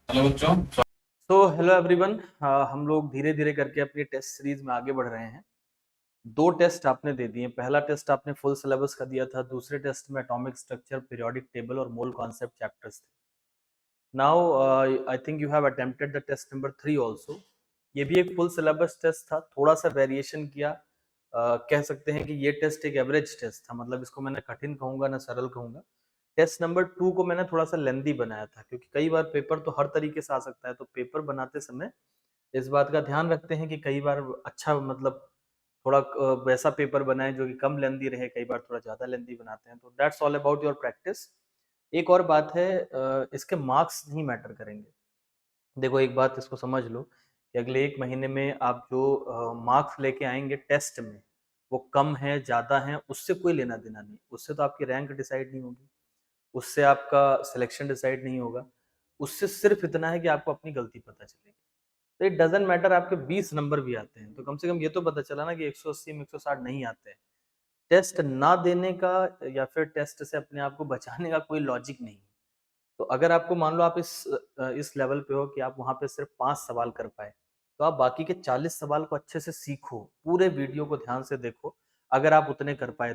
Hello बच्चों। Hello everyone. हम लोग धीरे धीरे करके अपनी टेस्ट सीरीज में आगे बढ़ रहे हैं। दो टेस्ट आपने दे दिए। पहला टेस्ट आपने फुल सिलेबस का दिया था, दूसरे टेस्ट में एटॉमिक स्ट्रक्चर, पीरियोडिक टेबल और मोल कॉन्सेप्ट चैप्टर्स थे। Now I think you have attempted the test number 3 also. ये भी एक फुल सिलेबस टेस्ट था, थोड़ा सा वेरिएशन किया। कह सकते हैं कि ये टेस्ट एक एवरेज टेस्ट था, मतलब इसको मैंने कठिन कहूंगा ना सरल कहूंगा। टेस्ट नंबर 2 को मैंने थोड़ा सा लेंदी बनाया था, क्योंकि कई बार पेपर तो हर तरीके से आ सकता है, तो पेपर बनाते समय इस बात का ध्यान रखते हैं कि कई बार अच्छा, मतलब थोड़ा वैसा पेपर बनाएं जो कि कम लेंदी रहे, कई बार थोड़ा ज्यादा लेंदी बनाते हैं। तो that's all about your practice. एक और बात है, इसके मार्क्स नहीं मैटर करेंगे। देखो, एक बात इसको समझ लो कि अगले एक महीने में आप जो मार्क्स लेके आएंगे टेस्ट में, वो कम है ज़्यादा है उससे कोई लेना देना नहीं। उससे तो आपकी रैंक डिसाइड नहीं होगी, उससे आपका सिलेक्शन डिसाइड नहीं होगा। उससे सिर्फ इतना है कि आपको अपनी गलती पता चलेगी। तो इट डजेंट मैटर आपके 20 नंबर भी आते हैं, तो कम से कम ये तो पता चला ना कि 180 में 160 नहीं आते हैं। टेस्ट ना देने का या फिर टेस्ट से अपने आप को बचाने का कोई लॉजिक नहीं है। तो अगर आपको मान लो आप इस लेवल पे हो कि आप वहां पे सिर्फ 5 सवाल कर पाए, तो आप बाकी के 40 सवाल को अच्छे से सीखो, पूरे वीडियो को ध्यान से देखो। अगर आप उतने कर पाए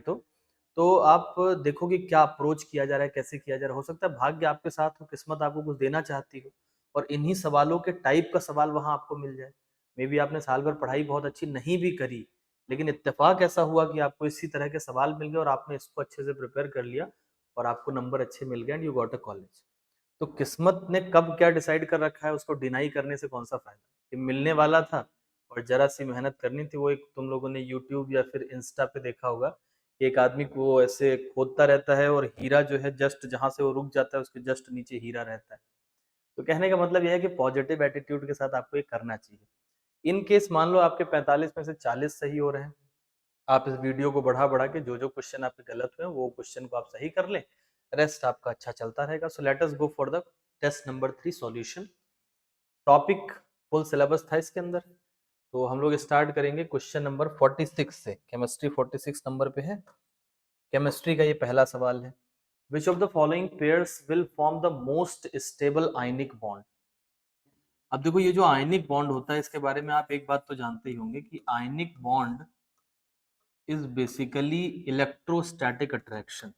तो आप देखो कि क्या अप्रोच किया जा रहा है, कैसे किया जा रहा है। हो सकता है भाग्य आपके साथ हो, किस्मत आपको कुछ देना चाहती हो और इन्हीं सवालों के टाइप का सवाल वहां आपको मिल जाए। मे बी आपने साल भर पढ़ाई बहुत अच्छी नहीं भी करी, लेकिन इत्तेफाक ऐसा हुआ कि आपको इसी तरह के सवाल मिल गए और आपने इसको अच्छे से प्रिपेयर कर लिया और आपको नंबर अच्छे मिल गए and you got a college. तो किस्मत ने कब क्या डिसाइड कर रखा है, उसको डिनाई करने से कौन सा फायदा। कि मिलने वाला था और जरा सी मेहनत करनी थी। वो एक तुम लोगों ने यूट्यूब या फिर इंस्टा पे देखा होगा कि एक आदमी को वो ऐसे खोदता रहता है और हीरा जो है जस्ट जहां से वो रुक जाता है उसके जस्ट नीचे हीरा रहता है। तो कहने का मतलब यह है कि पॉजिटिव एटीट्यूड के साथ आपको ये करना चाहिए। इन केस मान लो आपके 45 में से 40 सही हो रहे हैं, आप इस वीडियो को बढ़ा बढ़ा के जो जो क्वेश्चन आपके गलत हुए वो क्वेश्चन को आप सही कर लें, रेस्ट आपका अच्छा चलता रहेगा। So let us go for the test number 3 solution. Topic full syllabus था इसके अंदर। तो हम लोग स्टार्ट करेंगे क्वेश्चन नंबर 46 से। केमिस्ट्री 46 नंबर पे है। केमिस्ट्री का ये पहला सवाल है। Which of the following pairs will form the most stable ionic bond. अब देखो, ये जो आयनिक बॉन्ड होता है इसके बारे में आप एक बात तो जानते ही होंगे कि आयनिक bond is basically electrostatic attraction.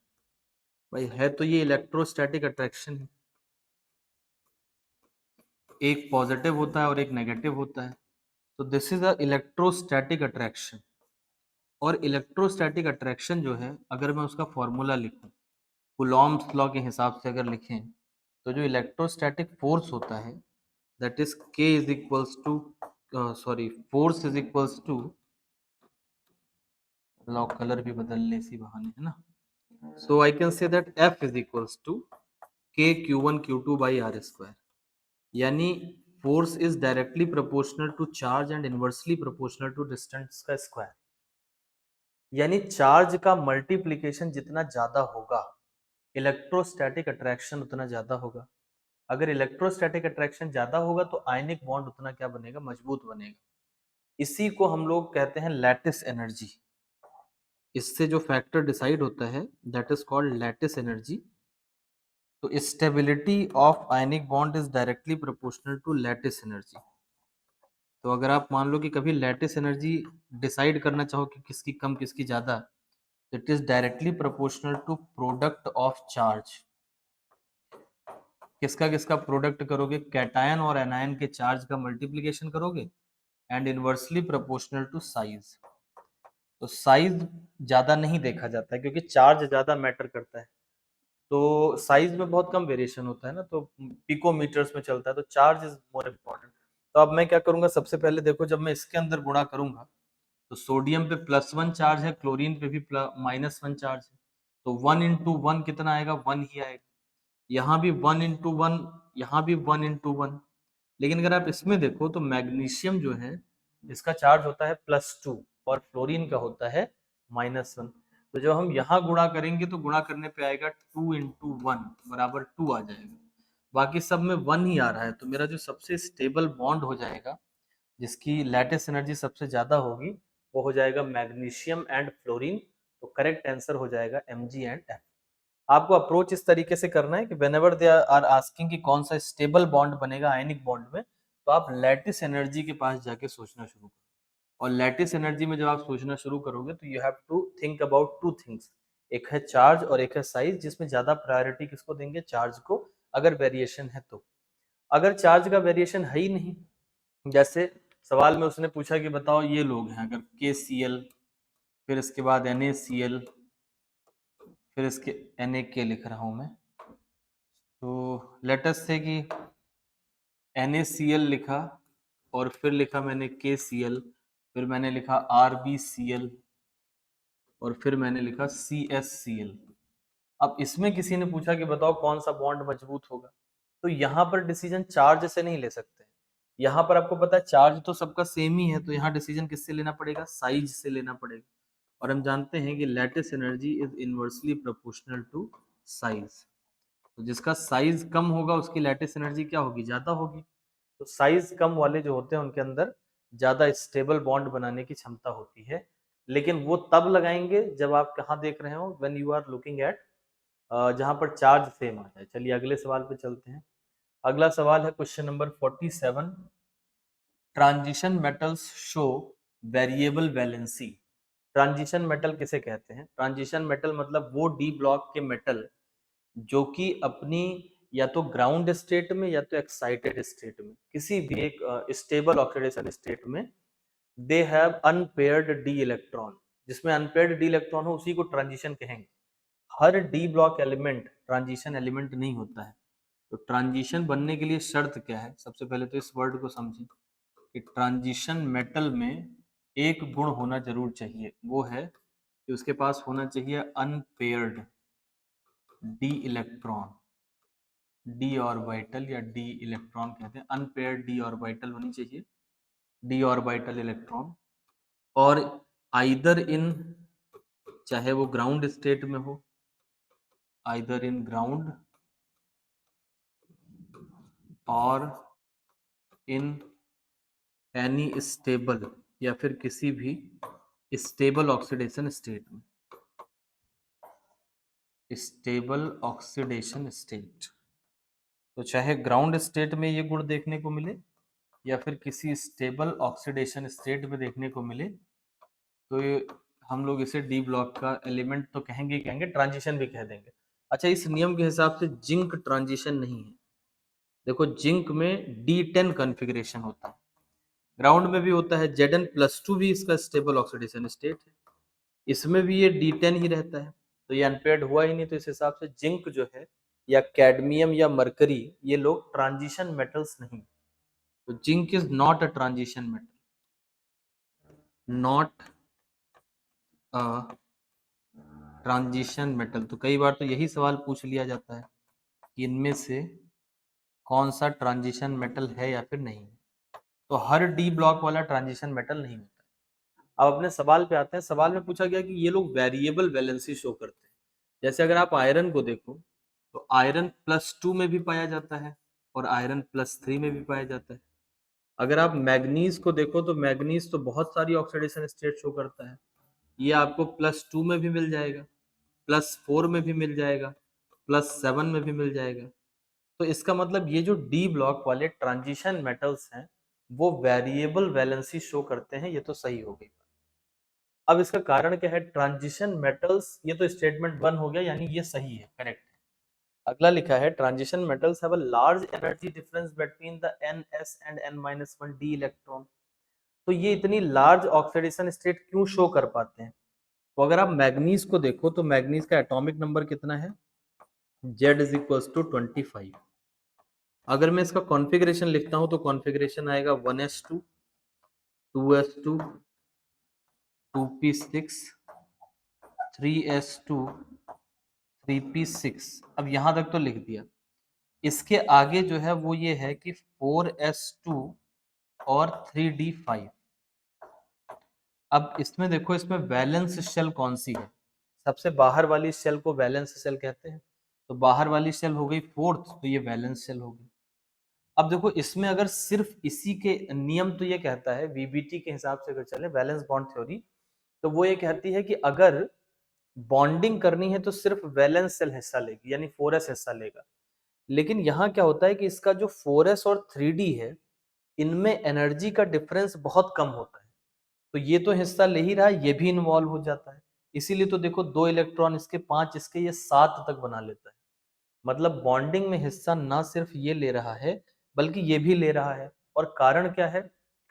भाई है तो ये इलेक्ट्रोस्टैटिक अट्रैक्शन है। एक पॉजिटिव होता है और एक नेगेटिव होता है। तो this is a electrostatic attraction. और इलेक्ट्रोस्टैटिक अट्रैक्शन जो है, अगर मैं उसका फॉर्मूला लिखूं कूलॉम्स लॉ के हिसाब से अगर लिखें, तो जो इलेक्ट्रोस्टैटिक फोर्स होता है that is K is equals to, sorry, force is equals to, law colour भी बदल ले इसी बहाने, है ना। So I can say that F is equals to K Q1 Q2 by R square। यानी force is directly proportional to charge and inversely proportional to distance का square. यानी चार्ज का मल्टीप्लीकेशन जितना ज्यादा होगा, इलेक्ट्रोस्टैटिक अट्रैक्शन उतना ज्यादा होगा। अगर इलेक्ट्रोस्टैटिक अट्रैक्शन ज्यादा होगा तो आयनिक बॉन्ड उतना क्या बनेगा, मजबूत बनेगा। इसी को हम लोग कहते हैं लैटिस एनर्जी। इससे जो फैक्टर डिसाइड होता है that is called lattice energy. तो stability of ionic bond is directly proportional to lattice energy. तो अगर आप मान लो कि कभी लैटिस एनर्जी डिसाइड करना चाहो कि किसकी कम किसकी ज्यादा, it is directly proportional to product of charge. किसका किसका प्रोडक्ट करोगे, कैटायन और एनायन के चार्ज का मल्टीप्लीकेशन करोगे and inversely proportional to size. तो साइज ज्यादा नहीं देखा जाता है क्योंकि चार्ज ज्यादा मैटर करता है। तो साइज में बहुत कम वेरिएशन होता है ना, तो पिकोमीटर्स में चलता है। तो चार्ज इज मोर इम्पोर्टेंट। तो अब मैं क्या करूंगा, सबसे पहले देखो, जब मैं इसके अंदर गुणा करूंगा तो सोडियम पे +1 चार्ज है, क्लोरीन पे भी -1 चार्ज है। तो 1 × 1 कितना आएगा, 1 ही आएगा। यहाँ भी 1 × 1, यहाँ भी 1 × 1। लेकिन अगर आप इसमें देखो तो मैग्नीशियम जो है इसका चार्ज होता है +2 और फ्लोरीन का होता है -1। तो जब हम यहाँ गुणा करेंगे तो गुणा करने पे आएगा 2 × 1 बराबर 2 आ जाएगा। बाकी सब में 1 ही आ रहा है। तो मेरा जो सबसे स्टेबल बॉन्ड हो जाएगा, जिसकी लैटिस एनर्जी सबसे ज्यादा होगी, वो हो जाएगा मैग्नीशियम एंड फ्लोरीन। तो करेक्ट आंसर हो जाएगा Mg एंड F। आपको अप्रोच इस तरीके से करना है कि व्हेनेवर दे आर आस्किंग कि कौन सा स्टेबल बॉन्ड बनेगा आयनिक बॉन्ड में, तो आप लैटिस एनर्जी के पास जाके सोचना शुरू करो। और लैटिस एनर्जी में जब आप सोचना शुरू करोगे तो you have to think about two things, एक है चार्ज और एक है साइज, जिसमें ज्यादा प्रायोरिटी किसको देंगे, चार्ज को, अगर वेरिएशन है तो। अगर चार्ज का वेरिएशन है ही नहीं, जैसे सवाल में उसने पूछा कि बताओ ये लोग हैं, अगर KCl, फिर इसके बाद NaCl, फिर इसके NaK लिख रहा हूं मैं, तो लेटस से कि NaCl लिखा और फिर लिखा मैंने KCl, फिर मैंने लिखा RbCl और फिर मैंने लिखा CsCl। अब इसमें किसी ने पूछा कि बताओ कौन सा बॉन्ड मजबूत होगा, तो यहाँ पर डिसीजन चार्ज से नहीं ले सकते। यहाँ पर आपको पता है चार्ज तो सबका सेम ही है, तो यहाँ डिसीजन किससे लेना पड़ेगा, साइज से लेना पड़ेगा। और हम जानते हैं कि lattice energy is inversely proportional to size, तो जिसका साइज कम होगा उसकी लैटिस एनर्जी क्या होगी, ज्यादा होगी। तो साइज कम वाले जो होते हैं उनके अंदर ज्यादा स्टेबल बॉन्ड बनाने की क्षमता होती है, लेकिन वो तब लगाएंगे जब आप कहाँ देख रहे हो, when you are looking at जहां पर चार्ज सेम आ जाए। चलिए अगले सवाल पे चलते हैं। अगला सवाल है question number 47, transition metals show variable valency. Transition metal किसे कहते हैं, ट्रांजिशन मेटल मतलब वो डी ब्लॉक के मेटल जो कि अपनी या तो ग्राउंड स्टेट में या तो एक्साइटेड स्टेट में, किसी भी एक स्टेबल ऑक्सीडेशन स्टेट में, they have unpaired D electron, जिसमें अनपेयर्ड डी इलेक्ट्रॉन हो उसी को ट्रांजिशन कहेंगे। हर D block element transition element नहीं होता है। तो ट्रांजिशन बनने के लिए शर्त क्या है, सबसे पहले तो इस वर्ड को समझें कि ट्रांजिशन मेटल में एक गुण होना जरूर चाहिए, वो है कि उसके पास होना चाहिए unpaired D electron, D orbital या डी इलेक्ट्रॉन कहते हैं, अनपेयर्ड डी ऑर्बिटल होनी चाहिए, डी ऑर्बिटल इलेक्ट्रॉन। और आइदर इन, चाहे वो ग्राउंड स्टेट में हो, आइदर इन ग्राउंड और इन एनी स्टेबल, या फिर किसी भी स्टेबल ऑक्सीडेशन स्टेट में, स्टेबल ऑक्सीडेशन स्टेट। तो चाहे ग्राउंड स्टेट में ये गुण देखने को मिले या फिर किसी स्टेबल ऑक्सीडेशन स्टेट में देखने को मिले, तो ये हम लोग इसे डी ब्लॉक का एलिमेंट तो कहेंगे, ट्रांजिशन भी कह देंगे। अच्छा, इस नियम के हिसाब से जिंक ट्रांजिशन नहीं है। देखो जिंक में D10 कॉन्फ़िगरेशन होता है, ग्राउंड में भी होता है, Zn+2 भी इसका स्टेबल ऑक्सीडेशन स्टेट है, इसमें भी ये D10 ही रहता है, तो ये अनपेयर्ड हुआ ही नहीं। तो इस हिसाब से जिंक जो है या कैडमियम या मरकरी, ये लोग ट्रांजिशन मेटल्स नहीं। तो zinc is not a transition metal, not a transition metal. तो कई बार तो यही सवाल पूछ लिया जाता है कि इनमें से कौन सा ट्रांजिशन मेटल है या फिर नहीं। तो हर डी ब्लॉक वाला ट्रांजिशन मेटल नहीं होता। अब अपने सवाल पे आते हैं। सवाल में पूछा गया कि ये लोग वेरिएबल वैलेंसी शो करते हैं। जैसे अगर आप आयरन को देखो तो आयरन +2 में भी पाया जाता है और आयरन +3 में भी पाया जाता है। अगर आप मैग्नीज को देखो तो मैग्नीज तो बहुत सारी ऑक्सीडेशन स्टेट शो करता है, ये आपको +2 में भी मिल जाएगा, +4 में भी मिल जाएगा, +7 में भी मिल जाएगा। तो इसका मतलब ये जो डी ब्लॉक वाले ट्रांजिशन मेटल्स हैं वो वेरिएबल वैलेंसी शो करते हैं, ये तो सही हो गई। अब इसका कारण क्या है, ट्रांजिशन मेटल्स, ये तो स्टेटमेंट 1 हो गया, यानी ये सही है, करेक्ट है। अगला लिखा है transition metals have a large energy difference between the Ns and N-1 d electron. तो ये इतनी लार्ज ऑक्सीडेशन स्टेट क्यों शो कर पाते हैं। तो अगर आप मैग्नीज को देखो तो मैग्नीज का एटॉमिक नंबर कितना है, Z = 25। अगर मैं इसका कॉन्फ़िगरेशन लिखता हूं तो कॉन्फ़िगरेशन आएगा 1s2 2s2 2p6 3s2 3p6। अब यहां तक तो लिख दिया। इसके आगे जो है वो ये है कि 4s2 और 3d5। अब इसमें देखो, इसमें वैलेंस शेल कौन सी है, सबसे बाहर वाली शेल को वैलेंस शेल कहते हैं। तो बाहर वाली शेल हो गई 4th, तो ये वैलेंस शेल होगी। अब देखो इसमें अगर सिर्फ इसी के नियम तो ये कहता है, वीबीटी के हिसाब से अगर चले वैलेंस बॉन्ड थ्योरी, तो वो ये कहती है कि अगर बॉन्डिंग करनी है तो सिर्फ वैलेंस सेल हिस्सा लेगी, यानी 4s हिस्सा लेगा। लेकिन यहाँ क्या होता है कि इसका जो 4s और 3d है, इनमें एनर्जी का डिफरेंस बहुत कम होता है। तो ये तो हिस्सा ले ही रहा है, ये भी इन्वॉल्व हो जाता है। इसीलिए तो देखो 2 इलेक्ट्रॉन इसके, 5 इसके, ये 7 तक बना लेता है। मतलब बॉन्डिंग में हिस्सा ना सिर्फ ये ले रहा है, बल्कि ये भी ले रहा है। और कारण क्या है?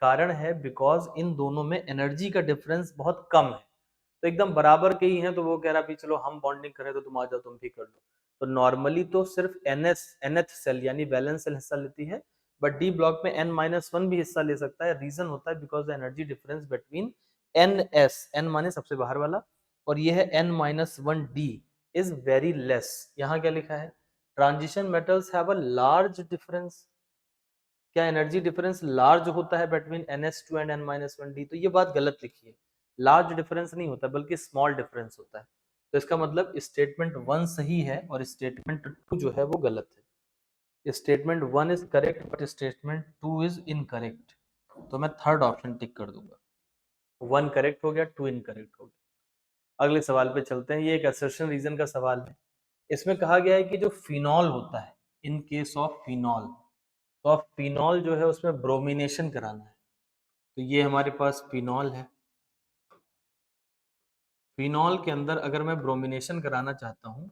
कारण है बिकॉज इन दोनों में एनर्जी का डिफरेंस बहुत कम है। तो एकदम बराबर के ही हैं, तो वो कह रहा भी चलो हम बॉन्डिंग करें तो तुम आ जाओ, तुम भी कर लो। तो नॉर्मली तो सिर्फ nth सेल यानी वैलेंस सेल हिस्सा लेती है, बट डी ब्लॉक में n-1 भी हिस्सा ले सकता है। रीजन होता है because the energy difference between n माने सबसे बाहर वाला और ये है n-1d इज वेरी लेस। यहाँ क्या लिखा है? Transition metals have a large difference. क्या एनर्जी डिफरेंस लार्ज होता है बिटवीन ns2 एंड n-1d? तो ये बात गलत लिखी है। लार्ज डिफरेंस नहीं होता बल्कि स्मॉल डिफरेंस होता है। तो इसका मतलब स्टेटमेंट 1 सही है और स्टेटमेंट 2 जो है वो गलत है। Statement 1 is correct but statement 2 is incorrect. तो मैं थर्ड ऑप्शन टिक कर दूंगा। 1 करेक्ट हो गया, 2 इनकरेक्ट हो गया। अगले सवाल पे चलते हैं। ये एक असर्शन रीजन का सवाल है। इसमें कहा गया है कि जो फिनॉल होता है, इन केस ऑफ फिनॉल, तो अब फिनॉल जो है उसमें ब्रोमिनेशन कराना है। तो ये हमारे पास फिनॉल है। फिनॉल के अंदर अगर मैं ब्रोमिनेशन कराना चाहता हूँ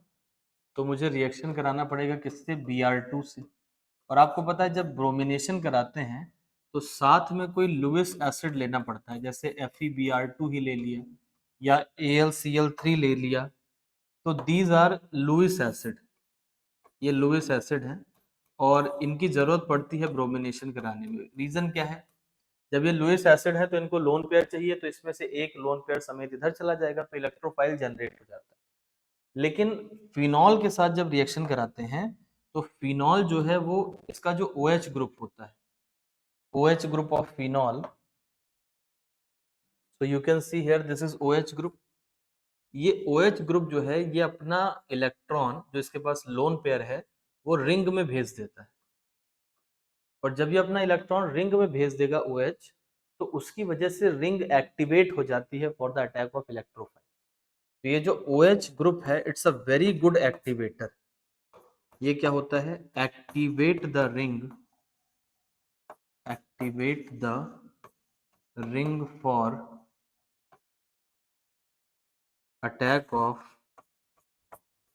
तो मुझे रिएक्शन कराना पड़ेगा किससे? Br2 से। और आपको पता है जब ब्रोमिनेशन कराते हैं तो साथ में कोई लुइस एसिड लेना पड़ता है, जैसे FeBr2 ही ले लिया या AlCl3 ले लिया। तो दीज आर लुइस एसिड, ये लुइस एसिड है और इनकी जरूरत पड़ती है ब्रोमिनेशन कराने में। रीजन क्या है? जब ये लुइस एसिड है तो इनको लोन पेयर चाहिए, तो इसमें से एक लोन पेयर समेत इधर चला जाएगा तो इलेक्ट्रोफाइल जनरेट हो जाता है। लेकिन फिनॉल के साथ जब रिएक्शन कराते हैं तो फिनॉल जो है वो, इसका जो OH ग्रुप होता है, OH group of phenol, so you can see here this is OH group. ये OH ग्रुप जो है ये अपना इलेक्ट्रॉन जो इसके पास लोन पेयर है वो रिंग में भेज देता है। और जब ये अपना इलेक्ट्रॉन रिंग में भेज देगा OH, तो उसकी वजह से रिंग एक्टिवेट हो जाती है for the attack of electrophile. तो ये जो OH ग्रुप है it's a very good activator. ये क्या होता है? Activate the ring, activate the ring for attack of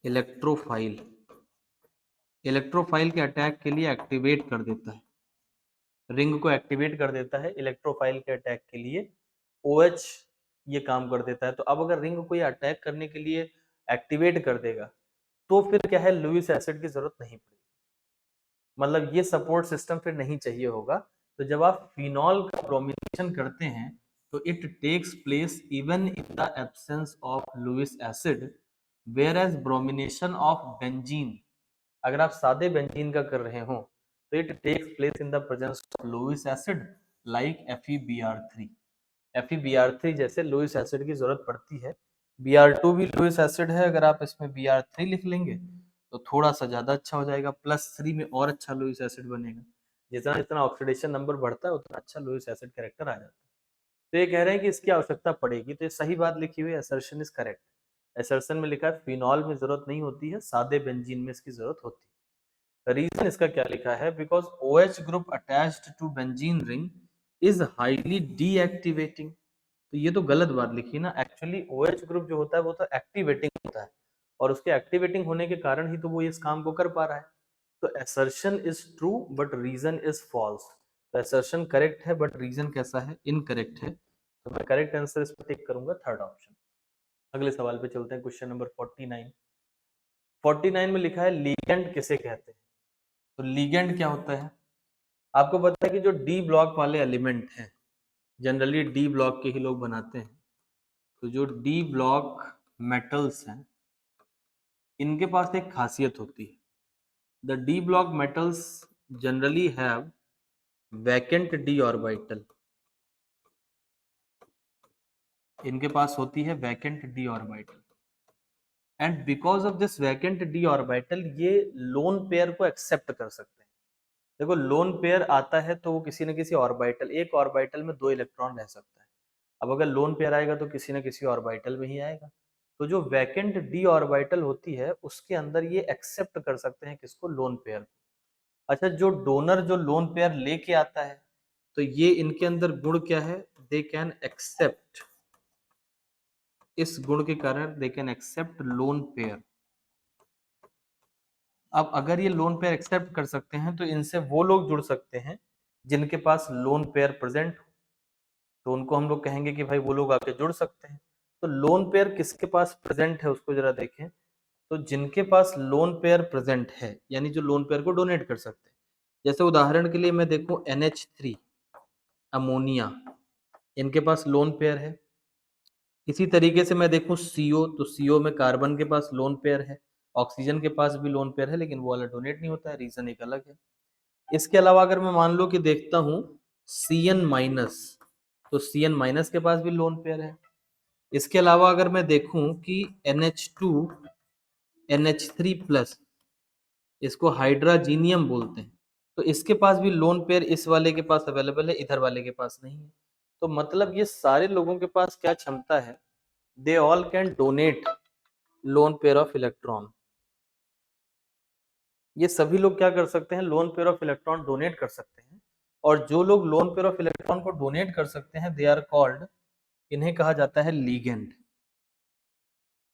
electrophile. Electrophile के अटैक के लिए एक्टिवेट कर देता है, रिंग को एक्टिवेट कर देता है इलेक्ट्रोफाइल के अटैक के लिए। OH ये काम कर देता है। तो अब अगर रिंग को ये अटैक करने के लिए एक्टिवेट कर देगा तो फिर क्या है? लुइस एसिड की जरूरत नहीं पड़ेगी। मतलब ये सपोर्ट सिस्टम फिर नहीं चाहिए होगा। तो जब आप फिनॉल का ब्रोमिनेशन करते हैं तो it takes place even in the absence of Lewis acid, where as bromination of benzene, अगर आप सादे बेंजीन का कर रहे हो तो it takes place in the presence of Lewis acid like FeBr3। FeBr3 जैसे लुइस एसिड की जरूरत पड़ती है। Br2 भी लुइस एसिड है, अगर आप इसमें Br3 लिख लेंगे तो थोड़ा सा ज्यादा अच्छा हो जाएगा, +3 में और अच्छा लुइस एसिड बनेगा। जितना जितना ऑक्सीडेशन नंबर बढ़ता है उतना अच्छा लुइस एसिड कैरेक्टर आ जाता है। तो ये कह रहे हैं कि इसकी आवश्यकता पड़ेगी, तो ये सही बात लिखी हुई है, असर्शन इज करेक्ट। असर्शन में लिखा है फिनॉल में जरूरत नहीं होती है, सादे बेंजीन में इसकी जरूरत होती है। रीजन इसका क्या लिखा है? Because OH group attached to benzene ring is highly deactivating. तो ये तो गलत बात लिखी ना। एक्चुअली OH ग्रुप जो होता है वो तो एक्टिवेटिंग होता है और उसके एक्टिवेटिंग होने के कारण ही तो वो इस काम को कर पा रहा है। तो assertion is true but reason is false. तो असर्शन करेक्ट है बट रीजन कैसा है? इनकरेक्ट है। तो मैं करेक्ट आंसर इस पर टिक करूंगा, थर्ड ऑप्शन। अगले सवाल पे चलते हैं, क्वेश्चन नंबर 49। 49 में लिखा है लीगेंड किसे कहते हैं? तो लीगेंड क्या होता है? आपको पता है कि जो डी ब्लॉक वाले एलिमेंट हैं, जनरली डी ब्लॉक के ही लोग बनाते हैं। तो जो डी ब्लॉक मेटल्स हैं इनके पास एक खासियत होती है। The D block metals generally have vacant D orbital. इनके पास होती है vacant D orbital and because of this vacant D orbital ये लोन पेयर को एक्सेप्ट कर सकते हैं। देखो लोन पेयर आता है तो वो किसी न किसी ऑर्बिटल, एक ऑर्बिटल में 2 इलेक्ट्रॉन रह सकता है। अब अगर लोन पेयर आएगा तो किसी न किसी ऑर्बिटल में ही आएगा। तो जो वैकेंट डी ऑर्बिटल होती है उसके अंदर ये एक्सेप्ट कर सकते हैं किसको, लोन पेयर। अच्छा, जो डोनर जो लोन पेयर लेके आता है तो ये इनके अंदर गुण क्या है, दे कैन एक्सेप्ट, इस गुण के कारण they can accept lone pair. अब अगर ये लोन पेयर एक्सेप्ट कर सकते हैं तो इनसे वो लोग जुड़ सकते हैं जिनके पास लोन पेयर प्रेजेंट हो, तो उनको हम लोग कहेंगे कि भाई वो लोग आके जुड़ सकते हैं। तो लोन पेयर किसके पास प्रेजेंट है उसको जरा देखें, तो जिनके पास लोन पेयर प्रेजेंट है यानी जो लोन पेयर को डोनेट कर सकते हैं। जैसे उदाहरण के लिए मैं देखूं NH3 अमोनिया, इनके पास लोन पेयर है। इसी तरीके से मैं देखूं CO, तो CO में कार्बन के पास लोन पेयर है, ऑक्सीजन के पास भी लोन पेयर है, लेकिन वो वाला डोनेट नहीं होता है, रीजन एक अलग है। इसके अलावा अगर मैं मान लो कि देखता हूं CN माइनस, तो CN माइनस के पास भी लोन पेयर है। इसके अलावा अगर मैं देखूं कि NH2 NH3 प्लस, इसको हाइड्राजीनियम बोलते हैं, तो इसके पास भी लोन पेयर इस वाले के पास अवेलेबल है, इधर वाले के पास नहीं है। तो मतलब ये सारे लोगों के पास क्या क्षमता है, they all can donate loan pair of electron. ये सभी लोग क्या कर सकते हैं, loan pair of electron donate कर सकते हैं। और जो लोग लोन पेयर ऑफ इलेक्ट्रॉन को डोनेट कर सकते हैं दे आर कॉल्ड, इन्हें कहा जाता है लीगेंड।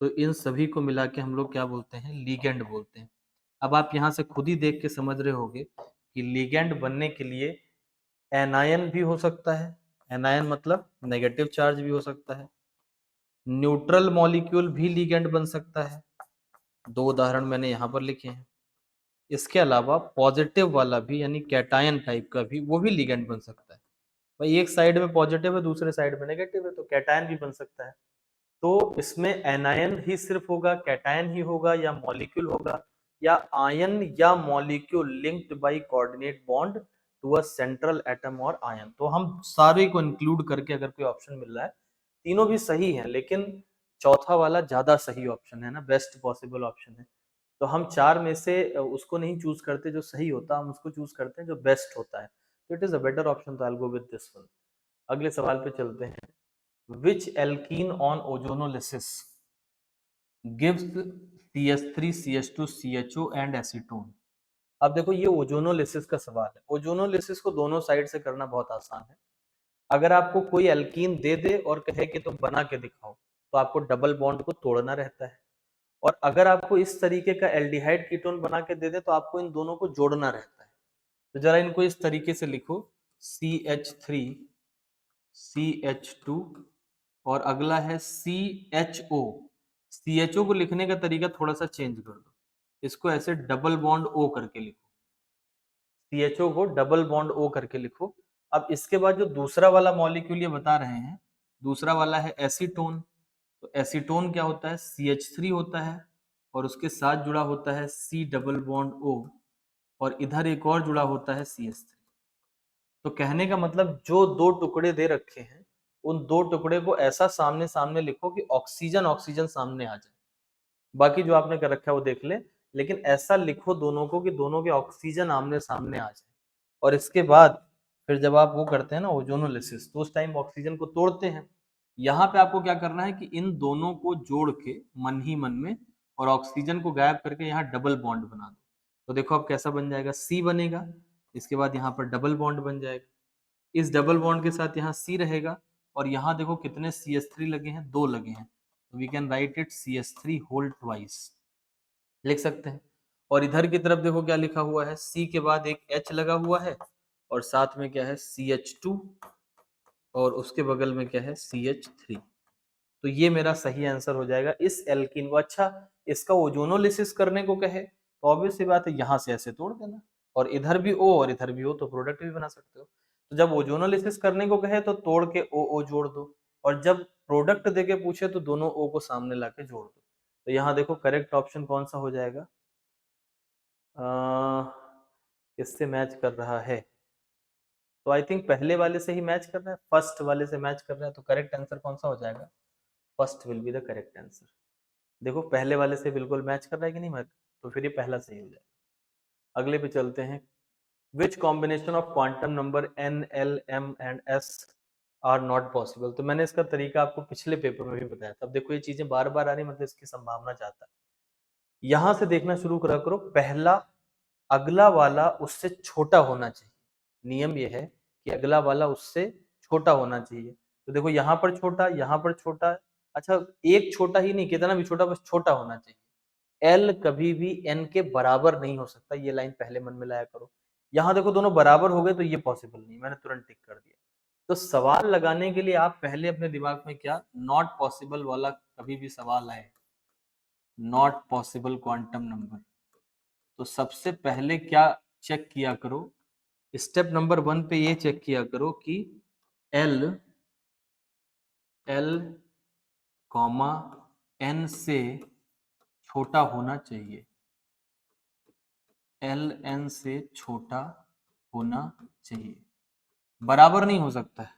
तो इन सभी को मिला के हम लोग क्या बोलते हैं, लीगेंड बोलते हैं। अब आप यहाँ से खुद ही देख के समझ रहे होगे कि लीगेंड बनने के लिए एनायन भी हो सकता है, एनायन मतलब नेगेटिव चार्ज भी हो सकता है, न्यूट्रल मॉलिक्यूल भी लीगेंड बन सकता है, दो उदाहरण मैंने यहाँ पर लिखे हैं। इसके अलावा पॉजिटिव वाला भी यानी कैटायन टाइप का भी, वो भी लिगेंड बन सकता है। भाई एक साइड में पॉजिटिव है दूसरे साइड में नेगेटिव है तो कैटायन भी बन सकता है। तो इसमें एनायन ही सिर्फ होगा, कैटायन ही होगा, या मॉलिक्यूल होगा, या आयन या molecule linked by coordinate bond to a central atom और आयन। तो हम सारे को इंक्लूड करके अगर कोई ऑप्शन मिल रहा है, तीनों भी सही है लेकिन चौथा वाला ज्यादा सही ऑप्शन है ना, बेस्ट पॉसिबल ऑप्शन है। तो हम चार में से उसको नहीं चूज करते जो सही होता, हम उसको चूज करते हैं जो बेस्ट होता है। तो it is a better option, तो I will go with this one. अगले सवाल पे चलते हैं। Which alkene on ozonolysis gives CH3 CH2 CHO and acetone. अब देखो ये ओजोनोलिसिस का सवाल है। ओजोनोलिसिस को दोनों साइड से करना बहुत आसान है। अगर आपको कोई एल्कीन दे दे और कहे कि तुम बना के दिखाओ, तो आपको डबल बॉन्ड को तोड़ना रहता है। और अगर आपको इस तरीके का एल्डिहाइड कीटोन बना के दे दे तो आपको इन दोनों को जोड़ना रहता है। तो जरा इनको इस तरीके से लिखो, CH3 CH2 और अगला है CHO। CHO को लिखने का तरीका थोड़ा सा चेंज कर दो, इसको ऐसे डबल बॉन्ड O करके लिखो, CHO को डबल बॉन्ड O करके लिखो। अब इसके बाद जो दूसरा वाला मॉलिक्यूल ये बता रहे हैं, दूसरा वाला है एसीटोन। तो एसीटोन क्या होता है, CH3 होता है और उसके साथ जुड़ा होता है C डबल बॉन्ड O, और इधर एक और जुड़ा होता है CH3। तो कहने का मतलब जो दो टुकड़े दे रखे हैं उन दो टुकड़े को ऐसा सामने सामने लिखो कि ऑक्सीजन ऑक्सीजन सामने आ जाए। बाकी जो आपने कर रखा है वो देख ले, लेकिन ऐसा लिखो दोनों को कि दोनों के ऑक्सीजन आमने सामने आ जाए। और इसके बाद फिर जब आप वो करते हैं ना ओजोनोलिसिस, तो उस टाइम ऑक्सीजन को तोड़ते हैं। यहाँ पे आपको क्या करना है कि इन दोनों को जोड़ के मन ही मन में और ऑक्सीजन को गायब करके यहाँ डबल बॉन्ड बना दो। तो देखो अब कैसा बन जाएगा, C बनेगा, इसके बाद यहाँ पर डबल बॉन्ड बन जाएगा, इस डबल बॉन्ड के साथ यहाँ C रहेगा, और यहाँ देखो कितने CH3 लगे हैं, दो लगे हैं, तो we can write it CH3 whole twice, लिख सकते हैं। और इधर की तरफ देखो क्या लिखा हुआ है, C के बाद एक H लगा हुआ है और साथ में क्या है CH2 और उसके बगल में क्या है CH3। तो ये मेरा सही आंसर हो जाएगा इस एल्कीन को। अच्छा, इसका ओजोनोलिसिस करने को कहे तो ऑब्वियस सी बात है यहाँ से ऐसे तोड़ देना, और इधर भी O और इधर भी O, तो प्रोडक्ट भी बना सकते हो। तो जब ओजोनोलिसिस करने को कहे तो तोड़ के O जोड़ दो, और जब प्रोडक्ट देके पूछे तो दोनों O को सामने लाके जोड़ दो। तो यहाँ देखो करेक्ट ऑप्शन कौन सा हो जाएगा, किससे मैच कर रहा है, तो आई थिंक पहले वाले से ही मैच कर रहा है, फर्स्ट वाले से मैच कर रहा है। तो करेक्ट आंसर कौन सा हो जाएगा, first will be the correct answer. देखो पहले वाले से बिल्कुल मैच कर रहा है कि नहीं मैच, तो फिर ये पहला सही हो जाएगा। अगले पे चलते हैं। Which combination of quantum number n l m and s are not possible. तो मैंने इसका तरीका आपको पिछले पेपर में भी बताया था। अब देखो ये चीजें बार बार आ रही, मतलब इसकी संभावना ज्यादा है। यहां से देखना शुरू करा करो, पहला अगला वाला उससे छोटा होना चाहिए। नियम यह है कि अगला वाला उससे छोटा होना चाहिए। तो देखो यहाँ पर छोटा, यहाँ पर छोटा, अच्छा एक छोटा ही नहीं, कितना भी छोटा, बस छोटा होना चाहिए। एल कभी भी एन के बराबर नहीं हो सकता, ये लाइन पहले मन में लाया करो। यहाँ देखो दोनों बराबर हो गए तो ये पॉसिबल नहीं, मैंने तुरंत टिक कर दिया। तो सवाल लगाने के लिए आप पहले अपने दिमाग में क्या, नॉट पॉसिबल वाला कभी भी सवाल आए, नॉट पॉसिबल क्वांटम नंबर, तो सबसे पहले क्या चेक किया करो, स्टेप नंबर 1 पे ये चेक किया करो कि एल कॉमा एन से छोटा होना चाहिए, एल एन से छोटा होना चाहिए, बराबर नहीं हो सकता है।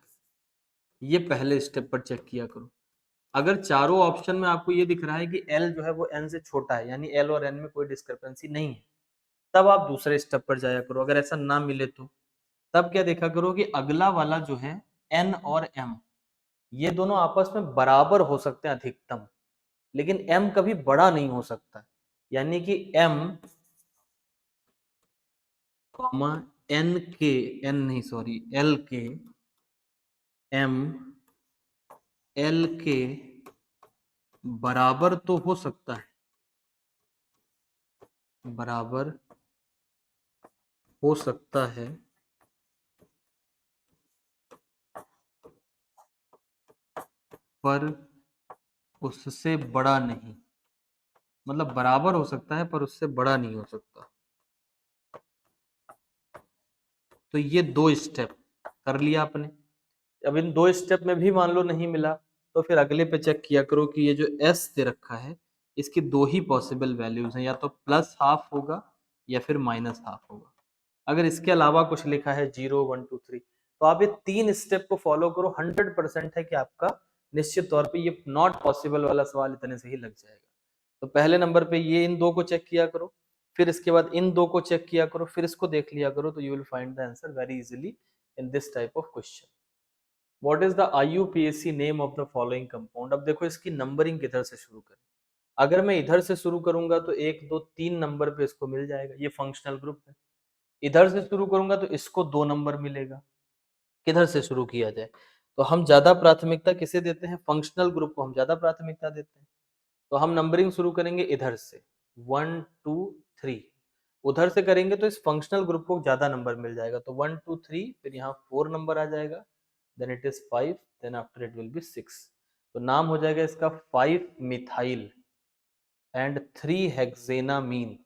ये पहले स्टेप पर चेक किया करो। अगर चारों ऑप्शन में आपको ये दिख रहा है कि एल जो है वो एन से छोटा है, यानी एल और एन में कोई डिस्क्रिपेंसी नहीं है, तब आप दूसरे स्टेप पर जाया करो। अगर ऐसा ना मिले तो तब क्या देखा करो कि अगला वाला जो है एन और एम, ये दोनों आपस में बराबर हो सकते हैं अधिकतम, लेकिन एम कभी बड़ा नहीं हो सकता। यानी कि एम कॉमा एन के, एन नहीं सॉरी, एल के, एम एल के बराबर तो हो सकता है, बराबर हो सकता है, पर उससे बड़ा नहीं। मतलब बराबर हो सकता है पर उससे बड़ा नहीं हो सकता। तो ये दो स्टेप कर लिया आपने। अब इन दो स्टेप में भी मान लो नहीं मिला, तो फिर अगले पे चेक किया करो कि ये जो एस दे रखा है इसकी दो ही पॉसिबल वैल्यूज हैं, या तो प्लस हाफ होगा या फिर माइनस हाफ होगा। अगर इसके अलावा कुछ लिखा है 0 1 2 3, तो आप ये तीन स्टेप को फॉलो करो, 100% है कि आपका निश्चित तौर पे ये नॉट पॉसिबल वाला सवाल इतने से ही लग जाएगा। तो पहले नंबर पे ये इन दो को चेक किया करो, फिर इसके बाद इन दो को चेक किया करो, फिर इसको देख लिया करो, तो you will find the answer very easily in this type of question. What is the IUPAC name of the following compound. अब देखो इसकी नंबरिंग किधर से शुरू करें। अगर मैं इधर से शुरू करूंगा तो 1 2 3 नंबर पे इसको मिल जाएगा, ये फंक्शनल ग्रुप है। इधर से शुरू करूंगा तो इसको 2 नंबर मिलेगा। किधर से शुरू किया जाए, तो हम ज्यादा प्राथमिकता किसे देते हैं, फंक्शनल ग्रुप को हम ज्यादा प्राथमिकता देते हैं। तो हम नंबरिंग शुरू करेंगे इधर से 1 2 3, उधर से करेंगे तो इस फंक्शनल ग्रुप को ज्यादा नंबर मिल जाएगा। तो 1 2 3, फिर यहाँ 4 नंबर आ जाएगा, then it is 5, then after it will be 6। तो नाम हो जाएगा इसका 5 मिथाइल एंड 3 हेक्सेनामीन।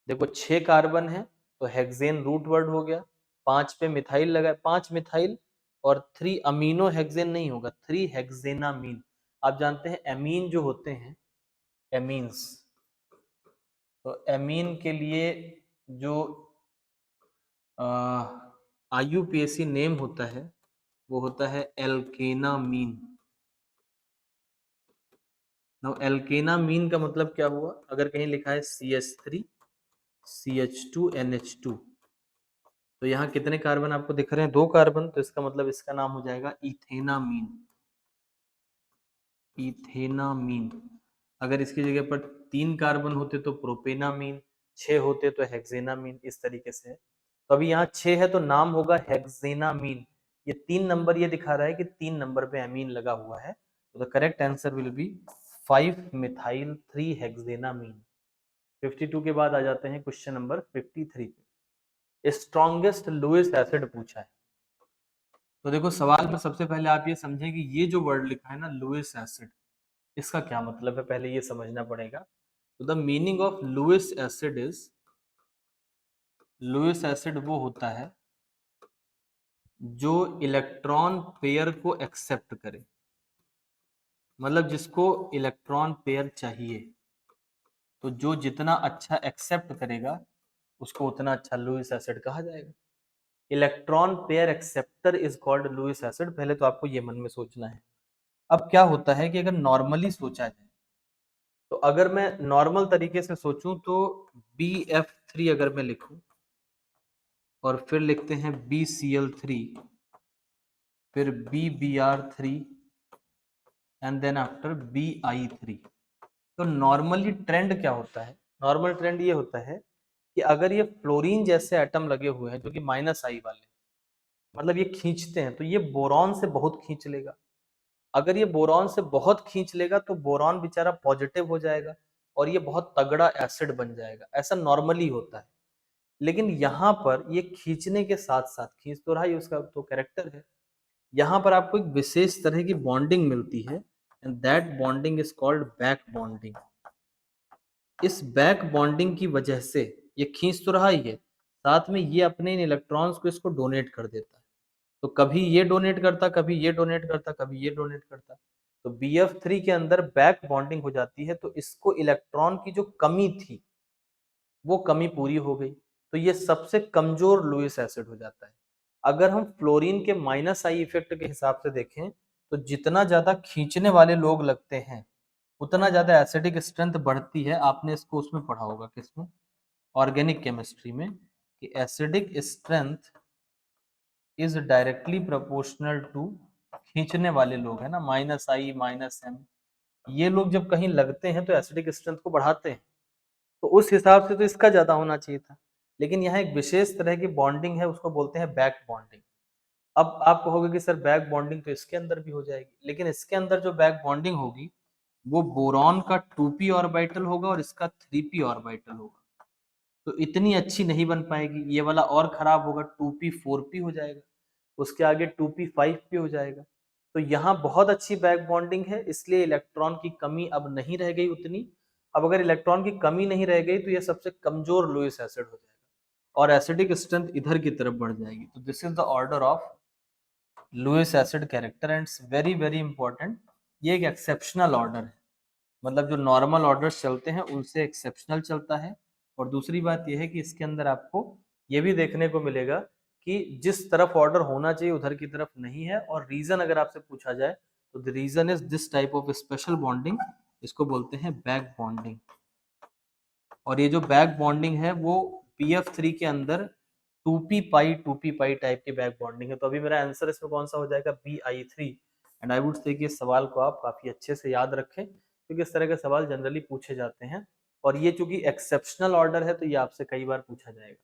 देखो 6 कार्बन है तो हेक्सेन रूट वर्ड हो गया, 5 पे मिथाइल लगा, 5 मिथाइल, और 3 अमीनो हेक्सेन नहीं होगा, 3 हेक्सेनामीन। आप जानते हैं एमीन जो होते हैं, एमीन्स, तो एमीन के लिए जो IUPAC नेम होता है वो होता है एल्केनामीन। नाउ एल्केनामीन का मतलब क्या हुआ, अगर कहीं लिखा है CH3 CH2NH2, तो यहाँ कितने कार्बन आपको दिख रहे हैं, 2 कार्बन, तो इसका मतलब इसका नाम हो जाएगा इथेनामीन, इथेनामीन। अगर इसकी जगह पर 3 कार्बन होते तो प्रोपेनामीन, 6 होते तो हेक्सेनामीन, इस तरीके से है। तो अभी यहाँ 6 है तो नाम होगा हेक्सेनामीन। ये 3 नंबर ये दिखा रहा है कि 3 नंबर पे अमीन लगा हुआ है, तो the correct answer will B 5 methyl 3 हेक्सेनामीन। 52 के बाद आ जाते हैं क्वेश्चन नंबर 53 पे। स्ट्रॉन्गेस्ट लुईस एसिड पूछा है। तो देखो सवाल में सबसे पहले आप ये समझें कि ये जो वर्ड लिखा है ना लुईस एसिड, इसका क्या मतलब है, पहले ये समझना पड़ेगा। तो the meaning of Lewis acid is, Lewis acid वो होता है जो इलेक्ट्रॉन पेयर को एक्सेप्ट करे, मतलब जिसको इलेक्ट्रॉन पेयर चाहिए, तो जो जितना अच्छा एक्सेप्ट करेगा उसको उतना अच्छा लुईस एसिड कहा जाएगा। Electron pair acceptor is called Lewis acid. पहले तो आपको ये मन में सोचना है। अब क्या होता है कि अगर नॉर्मली सोचा जाए, तो अगर मैं नॉर्मल तरीके से सोचूं तो BF3 अगर मैं लिखूं और फिर लिखते हैं BCl3, फिर BBr3 and then after BI3। तो नॉर्मली ट्रेंड क्या होता है? नॉर्मल ट्रेंड ये होता है कि अगर ये फ्लोरीन जैसे एटम लगे हुए हैं जो कि -I वाले, मतलब ये खींचते हैं, तो ये बोरॉन से बहुत खींच लेगा। अगर ये बोरॉन से बहुत खींच लेगा तो बोरॉन बेचारा पॉजिटिव हो जाएगा और ये बहुत तगड़ा एसिड बन जाएगा। ऐसा नॉर्मली होता है। लेकिन यहाँ पर ये खींचने के साथ साथ, खींच तो रहा ही, उसका तो कैरेक्टर है, यहाँ पर आपको एक विशेष तरह की बॉन्डिंग मिलती है and that bonding is called back bonding. इस बैक बॉन्डिंग की वजह से ये खींच तो रहा ही है, साथ में ये अपने इन इलेक्ट्रॉन्स को इसको डोनेट कर देता है। तो कभी ये डोनेट करता, कभी ये डोनेट करता, कभी ये डोनेट करता। तो BF3 के अंदर बैक बॉन्डिंग हो जाती है, तो इसको इलेक्ट्रॉन की जो कमी थी वो कमी पूरी हो गई, तो ये सबसे कमजोर लुईस एसिड हो जाता है। अगर हम फ्लोरीन के -I इफेक्ट के हिसाब से देखें तो जितना ज्यादा खींचने वाले लोग लगते हैं उतना ज्यादा एसिडिक स्ट्रेंथ बढ़ती है। आपने इसको उसमें पढ़ा होगा, किसमें? ऑर्गेनिक केमिस्ट्री में, कि acidic strength is directly proportional to, खींचने वाले लोग है ना, -I -M, ये लोग जब कहीं लगते हैं तो एसिडिक स्ट्रेंथ को बढ़ाते हैं। तो उस हिसाब से तो इसका ज्यादा होना चाहिए था, लेकिन यहाँ एक विशेष तरह की बॉन्डिंग है, उसको बोलते हैं बैक बॉन्डिंग। अब आप कहोगे कि सर बैक बॉन्डिंग तो इसके अंदर भी हो जाएगी, लेकिन इसके अंदर जो बैक बॉन्डिंग होगी वो बोरॉन का 2p ऑर्बिटल होगा और इसका 3p ऑर्बिटल होगा। तो इतनी अच्छी नहीं बन पाएगी, ये वाला और खराब होगा, 2p 4p हो जाएगा, उसके आगे 2p 5p हो जाएगा। तो यहाँ बहुत अच्छी बैक बॉन्डिंग है, इसलिए इलेक्ट्रॉन की कमी अब नहीं रह गई उतनी। अब अगर इलेक्ट्रॉन की कमी नहीं रह गई तो ये सबसे कमजोर लुईस एसिड हो जाएगा और एसिडिक स्ट्रेंथ इधर की तरफ बढ़ जाएगी। तो this is the order of Lewis acid character and very very important. ये एक एक्सेप्शनल ऑर्डर है, मतलब जो नॉर्मल ऑर्डर्स चलते हैं उनसे एक्सेप्शनल चलता है। और दूसरी बात यह है कि इसके अंदर आपको ये भी देखने को मिलेगा कि जिस तरफ ऑर्डर होना चाहिए उधर की तरफ नहीं है। और रीजन अगर आपसे पूछा जाए तो the reason is this type of special bonding, इसको बोलते हैं बैक बॉन्डिंग। और ये जो बैक बॉन्डिंग है वो BF3 के अंदर 2p पाई टाइप की बैक बॉन्डिंग है। तो अभी मेरा आंसर इसमें कौन सा हो जाएगा? BI3। And I would say कि इस सवाल को आप काफी अच्छे से याद रखें, क्योंकि इस तरह के सवाल जनरली पूछे जाते हैं और ये चूंकि एक्सेप्शनल ऑर्डर है तो ये आपसे कई बार पूछा जाएगा।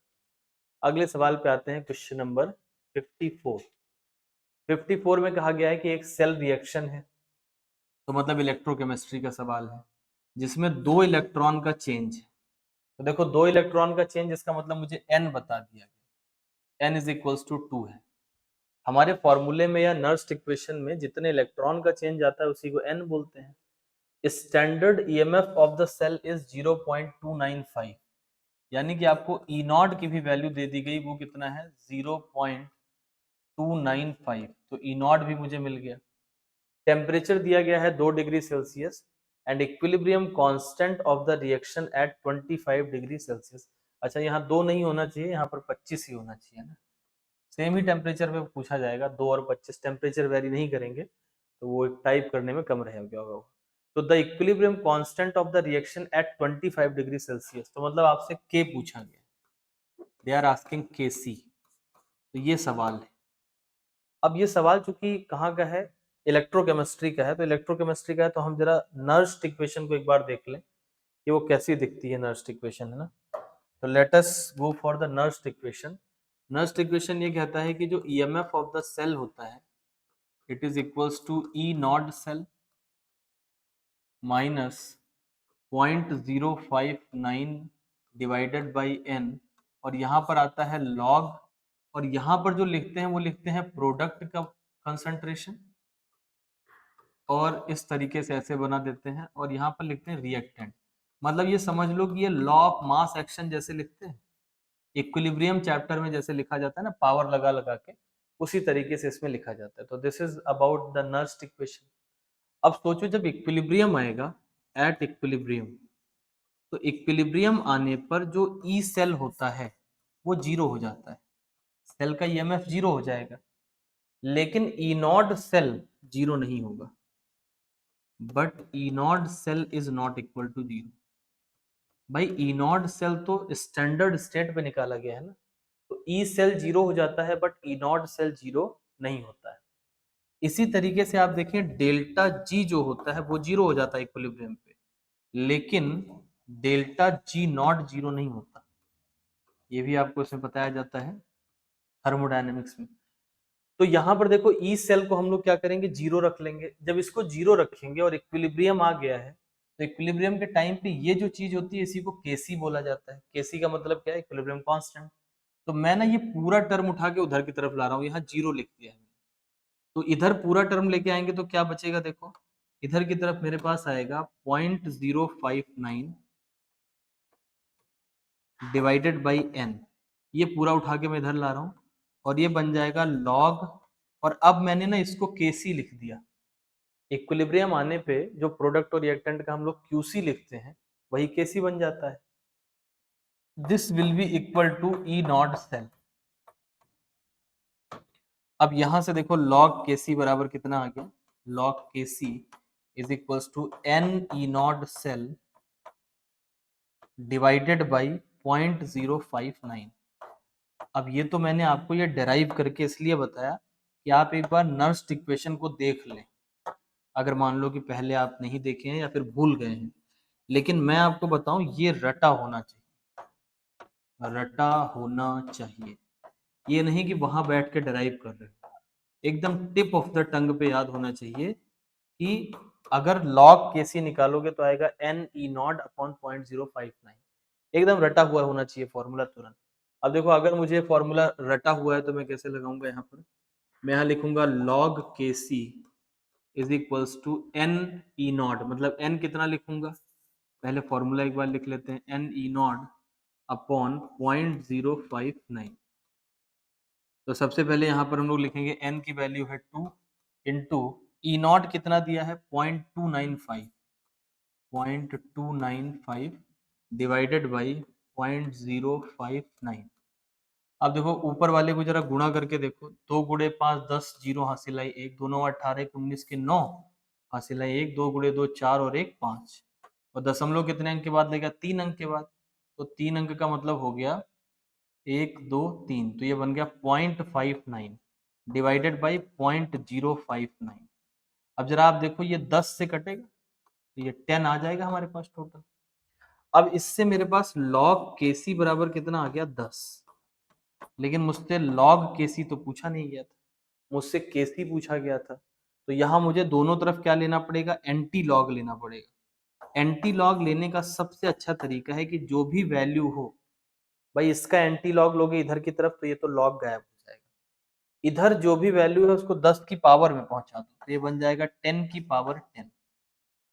अगले सवाल पे आते हैं, क्वेश्चन नंबर 54। 54 में कहा गया है कि एक सेल रिएक्शन है, तो मतलब इलेक्ट्रोकेमिस्ट्री का सवाल है, जिसमें 2 इलेक्ट्रॉन का चेंज है। तो देखो 2 इलेक्ट्रॉन का चेंज, इसका मतलब मुझे n बता दिया गया, n इज इक्वल्स टू 2 है। हमारे फॉर्मूले में या नर्स्ट इक्वेशन में जितने इलेक्ट्रॉन का चेंज आता है उसी को n बोलते हैं। Standard EMF of the cell is 0.295, यानी कि आपको E नॉट की भी वैल्यू दे दी गई, वो कितना है? 0.295। तो E नॉट भी मुझे मिल गया। टेम्परेचर दिया गया है 2 degree Celsius and equilibrium constant of the reaction at 25 degree Celsius. अच्छा, यहाँ 2 नहीं होना चाहिए, यहाँ पर 25 ही होना चाहिए ना। सेम ही टेम्परेचर पे पूछा जाएगा, 2 और 25 टेम्परेचर वेरी नहीं करेंगे तो वो टाइप करने में कम रहेगा होगा। तो the equilibrium constant of the reaction at 25 degree Celsius, तो मतलब आपसे के पूछा गया, दे आर आस्किंग KC। तो ये सवाल है। अब ये सवाल चूंकि कहाँ का है? इलेक्ट्रोकेमिस्ट्री का है। तो इलेक्ट्रोकेमिस्ट्री का है तो हम जरा नर्स्ट इक्वेशन को एक बार देख लें कि वो कैसी दिखती है नर्स्ट इक्वेशन, है ना। तो late us go for the Nernst equation. Nernst equation ये कहता है कि जो EMF ऑफ द सेल होता है it is equals to E not cell minus 0.059 divided by n, और यहाँ पर आता है लॉग, और यहाँ पर जो लिखते हैं वो लिखते हैं प्रोडक्ट का कंसंट्रेशन, और इस तरीके से ऐसे बना देते हैं, और यहाँ पर लिखते हैं रिएक्टेंट। मतलब ये समझ लो कि ये लॉ ऑफ मास एक्शन जैसे लिखते हैं, इक्विलिब्रियम चैप्टर में जैसे लिखा जाता है ना, पावर लगा लगा के, उसी तरीके से इसमें लिखा जाता है। तो this is about the Nernst equation. अब सोचो जब इक्विलिब्रियम आएगा, एट इक्विलिब्रियम, तो इक्विलिब्रियम आने पर जो ई सेल होता है वो जीरो हो जाता है, सेल का EMF जीरो हो जाएगा। लेकिन ई नॉट सेल जीरो नहीं होगा, but E not cell is not equal to zero. भाई ई नॉट सेल तो स्टैंडर्ड स्टेट पे निकाला गया है ना, तो ई सेल जीरो हो जाता है but E not cell zero नहीं होता है। इसी तरीके से आप देखें डेल्टा जी जो होता है वो जीरो हो जाता है इक्विलिब्रियम पे, लेकिन डेल्टा जी नॉट जीरो नहीं होता, ये भी आपको इसमें बताया जाता है थर्मोडायनेमिक्स में। तो यहाँ पर देखो ई सेल को हम लोग क्या करेंगे, जीरो रख लेंगे। जब इसको जीरो रखेंगे और इक्विलिब्रियम आ गया है, तो इक्विलिब्रियम के टाइम पे ये जो चीज होती है इसी को केसी बोला जाता है। केसी का मतलब क्या है, इक्विलिब्रियम कांस्टेंट। तो मैं ना ये पूरा टर्म उठा के उधर की तरफ ला रहा हूँ, यहाँ जीरो लिख दिया है। तो इधर पूरा टर्म लेके आएंगे तो क्या बचेगा, देखो इधर की तरफ मेरे पास आएगा 0.059 डिवाइडेड बाई एन, ये पूरा उठा के मैं इधर ला रहा हूँ और ये बन जाएगा लॉग। और अब मैंने ना इसको केसी लिख दिया। इक्विलिब्रियम आने पे जो प्रोडक्ट और रिएक्टेंट का हम लोग क्यूसी लिखते हैं वही केसी बन जाता है। This will be equal to E not cell. अब यहां से देखो लॉग केसी बराबर कितना आ गया, log K C is equals to n E not cell divided by 0.059। अब ये तो मैंने आपको ये डेराइव करके इसलिए बताया कि आप एक बार नर्स्ट इक्वेशन को देख लें, अगर मान लो कि पहले आप नहीं देखे हैं या फिर भूल गए हैं। लेकिन मैं आपको बताऊं ये रटा होना चाहिए, रटा होना चाहिए, ये नहीं कि वहां बैठ के डेराइव कर रहे हो, एकदम टिप ऑफ द टंग पे याद होना चाहिए कि अगर log केसी निकालोगे तो आएगा एन ई नॉट अपॉन 0.059, एकदम रटा हुआ होना चाहिए फॉर्मूला तुरंत। अब देखो अगर मुझे फॉर्मूला रटा हुआ है तो मैं कैसे लगाऊंगा, यहाँ पर मैं यहाँ लिखूंगा log K C is equals to n E not, मतलब एन कितना लिखूंगा, पहले फॉर्मूला एक बार लिख लेते हैं, एन ई नॉट अपॉन 0.059। तो सबसे पहले यहाँ पर हम लोग लिखेंगे एन की वैल्यू है 2 इंटू ई नॉट कितना दिया है 0.295 डिवाइडेड बाई 0.059। अब देखो ऊपर वाले को जरा गुणा करके देखो, 2 गुणे 5 10, जीरो हासिल आई 1, 2 9 18, 1 19 के 9 हासिल आई 1, 2 गुणे 2 4 और 1 5, और दशमलव कितने अंक के बाद लेगा, 3 अंक के बाद। तो 3 अंक का मतलब हो गया 1 2 3, तो ये बन गया 0.59 डिवाइडेड बाई 0.059। अब जरा आप देखो ये 10 से कटेगा तो ये 10 आ जाएगा हमारे पास टोटल। अब इससे मेरे पास log केसी बराबर कितना आ गया 10, लेकिन मुझसे log केसी तो पूछा नहीं गया था, मुझसे केसी पूछा गया था। तो यहाँ मुझे दोनों तरफ क्या लेना पड़ेगा, एंटी लॉग लेना पड़ेगा। एंटी लॉग लेने का सबसे अच्छा तरीका है कि जो भी वैल्यू हो, भाई इसका एंटी लॉग लोगे इधर की तरफ तो ये तो लॉग गायब हो जाएगा, इधर जो भी वैल्यू है उसको 10 की पावर में पहुंचा दो तो ये बन जाएगा 10 की power 10।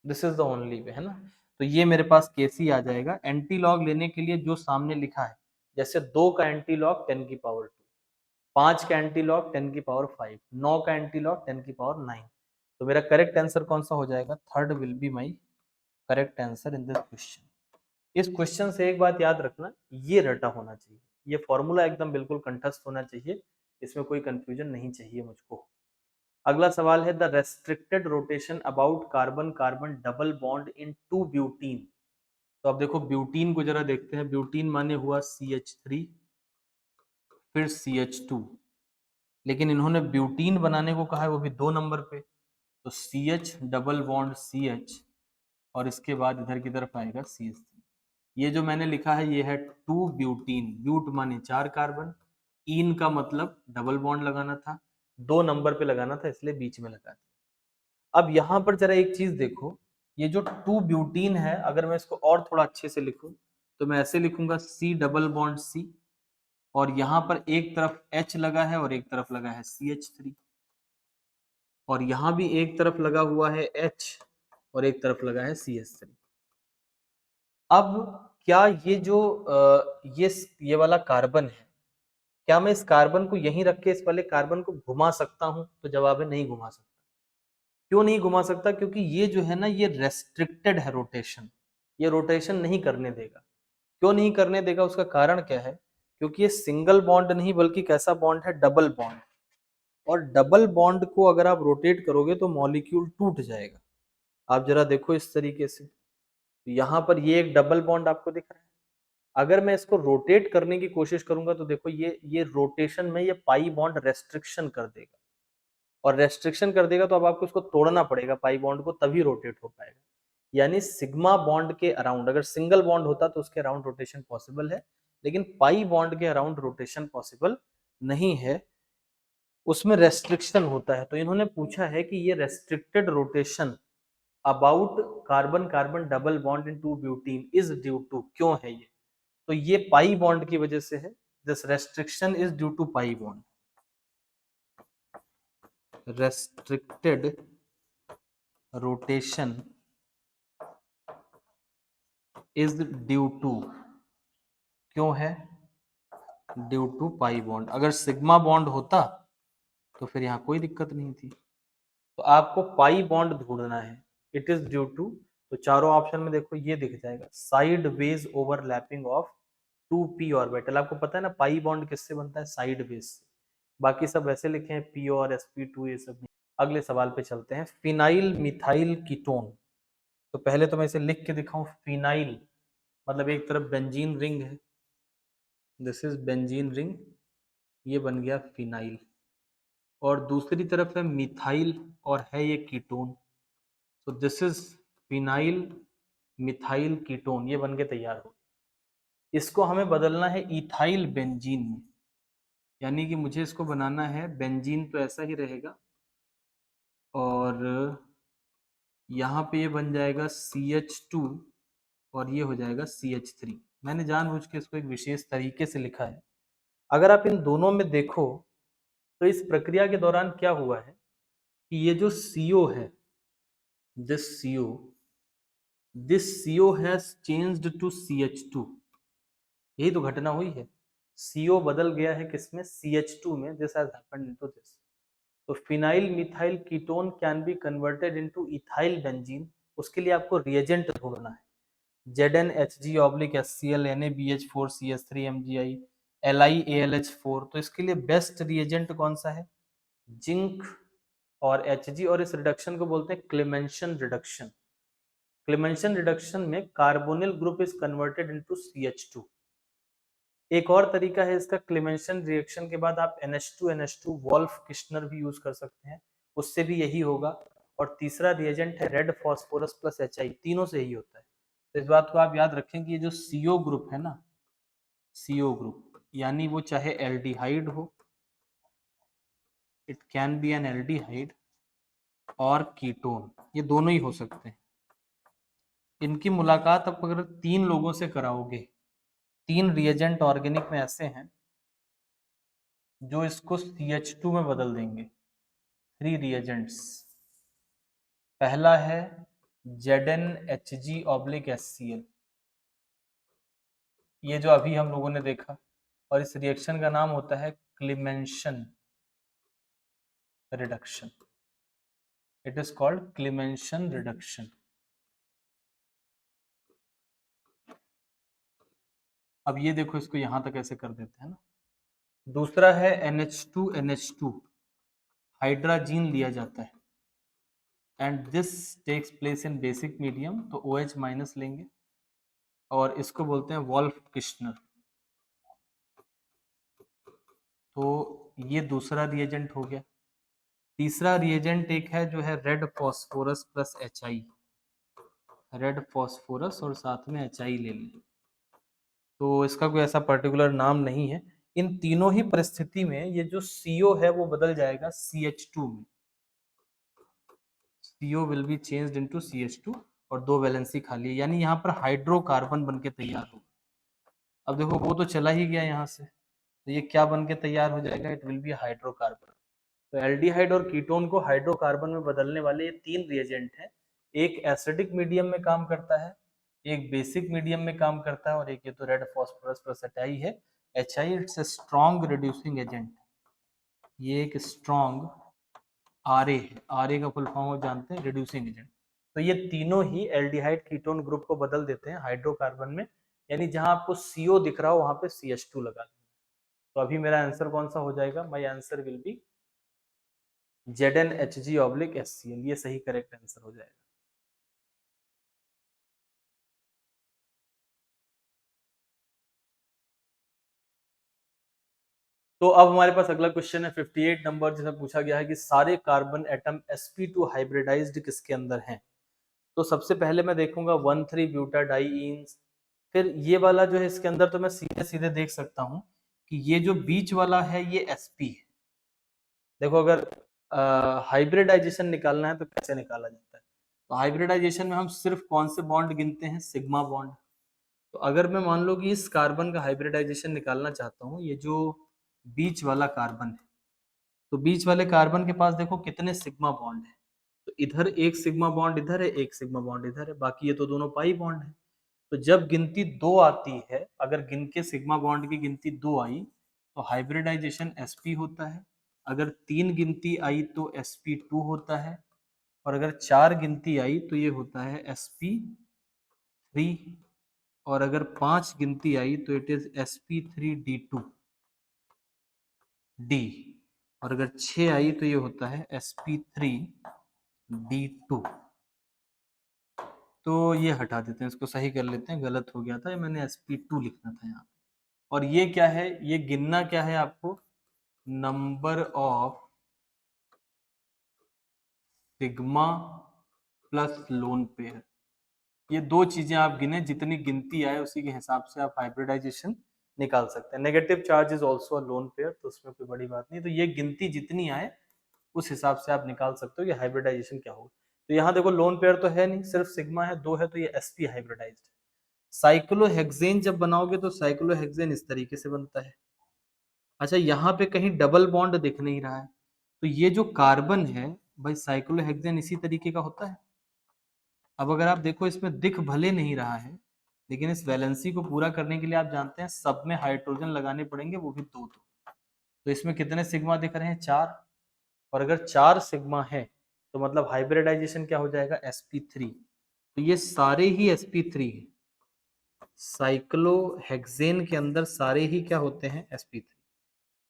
This is the only way, है ना। तो ये मेरे पास केसी आ जाएगा। एंटी लॉग लेने के लिए जो सामने लिखा है, जैसे 2 का एंटी लॉग 10 की पावर 2, 5 का एंटी लॉग 10 की पावर 5, 9 का एंटी लॉग 10 की पावर 9। तो मेरा करेक्ट आंसर कौन सा हो जाएगा, third will be my correct answer in this question. इस क्वेश्चन से एक बात याद रखना, ये रटा होना चाहिए, ये फॉर्मूला एकदम बिल्कुल कंठस्थ होना चाहिए, इसमें कोई कंफ्यूजन नहीं चाहिए मुझको। अगला सवाल है, the restricted rotation about carbon carbon double bond in 2 butene. तो अब देखो ब्यूटीन को जरा देखते हैं, ब्यूटीन माने हुआ CH3 फिर CH2, लेकिन इन्होंने ब्यूटीन बनाने को कहा है वो भी 2 नंबर पे, तो CH डबल बॉन्ड CH और इसके बाद इधर की तरफ आएगा CH3। ये जो मैंने लिखा है ये है 2 ब्यूटीन, ब्यूट माने 4 कार्बन, इन का मतलब डबल बॉन्ड लगाना था, 2 नंबर पे लगाना था इसलिए बीच में लगा दिया। अब यहाँ पर जरा एक चीज देखो, ये जो 2 ब्यूटीन है अगर मैं इसको और थोड़ा अच्छे से लिखूं तो मैं ऐसे लिखूंगा C डबल बॉन्ड C, और यहाँ पर एक तरफ H लगा है और एक तरफ लगा है CH3, और यहाँ भी एक तरफ लगा हुआ है H और एक तरफ लगा है CH3। अब क्या ये जो ये वाला कार्बन है, क्या मैं इस कार्बन को यहीं रख के इस वाले कार्बन को घुमा सकता हूं, तो जवाब है नहीं घुमा सकता। क्यों नहीं घुमा सकता, क्योंकि ये जो है ना ये रेस्ट्रिक्टेड है रोटेशन, ये रोटेशन नहीं करने देगा। क्यों नहीं करने देगा, उसका कारण क्या है, क्योंकि ये सिंगल बॉन्ड नहीं बल्कि कैसा बॉन्ड है, डबल बॉन्ड, और डबल बॉन्ड को अगर आप रोटेट करोगे तो मॉलिक्यूल टूट जाएगा। आप जरा देखो इस तरीके से, यहाँ पर ये एक डबल बॉन्ड आपको दिख रहा है, अगर मैं इसको रोटेट करने की कोशिश करूंगा तो देखो ये रोटेशन में ये पाई बॉन्ड रेस्ट्रिक्शन कर देगा, और रेस्ट्रिक्शन कर देगा तो अब आपको इसको तोड़ना पड़ेगा पाई बॉन्ड को, तभी रोटेट हो पाएगा। यानी सिग्मा बॉन्ड के अराउंड, अगर सिंगल बॉन्ड होता तो उसके अराउंड रोटेशन पॉसिबल है, लेकिन पाई बॉन्ड के अराउंड रोटेशन पॉसिबल नहीं है, उसमें रेस्ट्रिक्शन होता है। तो इन्होंने पूछा है कि ये restricted rotation about carbon carbon double bond in two butene is due to, क्यों है ये? तो ये पाई बॉन्ड की वजह से है। This restriction is due to pi bond. Restricted rotation is due to, क्यों है? Due to pi bond. अगर सिग्मा बॉन्ड होता तो फिर यहाँ कोई दिक्कत नहीं थी। तो आपको पाई बॉन्ड ढूंढना है। इट इज ड्यू टू, तो चारों ऑप्शन में देखो ये दिख जाएगा, sideways overlapping of 2p orbital. आपको पता है ना पाई बॉन्ड किससे बनता है? साइड वेज से। बाकी सब वैसे लिखे हैं p और sp2 ये सब नहीं। अगले सवाल पे चलते हैं। Phenyl methyl ketone. तो पहले तो मैं इसे लिख के दिखाऊं, फिनाइल मतलब एक तरफ बेंजीन रिंग है, दिस इज बेंजीन रिंग, ये बन गया फिनाइल, और दूसरी तरफ है मिथाइल और है ये कीटोन, तो this is phenyl methyl ketone, ये बन के तैयार हो। इसको हमें बदलना है इथाइल बेंजीन में, यानी कि मुझे इसको बनाना है बेंजीन तो ऐसा ही रहेगा, और यहाँ पे ये बन जाएगा CH2 और ये हो जाएगा CH3। मैंने जानबूझ के इसको एक विशेष तरीके से लिखा है। अगर आप इन दोनों में देखो तो इस प्रक्रिया के दौरान क्या हुआ है कि ये जो CO है, this CO has changed to CH2। यही तो घटना हुई है, CO बदल गया है किसमें? CH2 में। This has happened into this. तो phenyl methyl ketone can be converted into ethyl benzene. उसके लिए आपको रिएजेंट ढूंढना है। ZnHg/HCl NaBH4CH3Mgi LiAlH4। तो इसके लिए बेस्ट रिएजेंट कौन सा है? जिंक और Hg, और इस रिडक्शन को बोलते हैं क्लेमेंशन रिडक्शन। क्लेमेंशन रिडक्शन में carbonyl group is converted into CH2। एक और तरीका है इसका, क्लेमेंशन रिएक्शन के बाद आप NH2 वॉल्फ किश्नर भी यूज कर सकते हैं, उससे भी यही होगा। और तीसरा रिएजेंट है रेड फॉस्फोरस प्लस HI, तीनों से यही होता है। तो इस बात को आप याद रखें कि ये जो CO ग्रुप है ना, CO ग्रुप यानी वो चाहे एल्डिहाइड हो, it can be N aldehyde, और कीटोन, ये दोनों ही हो सकते हैं। इनकी मुलाकात आप अगर 3 लोगों से कराओगे, 3 रिएजेंट ऑर्गेनिक में ऐसे हैं जो इसको CH2 में बदल देंगे। 3 रिएजेंट्स। पहला है ZnHg/HCl, ये जो अभी हम लोगों ने देखा, और इस रिएक्शन का नाम होता है Clemmensen reduction. It is called Clemmensen reduction. अब ये देखो, इसको यहां तक ऐसे कर देते हैं ना। दूसरा है NH2NH2, हाइड्राजीन लिया जाता है, and this takes place in basic medium, तो OH- लेंगे, और इसको बोलते हैं वॉल्फ किश्नर। तो ये दूसरा रिएजेंट हो गया। तीसरा रिएजेंट एक है जो है red phosphorus plus HI, red phosphorus और साथ में HI ले लें। तो इसका कोई ऐसा पर्टिकुलर नाम नहीं है। इन तीनों ही परिस्थिति में ये जो CO है वो बदल जाएगा CH2 में। CO will be changed into CH2, और 2 वैलेंसी खाली है, यानी यहाँ पर हाइड्रोकार्बन बन के तैयार होगा। अब देखो वो तो चला ही गया यहाँ से, तो ये क्या बन के तैयार हो जाएगा? It will B hydrocarbon. तो एल्डिहाइड और कीटोन को हाइड्रोकार्बन में बदलने वाले ये 3 रिएजेंट हैं। एक एसिडिक मीडियम में काम करता है, एक बेसिक मीडियम में काम करता है, और एक ये तो रेड फॉस्फोरस प्लस HI है। HI it's a strong reducing agent, ये एक स्ट्रॉन्ग RA है। RA का फुल फॉर्म आप जानते हैं, रिड्यूसिंग एजेंट। तो ये तीनों ही एल्डिहाइड कीटोन ग्रुप को बदल देते हैं हाइड्रोकार्बन में, यानी जहां आपको CO दिख रहा हो वहां पे CH2 लगा देना। तो अभी मेरा आंसर कौन सा हो जाएगा? My answer will B ZnHg/HCl, ये सही करेक्ट आंसर हो जाएगा। तो अब हमारे पास अगला क्वेश्चन है 58 नंबर, जिसमें पूछा गया है कि सारे कार्बन एटम sp2 हाइब्रिडाइज्ड किसके अंदर हैं। तो सबसे पहले मैं देखूंगा 1,3 ब्यूटाडाइईन्स। फिर ये वाला जो है इसके अंदर तो मैं सीधे सीधे देख सकता हूँ कि ये जो बीच वाला है ये sp है। देखो अगर हाइब्रिडाइजेशन निकालना है तो कैसे निकाला जाता है, तो हाइब्रिडाइजेशन में हम सिर्फ कौन से बॉन्ड गिनते हैं, सिग्मा बॉन्ड। तो अगर मैं मान लो कि इस कार्बन का हाइब्रिडाइजेशन निकालना चाहता हूँ, ये जो बीच वाला कार्बन है, तो बीच वाले कार्बन के पास देखो कितने सिग्मा बॉन्ड है। तो इधर एक सिग्मा बॉन्ड इधर है, एक सिग्मा बॉन्ड इधर है, बाकी ये तो दोनों पाई बॉन्ड है। तो जब गिनती 2 आती है, अगर गिन के सिग्मा बॉन्ड की गिनती 2 आई तो हाइब्रिडाइजेशन sp होता है। अगर 3 गिनती आई तो sp2 होता है, और अगर 4 गिनती आई तो ये होता है sp3, और अगर 5 गिनती आई तो इट इज sp3d2 डी, और अगर 6 आई तो ये होता है sp3d2। तो ये हटा देते हैं, इसको सही कर लेते हैं, गलत हो गया था, ये मैंने sp2 लिखना था यहाँ। और ये क्या है, ये गिनना क्या है आपको, number of sigma plus lone pair. ये दो चीजें आप गिने, जितनी गिनती आए उसी के हिसाब से आप हाइब्रिडाइजेशन निकाल सकते हैं। Negative charge is also a lone pair, तो उसमें कोई बड़ी बात नहीं। तो ये गिनती जितनी आए उस हिसाब से आप निकाल सकते हो कि हाइब्रिडाइजेशन क्या होगा। तो यहाँ देखो लोन पेयर तो है नहीं, सिर्फ सिग्मा है, 2 है, तो ये sp हाइब्रिडाइज्ड है। साइक्लोहेक्सेन जब बनाओगे तो साइक्लोहेक्सेन इस तरीके से बनता है। अच्छा, यहाँ पे कहीं डबल बॉन्ड दिख नहीं रहा है, तो ये जो कार्बन है भाई, साइक्लोहेक्सेन इसी तरीके का होता है। अब अगर आप देखो इसमें दिख भले नहीं रहा है, लेकिन इस वैलेंसी को पूरा करने के लिए आप जानते हैं सब में हाइड्रोजन लगाने पड़ेंगे, वो भी 2। तो इसमें कितने सिग्मा दिख रहे हैं, 4। और अगर 4 सिग्मा है तो मतलब हाइब्रिडाइजेशन क्या हो जाएगा, sp3। तो ये सारे ही sp3 है, साइक्लोहेक्सेन के अंदर सारे ही क्या होते हैं, sp3।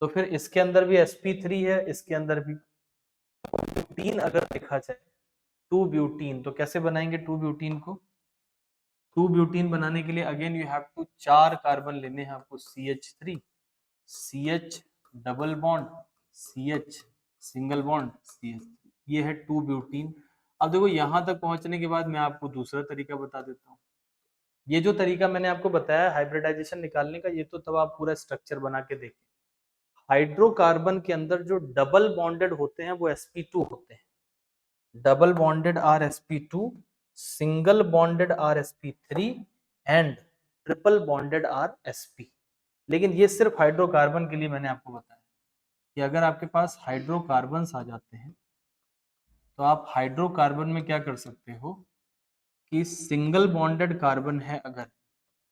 तो फिर इसके अंदर भी sp3 है, इसके अंदर भी। ब्यूटीन अगर देखा जाए, 2 ब्यूटीन, तो कैसे बनाएंगे 2 ब्यूटीन को। 2 ब्यूटीन बनाने के लिए again you have to 4 carbon लेने हैं आपको, CH3, CH double bond, CH single bond, CH3, ये है 2 ब्यूटीन। अब देखो यहाँ तक पहुंचने के बाद मैं आपको दूसरा तरीका बता देता हूँ। ये जो तरीका मैंने आपको बताया हाइब्रिडाइजेशन निकालने का, ये तो तब आप पूरा स्ट्रक्चर बना के देखें। हाइड्रोकार्बन के अंदर जो डबल बॉन्डेड होते हैं वो sp2 होते हैं। Double bonded are sp2, single bonded are sp3, and triple bonded are sp। लेकिन ये सिर्फ हाइड्रोकार्बन के लिए मैंने आपको बताया कि अगर आपके पास हाइड्रोकार्बन्स आ जाते हैं तो आप हाइड्रोकार्बन में क्या कर सकते हो कि सिंगल बॉन्डेड कार्बन है अगर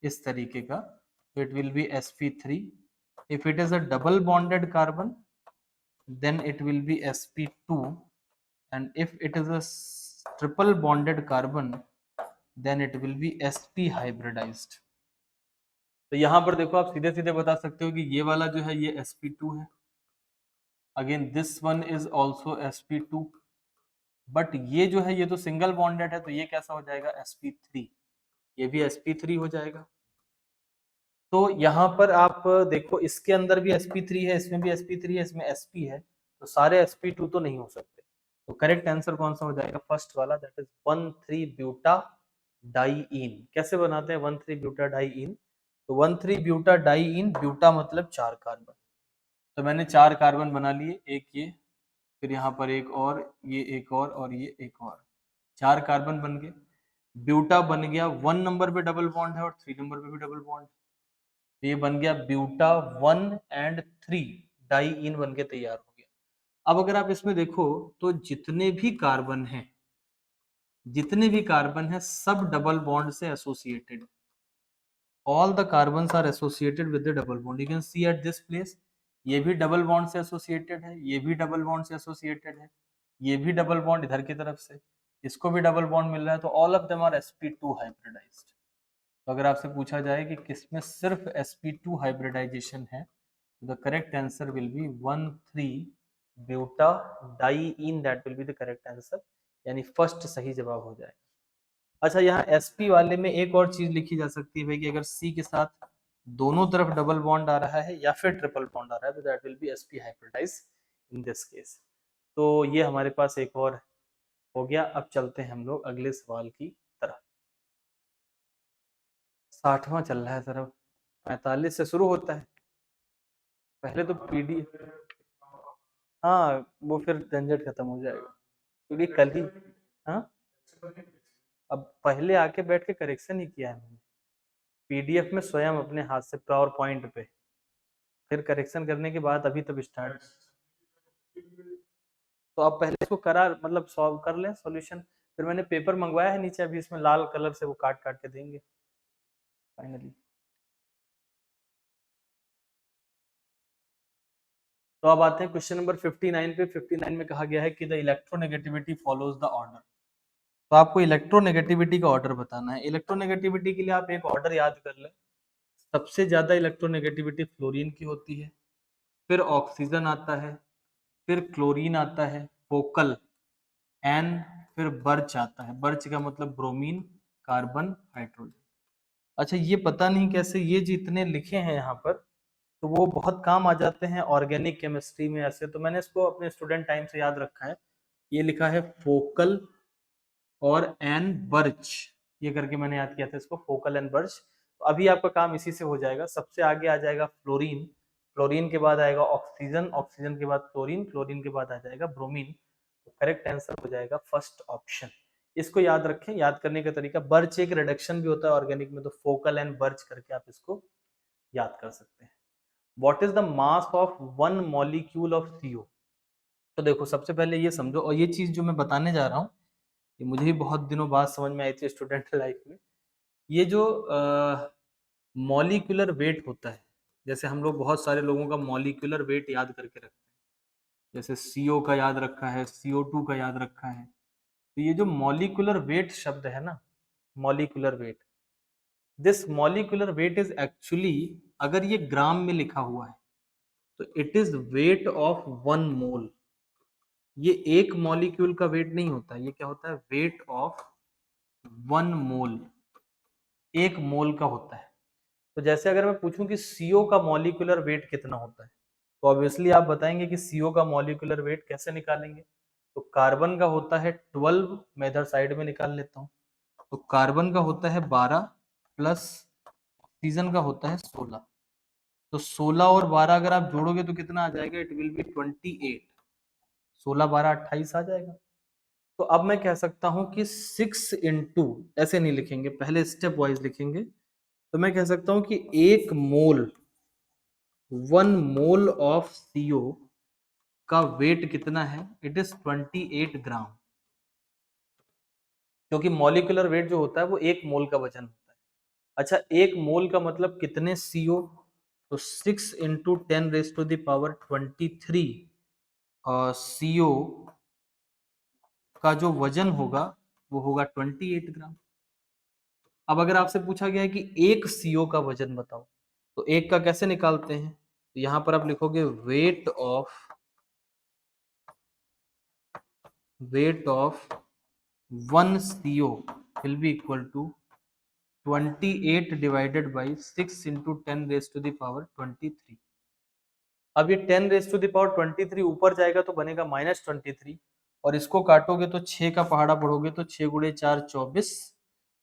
इस तरीके का, तो it will B sp3। If it is a double bonded carbon then it will be sp2, and if it is a triple bonded carbon then it will be sp hybridized। तो यहाँ पर देखो आप सीधे सीधे बता सकते हो कि ये वाला जो है ये sp2 है, again this one is also sp2, but ये जो है ये तो सिंगल बॉन्डेड है, तो ये कैसा हो जाएगा, sp3, ये भी sp3 हो जाएगा। तो यहाँ पर आप देखो इसके अंदर भी sp3 है, इसमें भी sp3 है, इसमें sp है, तो सारे sp2 तो नहीं हो सकते। तो करेक्ट आंसर कौन सा हो जाएगा, फर्स्ट वाला, दैट इज 1,3 ब्यूटाडाइईन। कैसे बनाते हैं 1,3 ब्यूटाडाइईन, तो 1,3 ब्यूटाडाइईन, ब्यूटा मतलब 4 कार्बन। तो मैंने 4 कार्बन बना लिए, एक ये, फिर यहाँ पर एक और, ये एक और ये एक और, 4 कार्बन बन गए। ब्यूटा बन गया, 1 नंबर पे डबल बॉन्ड है और 3 नंबर पे भी डबल बॉन्ड है, ये बन गया ब्यूटा 1 एंड 3 डाइईन बन के तैयार हो गया। अब अगर आप इसमें देखो तो जितने भी कार्बन है सब डबल बॉन्ड से associated. All the carbons are associated with the double bond, you can see at this place, ये भी डबल बॉन्ड से एसोसिएटेड है, ये भी डबल बॉन्ड से एसोसिएटेड है, ये भी डबल बॉन्ड इधर की तरफ से, इसको भी डबल बॉन्ड मिल रहा है, तो all of them are sp2 hybridized. तो अगर आपसे पूछा जाए कि किसमें सिर्फ sp2 हाइब्रिडाइजेशन है, तो the correct answer will be 1,3 butadiene, that will be the correct answer, यानी फर्स्ट सही जवाब हो जाएगा। अच्छा, यहाँ sp वाले में एक और चीज लिखी जा सकती है भाई कि अगर C के साथ दोनों तरफ डबल बॉन्ड आ रहा है या फिर ट्रिपल बॉन्ड आ रहा है, तो that will be sp hybridize in this case. तो ये हमारे पास एक और हो गया। अब चलते हैं हम लोग अगले सवाल की तरफ। 60वां चल रहा है सर, अब 45 से शुरू होता है। पहले तो पीडी, हाँ वो फिर झंझट खत्म हो जाएगा, क्योंकि कल ही, हाँ अब पहले आके बैठ के करेक्शन ही किया है मैंने पीडीएफ में स्वयं अपने हाथ से पावर पॉइंट पे, फिर करेक्शन करने के बाद अभी तब स्टार्ट। तो अब पहले इसको करा मतलब सॉल्व कर लें सॉल्यूशन, फिर मैंने पेपर मंगवाया है नीचे, अभी इसमें लाल कलर से वो काट काट के देंगे फाइनली। तो अब आते हैं क्वेश्चन नंबर 59 पे। 59 में कहा गया है कि the electronegativity follows the order. तो आपको इलेक्ट्रोनेगेटिविटी का ऑर्डर बताना है। इलेक्ट्रोनेगेटिविटी के लिए आप एक ऑर्डर याद कर लें। सबसे ज्यादा इलेक्ट्रोनेगेटिविटी फ्लोरीन की होती है, फिर ऑक्सीजन आता है, फिर क्लोरीन आता है, फोकल एन, फिर बर्च आता है। बर्च का मतलब ब्रोमीन, कार्बन, हाइड्रोजन। अच्छा ये पता नहीं कैसे ये जितने लिखे हैं यहाँ पर, तो वो बहुत काम आ जाते हैं ऑर्गेनिक केमिस्ट्री में ऐसे, तो मैंने इसको अपने स्टूडेंट टाइम से याद रखा है। ये लिखा है फोकल और एन बर्च, ये करके मैंने याद किया था इसको, फोकल एंड बर्च। तो अभी आपका काम इसी से हो जाएगा। सबसे आगे आ जाएगा फ्लोरीन, फ्लोरीन के बाद आएगा ऑक्सीजन, ऑक्सीजन के बाद क्लोरीन, क्लोरीन के बाद आ जाएगा ब्रोमीन। तो करेक्ट आंसर हो जाएगा फर्स्ट ऑप्शन। इसको याद रखें। याद करने का तरीका, बर्च एक रिडक्शन भी होता है ऑर्गेनिक में, तो फोकल एंड बर्च करके आप इसको याद कर सकते हैं। What is the mass of one molecule of CO? तो देखो सबसे पहले ये समझो, और ये चीज जो मैं बताने जा रहा हूँ ये मुझे भी बहुत दिनों बाद समझ में आई थी स्टूडेंट लाइफ में। ये जो मॉलिक्यूलर वेट होता है, जैसे हम लोग बहुत सारे लोगों का मॉलिक्यूलर वेट याद करके रखते हैं, जैसे CO का याद रखा है, CO2 का याद रखा है। तो ये जो मॉलिक्यूलर वेट शब्द है ना, molecular weight, this molecular weight is actually, अगर ये ग्राम में लिखा हुआ है तो it is wait of one mole. ये एक मॉलिक्यूल का वेट नहीं होता, ये क्या होता है, वेट ऑफ वन मोल, एक मोल का होता है। तो जैसे अगर मैं पूछूं कि CO का मॉलिक्यूलर वेट कितना होता है, तो ऑब्वियसली आप बताएंगे कि CO का मॉलिक्यूलर वेट कैसे निकालेंगे। तो कार्बन का होता है 12, मैं इधर साइड में निकाल लेता हूँ। तो कार्बन का होता है 12 प्लस ऑक्सीजन का होता है 16। तो 16 और 12 अगर आप जोड़ोगे तो कितना आ जाएगा, इट विल बी 28। 16 12 28 आ जाएगा। तो अब मैं कह सकता हूं कि 6 इंटू, ऐसे नहीं लिखेंगे, पहले स्टेप वाइज लिखेंगे। तो मैं कह सकता हूं कि एक मोल, वन मोल ऑफ CO का वेट कितना है, इट इज 28 ग्राम। क्योंकि मॉलिक्यूलर वेट जो होता है वो एक मोल का वजन होता है। अच्छा एक मोल का मतलब कितने CO, तो 6 इंटू 10⁻⁻23 CO का जो वजन होगा वो होगा 28 ग्राम। अब अगर आपसे पूछा गया है कि एक CO का वजन बताओ, तो एक का कैसे निकालते हैं, तो यहां पर आप लिखोगे weight of one CO will be equal to 28 divided by 6 into 10⁻23। अब ये 10⁻23 ऊपर जाएगा तो बनेगा -23, और इसको काटोगे तो 6 का पहाड़ा पढ़ोगे तो 6 गुणे 4 24,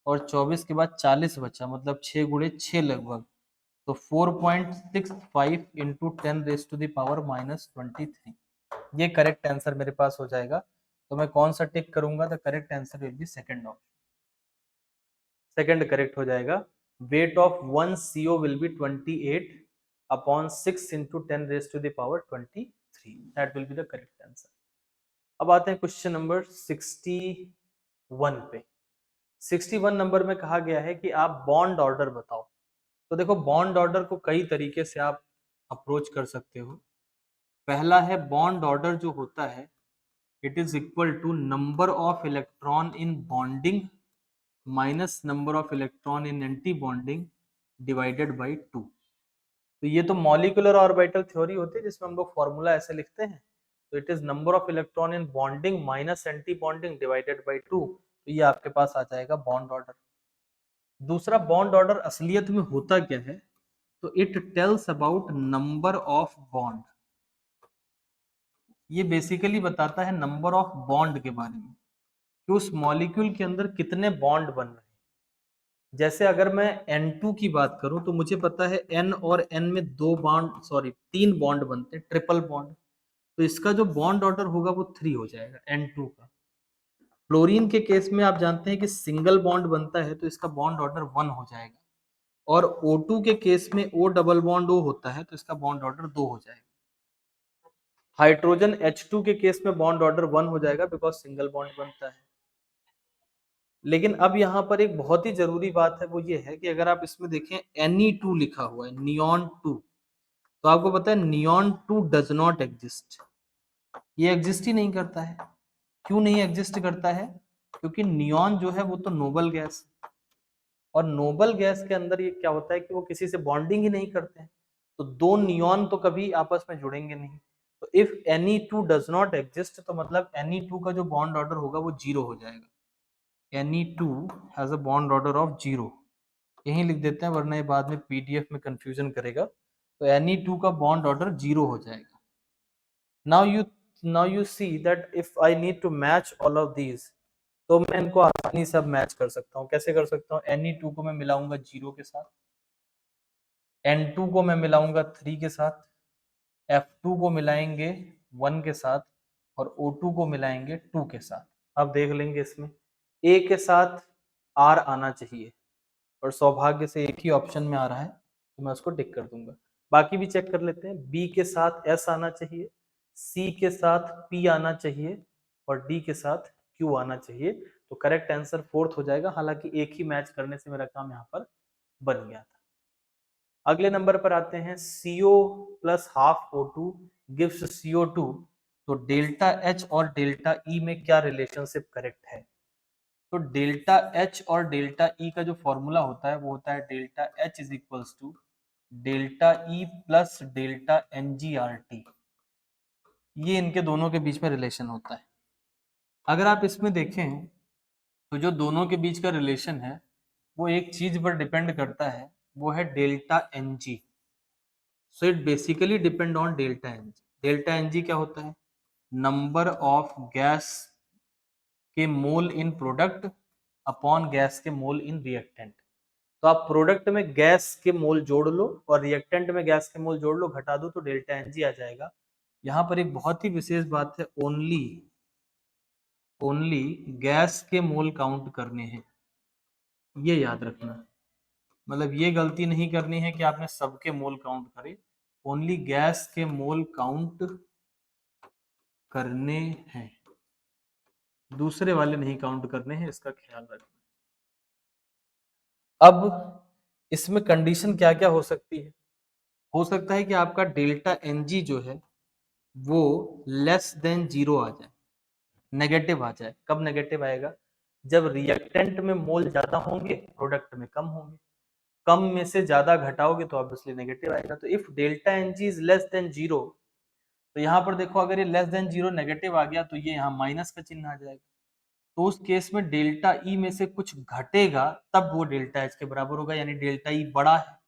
और 24 के बाद 40 बचा, मतलब 6 गुणे 6 लगभग। तो 4.65 इंटू 10⁻⁻23, ये करेक्ट आंसर मेरे पास हो जाएगा। तो मैं कौन सा टिक करूंगा, the correct answer will B second option, second correct हो जाएगा। Wait of one CO will B 28 upon 6 into 10⁻23, that will be the correct answer. अब आते हैं क्वेश्चन नंबर 61 पे। 61 नंबर में कहा गया है कि आप बॉन्ड ऑर्डर बताओ। तो देखो बॉन्ड ऑर्डर को कई तरीके से आप अप्रोच कर सकते हो। पहला है बॉन्ड ऑर्डर जो होता है, it is equal to number of electron in bonding minus number of electron in anti bonding divided by 2। तो ये तो मॉलिक्यूलर ऑर्बिटल थ्योरी होती है जिसमें हम लोग फॉर्मूला ऐसे लिखते हैं। तो it is number of electron in bonding minus anti bonding divided by 2। तो ये आपके पास आ जाएगा बॉन्ड ऑर्डर। दूसरा बॉन्ड ऑर्डर असलियत में होता क्या है, तो it tells about number of bond, ये बेसिकली बताता है नंबर ऑफ बॉन्ड के बारे में कि उस मॉलिक्यूल के अंदर कितने बॉन्ड बन रहे हैं। जैसे अगर मैं N2 की बात करूं तो मुझे पता है N और N में तीन बॉन्ड बनते हैं, ट्रिपल बॉन्ड। तो इसका जो बॉन्ड ऑर्डर होगा वो 3 हो जाएगा N2 का। फ्लोरीन के केस में आप जानते हैं कि सिंगल बॉन्ड बनता है, तो इसका बॉन्ड ऑर्डर 1 हो जाएगा। और O2 के केस में O डबल बॉन्ड O होता है, तो इसका बॉन्ड ऑर्डर 2 हो जाएगा। हाइड्रोजन H2 के केस में बॉन्ड ऑर्डर 1 हो जाएगा बिकॉज सिंगल बॉन्ड बनता है। लेकिन अब यहाँ पर एक बहुत ही जरूरी बात है, वो ये है कि अगर आप इसमें देखें Ne2 लिखा हुआ है, नियॉन 2, तो आपको पता है नियॉन 2 डज नॉट एग्जिस्ट, ये एग्जिस्ट ही नहीं करता है। क्यों नहीं एग्जिस्ट करता है? क्योंकि नियॉन जो है वो तो नोबल गैस है, और नोबल गैस के अंदर ये क्या होता है कि वो किसी से बॉन्डिंग ही नहीं करते हैं, तो दो नियॉन तो कभी आपस में जुड़ेंगे नहीं। तो if Ne2 does not exist, तो मतलब Ne2 का जो बॉन्ड ऑर्डर होगा वो 0 हो जाएगा। Ne2 has a bond order of 0, यही लिख देते हैं वरना ये बाद में पीडीएफ में कंफ्यूजन करेगा। तो Ne2 का बॉन्ड ऑर्डर 0 हो जाएगा। Now you see that if I need to match all of these, तो मैं इनको आसानी से अब मैच कर सकता हूँ। कैसे कर सकता हूँ? Ne2 को मैं मिलाऊंगा 0 के साथ, N2 को मैं मिलाऊंगा 3 के साथ, F2 को मिलाएंगे 1 के साथ, और O2 को मिलाएंगे 2 के साथ। अब देख लेंगे इसमें A के साथ R आना चाहिए, और सौभाग्य से एक ही ऑप्शन में आ रहा है तो मैं उसको टिक कर दूंगा। बाकी भी चेक कर लेते हैं। B के साथ S आना चाहिए, C के साथ P आना चाहिए, और D के साथ Q आना चाहिए। तो करेक्ट आंसर 4th हो जाएगा। हालांकि एक ही मैच करने से मेरा काम यहाँ पर बन गया था। अगले नंबर पर आते हैं। CO plus half O2 gives CO2, तो डेल्टा H और डेल्टा E में क्या रिलेशनशिप करेक्ट है? तो डेल्टा H और डेल्टा E का जो फॉर्मूला होता है वो होता है delta H is equals to delta E plus delta NgRT। ये इनके दोनों के बीच में रिलेशन होता है। अगर आप इसमें देखें तो जो दोनों के बीच का रिलेशन है वो एक चीज पर डिपेंड करता है, वो है delta Ng। So it basically depend on delta Ng। Delta Ng क्या होता है? नंबर ऑफ गैस के मोल इन प्रोडक्ट अपॉन गैस के मोल इन रिएक्टेंट। तो आप प्रोडक्ट में गैस के मोल जोड़ लो और रिएक्टेंट में गैस के मोल जोड़ लो, घटा दो, तो डेल्टा Ng आ जाएगा। यहाँ पर एक बहुत ही विशेष बात है, ओनली गैस के मोल काउंट करने हैं, ये याद रखना। मतलब ये गलती नहीं करनी है कि आपने सबके मोल काउंट करे, ओनली गैस के मोल काउंट करने हैं, दूसरे वाले नहीं काउंट करने हैं, इसका ख्याल रखना। अब इसमें कंडीशन क्या क्या हो सकती है? हो सकता है कि आपका डेल्टा Ng जो है वो लेस देन 0 आ जाए, नेगेटिव आ जाए। कब नेगेटिव आएगा? जब रिएक्टेंट में मोल ज्यादा होंगे, प्रोडक्ट में कम होंगे। कम में से ज्यादा घटाओगे तो ऑब्वियसली नेगेटिव आएगा। तो if delta Ng is less then 0, तो यहाँ पर देखो अगर ये लेस देन 0 नेगेटिव आ गया तो ये यहाँ माइनस का चिन्ह आ जाएगा। तो उस केस में डेल्टा E में से कुछ घटेगा तब वो डेल्टा H के बराबर होगा, यानी डेल्टा E बड़ा है।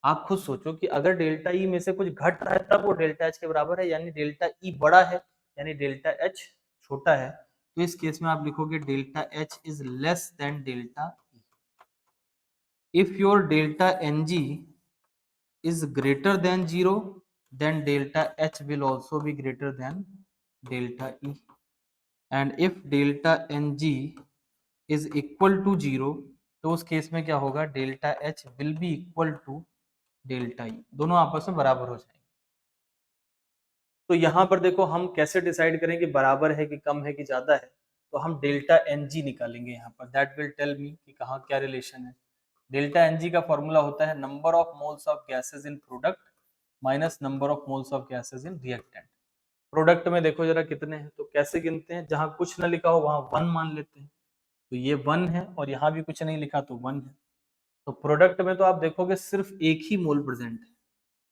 आप खुद सोचो कि अगर डेल्टा E में से कुछ घट रहा है तब वो डेल्टा H के बराबर है, यानी डेल्टा E बड़ा है, यानी डेल्टा H छोटा है। तो इस केस में आप लिखोगे delta H is less than delta E। If your delta Ng is greater than 0, then delta H will also be greater than delta E, and if delta Ng is equal to 0, तो उस case में क्या होगा? Delta H will be equal to delta E, दोनों आपस में बराबर हो जाएंगे। तो यहाँ पर देखो हम कैसे डिसाइड करें कि बराबर है कि कम है कि ज्यादा है? तो हम डेल्टा Ng निकालेंगे यहाँ पर, दैट विल टेल मी कि कहाँ क्या रिलेशन है। डेल्टा Ng का फॉर्मूला होता है number of moles of gases in product minus number of moles of gases in reactant. Product में देखो जरा कितने हैं, तो कैसे गिनते हैं? जहां कुछ ना लिखा हो वहां 1 मान लेते हैं, तो ये 1 है, और यहाँ भी कुछ नहीं लिखा तो 1 है। तो प्रोडक्ट में तो आप देखोगे सिर्फ एक ही मोल प्रेजेंट है,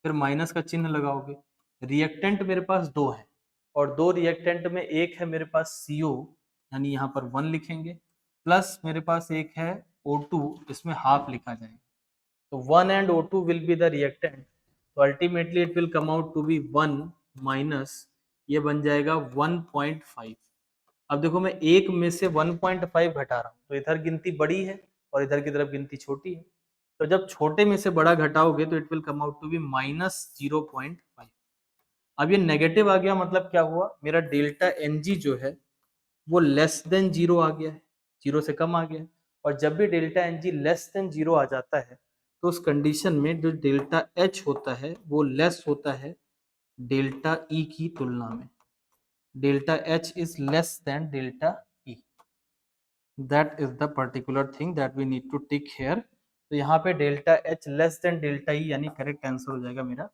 फिर माइनस का चिन्ह लगाओगे। रिएक्टेंट मेरे पास 2 है, और 2 रिएक्टेंट में एक है मेरे पास CO, यानी यहाँ पर 1 लिखेंगे, प्लस मेरे पास एक है O2, इसमें हाफ लिखा जाएगा। तो 1 and O2 will be the reactant, तो ultimately it will come out to be 1 minus ये बन जाएगा 1.5। अब देखो मैं एक में से 1.5 घटा रहा हूँ तो इधर गिनती बड़ी है और इधर की तरफ गिनती छोटी है, तो जब छोटे में से बड़ा घटाओगे तो it will come out to be -0.5। अब ये नेगेटिव आ गया, मतलब क्या हुआ, मेरा डेल्टा Ng जो है वो लेस देन 0 आ गया है, 0 से कम आ गया है। और जब भी डेल्टा Ng लेस देन 0 आ जाता है तो उस कंडीशन में जो डेल्टा H होता है वो लेस होता है डेल्टा E की तुलना में। Delta H is less than delta E। That is the particular thing that we need to tick here. तो यहाँ पे delta H less than delta E यानी करेक्ट आंसर हो जाएगा मेरा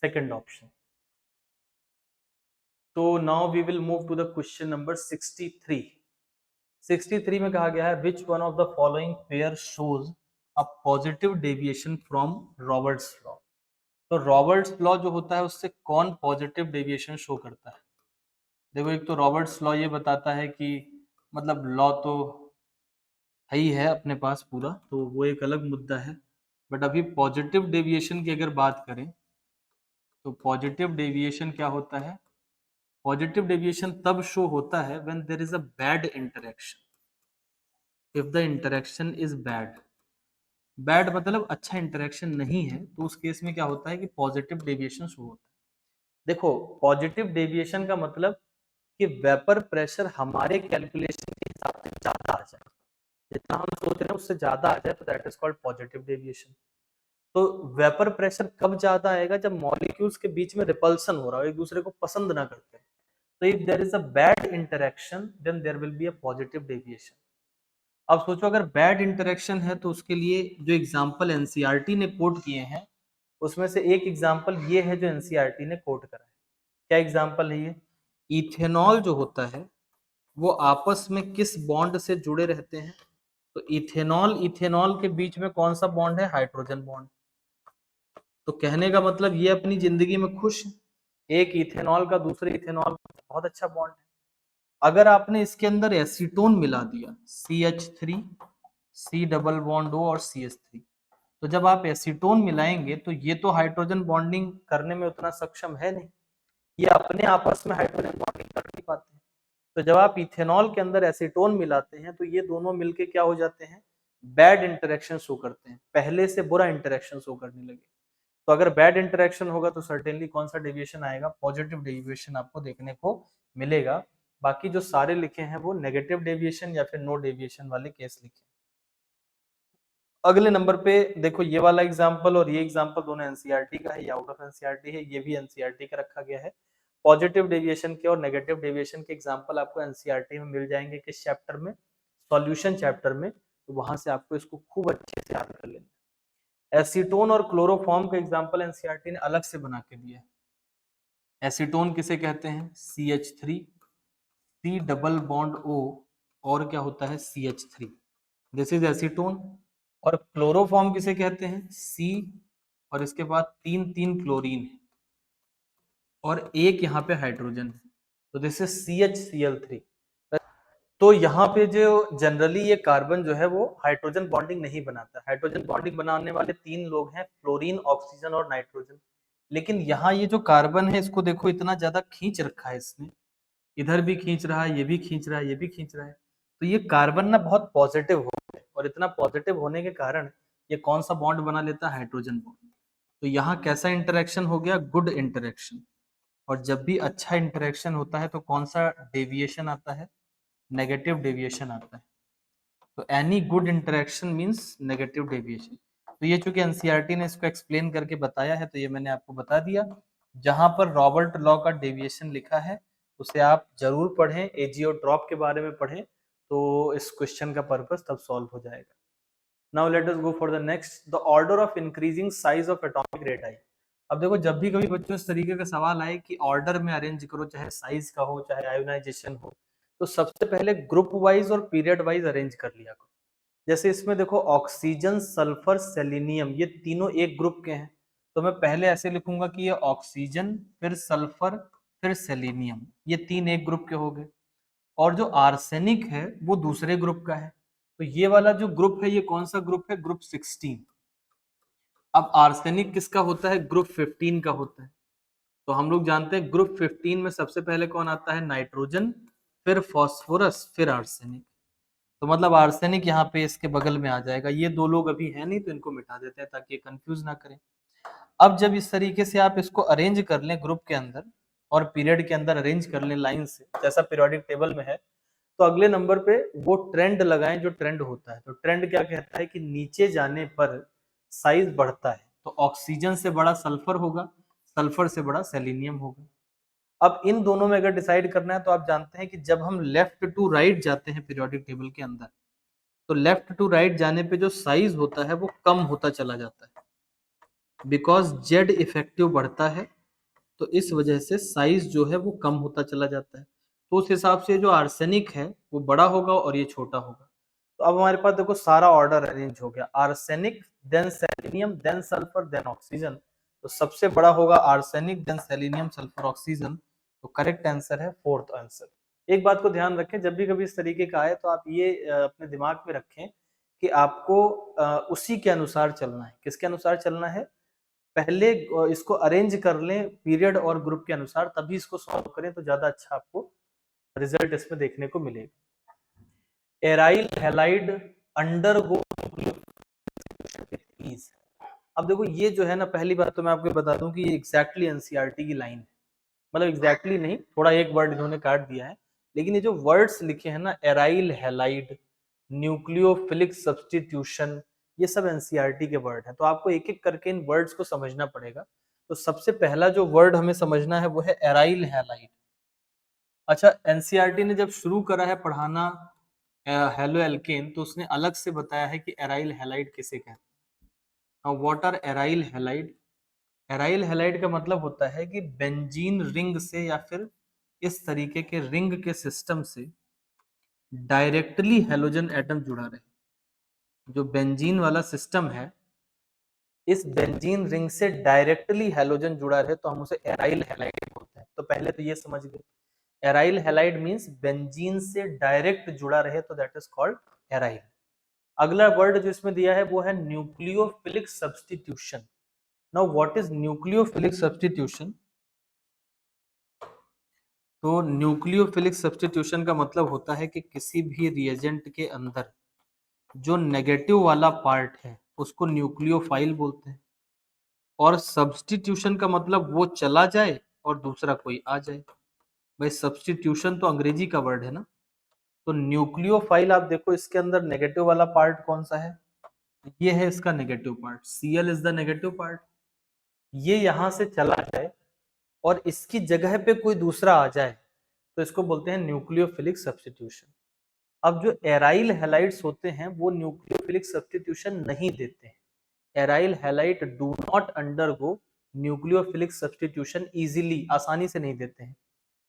सेकंड ऑप्शन। तो now we will move to the question number 63। 63 में कहा गया है which one of the following pair shows a positive deviation from Raoult's law. तो रॉबर्ट्स लॉ जो होता है उससे कौन पॉजिटिव डेविएशन शो करता है। देखो एक तो रॉबर्ट्स लॉ ये बताता है कि मतलब लॉ तो है ही है अपने पास पूरा, तो वो एक अलग मुद्दा है। बट अभी पॉजिटिव डेविएशन की अगर बात करें तो पॉजिटिव डेविएशन क्या होता है, पॉजिटिव डेविएशन तब शो होता है when there is a bad interaction. If the interaction is bad, bad मतलब अच्छा इंटरेक्शन नहीं है, तो उस केस में क्या होता है कि पॉजिटिव डेविएशन शो होता है। देखो पॉजिटिव डेविएशन का मतलब कि वेपर प्रेशर हमारे कैलकुलेशन के हिसाब से ज्यादा आ जाए, जितना हम सोच रहे हैं उससे ज्यादा आ जाए, तो that is called positive deviation. तो वेपर प्रेशर कब ज्यादा आएगा, जब मॉलिक्यूल्स के बीच में रिपल्सन हो रहा हो, एक दूसरे को पसंद ना करते। तो if there is a bad interaction then there will be a positive deviation. अब सोचो अगर बैड इंटरेक्शन है तो उसके लिए जो एग्जांपल एनसीईआरटी ने कोट किए हैं उसमें से एक एग्जांपल ये है जो एनसीईआरटी ने कोट करा है। क्या एग्जांपल है ये, इथेनॉल जो होता है वो आपस में किस बॉन्ड से जुड़े रहते हैं। तो इथेनॉल इथेनॉल के बीच में कौन सा बॉन्ड है, हाइड्रोजन बॉन्ड। तो कहने का मतलब ये अपनी जिंदगी में खुश है, एक इथेनॉल का दूसरे इथेनॉल बहुत अच्छा बॉन्ड है। अगर आपने इसके अंदर एसीटोन मिला दिया CH3 C double bond O और CH3, तो जब आप एसीटोन मिलाएंगे तो ये तो हाइड्रोजन बॉन्डिंग करने में उतना सक्षम है नहीं, ये अपने आपस में हाइड्रोजन बॉन्डिंग कर नहीं पाते हैं। तो जब आप इथेनॉल के अंदर एसीटोन मिलाते हैं तो ये दोनों मिलके क्या हो जाते हैं, बैड इंटरेक्शन शो करते हैं, पहले से बुरा इंटरेक्शन शो करने लगे। तो अगर बैड इंटरेक्शन होगा तो सर्टेनली कौन सा डेविएशन आएगा, पॉजिटिव डेविएशन आपको देखने को मिलेगा। बाकी जो सारे लिखे हैं वो नेगेटिव डेविएशन या फिर नो डेविएशन वाले केस लिखे। अगले नंबर पे देखो ये वाला एग्जांपल और ये एग्जांपल दोनों एनसीईआरटी का है, ये आउट ऑफ एनसीईआरटी है, ये भी एनसीईआरटी का रखा गया है। पॉजिटिव डेविएशन के और नेगेटिव डेविएशन के एग्जांपल आपको एनसीईआरटी में मिल जाएंगे किस चैप्टर में, सॉल्यूशन चैप्टर में। तो वहां से आपको इसको खूब अच्छे से याद कर लेना। एसीटोन और क्लोरोफॉर्म का एग्जांपल एनसीईआरटी ने अलग से बना के दिया है। एसीटोन किसे कहते हैं, CH3 C double bond O और क्या होता है CH3, दिस इज एसीटोन। और क्लोरोफॉर्म किसे कहते हैं, C और इसके बाद तीन तीन क्लोरीन है और एक यहाँ पे हाइड्रोजन है, तो दिस इज CHCl3। तो यहाँ पे जो जनरली ये कार्बन जो है वो हाइड्रोजन बॉन्डिंग नहीं बनाता, हाइड्रोजन बॉन्डिंग बनाने वाले तीन लोग हैं फ्लोरीन, ऑक्सीजन और नाइट्रोजन। लेकिन यहाँ ये जो कार्बन है इसको देखो इतना ज्यादा खींच रखा है इसने, इधर भी खींच रहा है, ये भी खींच रहा है, ये भी खींच रहा है। तो ये कार्बन ना बहुत पॉजिटिव हो गया और इतना पॉजिटिव होने के कारण ये कौन सा बॉन्ड बना लेता है, हाइड्रोजन बॉन्ड। तो यहाँ कैसा इंटरेक्शन हो गया, गुड इंटरेक्शन। और जब भी अच्छा इंटरेक्शन होता है तो कौन सा डेविएशन आता है, नेगेटिव डेविएशन आता है। तो any good interaction means negative deviation. तो ये चूंकि एनसीईआरटी ने इसको एक्सप्लेन करके बताया है तो ये मैंने आपको बता दिया। जहां पर रॉबर्ट लॉ का डेविएशन लिखा है उसे आप जरूर पढ़ें, एजियो ड्रॉप के बारे में पढ़ें, तो इस क्वेश्चन का पर्पस तब सॉल्व हो जाएगा। Now let us go for the next, the order of increasing size of atomic radii. अब देखो जब भी कभी बच्चों इस तरीके का सवाल आए कि ऑर्डर में अरेंज करो, चाहे साइज का हो चाहे आयोनाइजेशन हो, तो सबसे पहले ग्रुप वाइज और पीरियड वाइज अरेंज कर लिया करो। जैसे इसमें देखो ऑक्सीजन, सल्फर, सेलेनियम ये तीनों एक ग्रुप के हैं, तो मैं पहले ऐसे लिखूंगा कि ये ऑक्सीजन फिर सल्फर फिर सेलेनियम, ये तीन एक ग्रुप के हो गए। और जो आर्सेनिक है वो दूसरे ग्रुप का है, तो ये वाला जो ग्रुप है ये कौन सा ग्रुप है, ग्रुप 16। अब आर्सेनिक किसका होता है? ग्रुप 15 का होता है। तो हम लोग जानते हैं ग्रुप 15 में सबसे पहले कौन आता है? नाइट्रोजन, फिर फास्फोरस, फिर आर्सेनिक। तो मतलब आर्सेनिक यहाँ पे इसके बगल में आ जाएगा। ये दो लोग अभी है नहीं तो इनको मिटा देते हैं ताकि ये कंफ्यूज ना करें। अब जब इस तरीके से आप इसको अरेंज कर लें ग्रुप के अंदर और पीरियड के अंदर अरेंज कर लें लाइन से, जैसा पीरियोडिक टेबल में है, तो अगले नंबर पे वो ट्रेंड लगाएं जो ट्रेंड होता है। तो ट्रेंड क्या कहता है कि नीचे जाने पर साइज बढ़ता है। तो ऑक्सीजन से बड़ा सल्फर होगा, सल्फर से बड़ा सेलेनियम होगा। अब इन दोनों में अगर डिसाइड करना है तो आप जानते हैं कि जब हम लेफ्ट टू राइट जाते हैं पीरियोडिक टेबल के अंदर, तो लेफ्ट टू राइट जाने पे जो साइज होता है वो कम होता चला जाता है, बिकॉज जेड इफेक्टिव बढ़ता है। तो इस वजह से साइज जो है वो कम होता चला जाता है। तो उस हिसाब से जो आर्सेनिक है वो बड़ा होगा और ये छोटा होगा। तो अब हमारे पास देखो सारा ऑर्डर अरेंज हो गया, arsenic, then selenium, then sulphur, then oxygen. तो सबसे बड़ा होगा arsenic, then selenium, sulphur, oxygen. तो करेक्ट आंसर है फोर्थ आंसर। एक बात को ध्यान रखें, जब भी कभी इस तरीके का आए तो आप ये अपने दिमाग में रखें कि आपको उसी के अनुसार चलना है। किसके अनुसार चलना है? पहले इसको अरेंज कर लें पीरियड और ग्रुप के अनुसार, तभी इसको सॉल्व करें तो ज्यादा अच्छा आपको रिजल्ट इसमें देखने को मिलेगा। Aryl halide undergo. अब देखो ये जो है ना, पहली बात तो मैं आपको बता दूं कि ये एग्जैक्टली एनसीईआरटी की लाइन है। मतलब एग्जैक्टली नहीं, थोड़ा एक वर्ड इन्होंने काट दिया है, लेकिन ये जो वर्ड्स लिखे हैं ना, एराइल हैलाइड, न्यूक्लियोफिलिक सब्स्टिट्यूशन, ये सब एनसीईआरटी के वर्ड हैं। तो आपको एक एक करके इन वर्ड्स को समझना पड़ेगा। तो सबसे पहला जो वर्ड हमें समझना है वो है एराइल हैलाइड। अच्छा, एनसीईआरटी ने जब शुरू करा है पढ़ाना हेलो एल्केन, तो उसने अलग से बताया है कि एराइल हैलाइड किसे कहते हैं। What are aryl halide? Aryl halide का मतलब होता है कि बेंजीन रिंग से या फिर इस तरीके के रिंग के सिस्टम से डायरेक्टली हैलोजन एटम जुड़ा रहे। जो बेंजीन वाला सिस्टम है, इस बेंजीन रिंग से डायरेक्टली हैलोजन जुड़ा रहे तो हम उसे एराइल हैलाइड बोलते हैं। तो पहले तो ये समझ गए, एराइल हैलाइड मींस बेंजीन से डायरेक्ट जुड़ा रहे तो दैट इज कॉल्ड एराइल। अगला वर्ड जो इसमें दिया है वो है nucleophilic substitution. Now what is nucleophilic substitution? तो न्यूक्लियोफिलिक सब्स्टिट्यूशन का मतलब होता है कि किसी भी रिएजेंट के अंदर जो नेगेटिव वाला पार्ट है उसको न्यूक्लियोफाइल बोलते हैं, और सब्स्टिट्यूशन का मतलब वो चला जाए और दूसरा कोई आ जाए। भाई सब्स्टिट्यूशन तो अंग्रेजी का वर्ड है ना। तो न्यूक्लियोफाइल आप देखो इसके अंदर नेगेटिव वाला पार्ट कौन सा है? ये है इसका negative part, Cl is the negative part. ये यहां से चला जाए और इसकी जगह पे कोई दूसरा आ जाए तो इसको बोलते हैं न्यूक्लियोफिलिक सब्स्टिट्यूशन। अब जो एराइल हैलाइड्स होते हैं वो न्यूक्लियोफिलिक सब्स्टिट्यूशन नहीं देते हैं। Aryl halide do not undergo nucleophilic substitution easily, आसानी से नहीं देते हैं।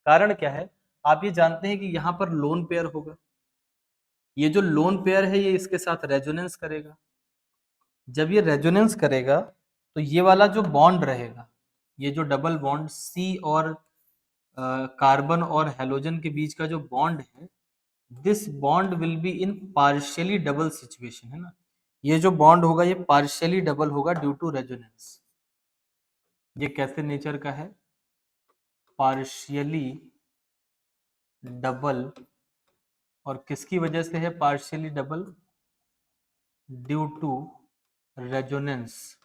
कारण क्या है? आप ये जानते हैं कि यहाँ पर लोन पेयर होगा, ये जो लोन पेयर है ये इसके साथ रेजोनेंस करेगा। जब ये रेजोनेंस करेगा तो ये वाला जो बॉन्ड रहेगा, ये जो डबल बॉन्ड सी और कार्बन और हेलोजन के बीच का जो बॉन्ड है, this bond will be in partially double situation, है ना। ये जो बॉन्ड होगा ये पार्शियली डबल होगा ड्यू टू रेजोनेंस। ये कैसे नेचर का है? Partially double. और किसकी वजह से है partially double? Due to resonance.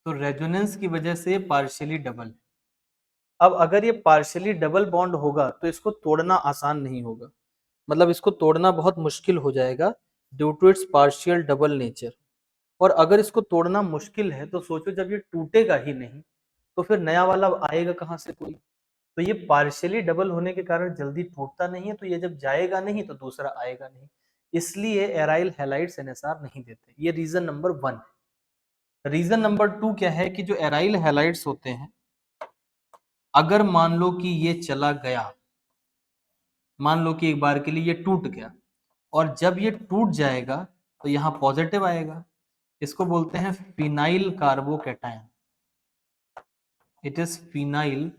तो रेजोनेंस की वजह से पार्शियली डबल। अब अगर ये पार्शियली डबल बॉन्ड होगा तो इसको तोड़ना आसान नहीं होगा, मतलब इसको तोड़ना बहुत मुश्किल हो जाएगा due to its partial double nature. और अगर इसको तोड़ना मुश्किल है तो सोचो जब ये टूटेगा ही नहीं तो फिर नया वाला आएगा कहाँ से कोई? तो ये पार्शियली डबल होने के कारण जल्दी टूटता नहीं है, तो ये जब जाएगा नहीं तो दूसरा आएगा नहीं, इसलिए एराइल हैलाइड्स एनएसआर नहीं देते। ये रीजन नंबर 1 है। रीजन नंबर 2 क्या है कि जो एराइल हैलाइड्स होते हैं, अगर मान लो कि ये चला गया, मान लो कि एक बार के लिए ये टूट गया, और जब ये टूट जाएगा तो यहाँ पॉजिटिव आएगा, इसको बोलते हैं phenyl carbocation. It is phenyl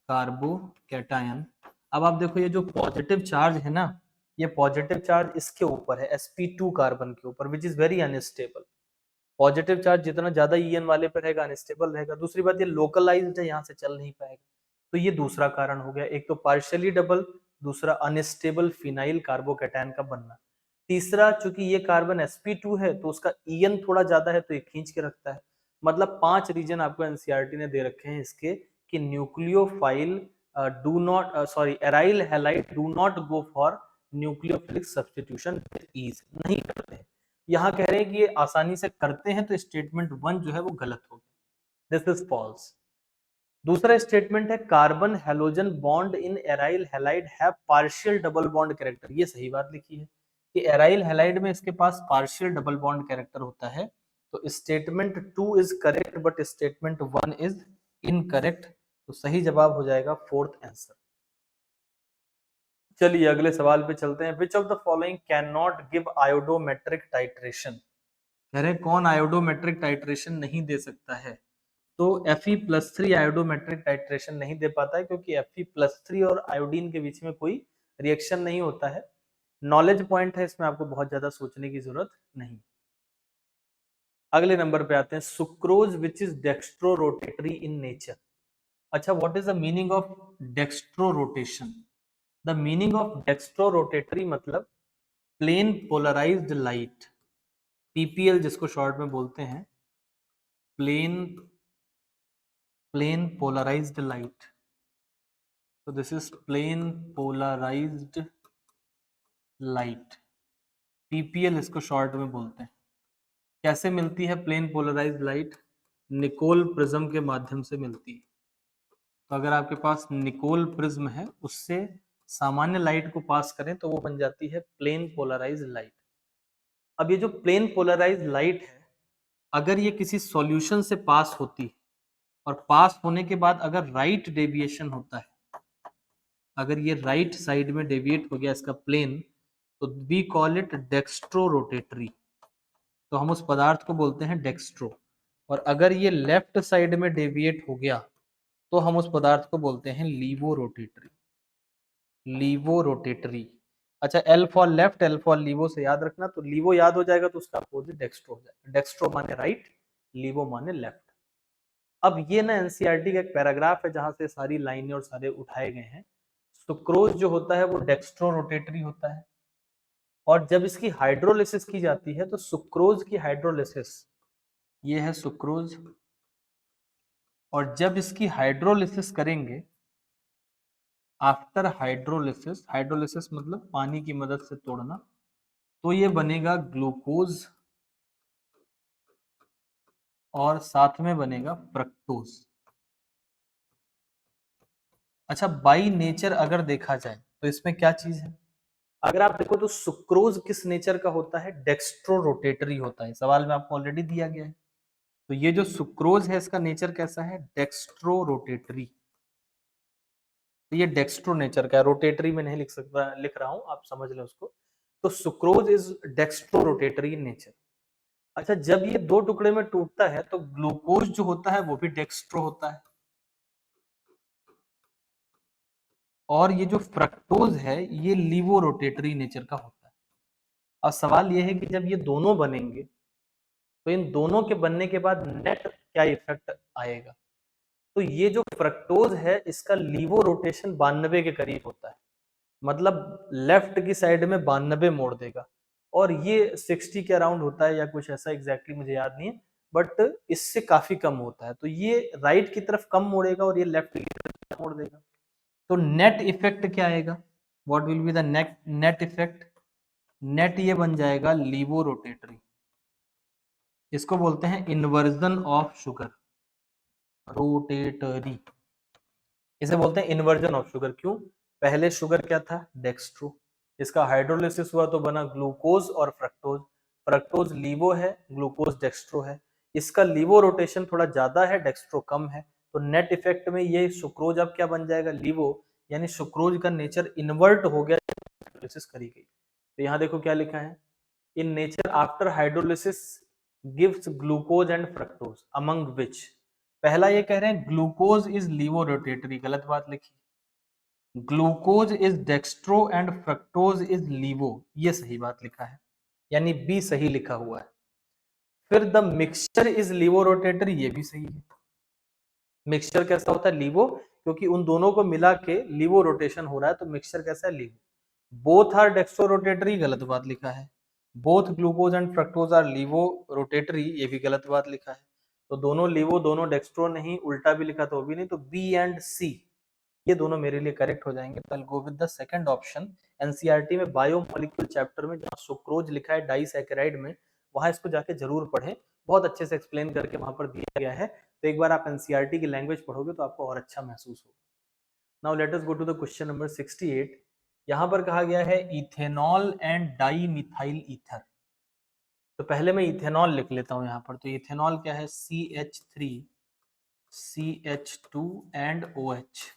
carbocation. अब आप देखो ये जो पॉजिटिव चार्ज है ना, ये पॉजिटिव चार्ज इसके ऊपर है sp2 कार्बन के ऊपर, which is very unstable. Positive charge जितना ज्यादा ईएन वाले पे रहेगा अनस्टेबल रहेगा। दूसरी बात ये लोकलाइज्ड है, यहाँ से चल नहीं पाएगा। तो ये दूसरा कारण हो गया, एक तो पार्शियली डबल, दूसरा अनस्टेबल फिनाइल कार्बोकैटायन का बनना। तीसरा, चूंकि ये कार्बन sp2 है तो उसका ईएन थोड़ा ज्यादा है तो ये खींच के रखता है। मतलब 5 रीजन आपको एनसीईआरटी ने दे रखे हैं इसके कि nucleophile do not sorry aryl halide do not go for nucleophilic substitution ease, नहीं करते हैं। यहाँ कह रहे हैं कि ये आसानी से करते हैं, तो स्टेटमेंट 1 जो है वो गलत हो गया, दिस इज फॉल्स। दूसरा स्टेटमेंट है carbon halogen bond in aryl halide have partial double bond character, ये सही बात लिखी है कि एराइल हैलाइड में इसके पास पार्शियल डबल बॉन्ड कैरेक्टर होता है। तो statement 2 is correct but statement 1 is incorrect. तो सही जवाब हो जाएगा फोर्थ आंसर। चलिए अगले सवाल पे चलते हैं। Which of the following can not give आयोडोमेट्रिक titration, कह रहे हैं कौन आयोडोमेट्रिक टाइट्रेशन नहीं दे सकता है। तो Fe+3 आयोडोमेट्रिक टाइट्रेशन नहीं दे पाता है क्योंकि Fe+3 और आयोडीन के बीच में कोई रिएक्शन नहीं होता है। नॉलेज पॉइंट है, इसमें आपको बहुत ज्यादा सोचने की जरूरत नहीं। अगले नंबर पे आते हैं, sucrose which is dextro rotatory in nature. अच्छा, what is the meaning of dextro rotation? The meaning of dextro rotatory मतलब प्लेन पोलराइज्ड लाइट, पीपीएल जिसको शॉर्ट में बोलते हैं, plane polarized light. So this is plain polarized light, PPL इसको short में बोलते हैं। कैसे मिलती है plane polarized light? Nicol prism के माध्यम से मिलती है। तो अगर आपके पास निकोल प्रिज्म है, उससे सामान्य लाइट को पास करें तो वो बन जाती है प्लेन पोलराइज्ड लाइट। अब ये जो प्लेन पोलराइज्ड लाइट है, अगर ये किसी सॉल्यूशन से पास होती है और पास होने के बाद अगर राइट डेविएशन होता है, अगर ये राइट साइड में डेविएट हो गया इसका प्लेन, तो we call it dextrorotatory. तो हम उस पदार्थ को बोलते हैं डेक्स्ट्रो। और अगर ये लेफ्ट साइड में डेविएट हो गया तो हम उस पदार्थ को बोलते हैं लीवो रोटेटरी, लीवो रोटेटरी। अच्छा, L for left, L for laevo से याद रखना। तो लीवो याद हो जाएगा तो उसका अपोजिट डेक्स्ट्रो हो जाएगा। डेक्स्ट्रो माने राइट, लीवो माने लेफ्ट। अब ये ना एनसीईआरटी का एक पैराग्राफ है जहां से सारी लाइनें और सारे उठाए गए हैं। सुक्रोज जो होता है वो डेक्स्ट्रो रोटेटरी होता है, और जब इसकी हाइड्रोलिसिस की जाती है तो सुक्रोज की हाइड्रोलिसिस, ये है सुक्रोज, और जब इसकी हाइड्रोलिसिस करेंगे, आफ्टर हाइड्रोलिसिस, हाइड्रोलिसिस मतलब पानी की मदद से तोड़ना, तो ये बनेगा ग्लूकोज और साथ में बनेगा फ्रक्टोज। अच्छा, बाई नेचर अगर देखा जाए तो इसमें क्या चीज है? अगर आप देखो तो सुक्रोज किस नेचर का होता है? डेक्स्ट्रो रोटेटरी होता है। सवाल में आपको ऑलरेडी दिया गया है। तो ये जो सुक्रोज है इसका नेचर कैसा है? Dextrorotatory. तो ये डेक्स्ट्रो नेचर का है, रोटेटरी में नहीं लिख सकता, लिख रहा हूं, आप समझ लें उसको। तो sucrose is dextro rotatory in nature. अच्छा, जब ये दो टुकड़े में टूटता है तो ग्लूकोज जो होता है वो भी डेक्स्ट्रो होता है, और ये जो फ्रक्टोज है ये लीवो रोटेटरी नेचर का होता है। अब सवाल ये है कि जब ये दोनों बनेंगे तो इन दोनों के बनने के बाद नेट क्या इफेक्ट आएगा? तो ये जो फ्रक्टोज है इसका लीवो रोटेशन 92 के करीब होता है, मतलब लेफ्ट की साइड में 92 मोड़ देगा, और ये 60 के अराउंड होता है या कुछ ऐसा, एग्जैक्टली मुझे याद नहीं है, बट इससे काफी कम होता है। तो ये राइट की तरफ कम मोड़ेगा और ये लेफ्ट की तरफ मोड़ देगा। तो नेट इफेक्ट क्या आएगा? What will be the net effect? Net ये बन जाएगा लीवो रोटेटरी। इसको बोलते हैं इन्वर्जन ऑफ शुगर रोटेटरी। इसे बोलते हैं इन्वर्जन ऑफ शुगर। क्यों? पहले शुगर क्या था? डेक्स्ट्रो। इसका हाइड्रोलिसिस हुआ तो बना ग्लूकोज और फ्रक्टोज। फ्रक्टोज लीवो है, ग्लूकोज डेक्स्ट्रो है। इसका लीवो रोटेशन थोड़ा ज्यादा है, डेक्स्ट्रो कम है। तो नेट इफेक्ट में ये सुक्रोज अब क्या बन जाएगा? लीवो, यानी सुक्रोज का नेचर इन्वर्ट हो गया, हाइड्रोलिसिस करी गई। तो यहाँ देखो क्या लिखा है, in nature after hydrolysis gives glucose and fructose among which. पहला ये कह रहे हैं ग्लूकोज इज लीवो रोटेटरी, गलत बात लिखी। Glucose is dextro and fructose is laevo, ये सही बात लिखा है, यानी बी सही लिखा हुआ है। फिर the mixture is laevorotatory, ये भी सही है। मिक्सचर कैसा होता है? लीवो, क्योंकि उन दोनों को मिला के लीवो रोटेशन हो रहा है, तो मिक्सचर कैसा है? Laevo. Both are dextrorotatory, गलत बात लिखा है। Both glucose and fructose are laevorotatory, ये भी गलत बात लिखा है। तो दोनों लीवो, दोनों डेक्स्ट्रो नहीं, उल्टा भी लिखा तो भी नहीं, तो बी एंड सी ये दोनों मेरे लिए करेक्ट हो जाएंगे। तो I go with the second option. NCERT में बायोमोलिक्यूल चैप्टर में जहाँ सुक्रोज लिखा है डाइसैकेराइड में, वहां इसको जाके जरूर पढ़ें, बहुत अच्छे से एक्सप्लेन करके वहां पर दिया गया है। तो एक बार आप एनसीईआरटी की लैंग्वेज पढ़ोगे तो आपको और अच्छा महसूस होगा। Now let us go to the question number 68। यहाँ पर कहा गया है ethanol and dimethyl ether. तो पहले मैं इथेनॉल लिख लेता हूँ यहाँ पर। तो इथेनॉल क्या है? CH3 CH2 एंड OH,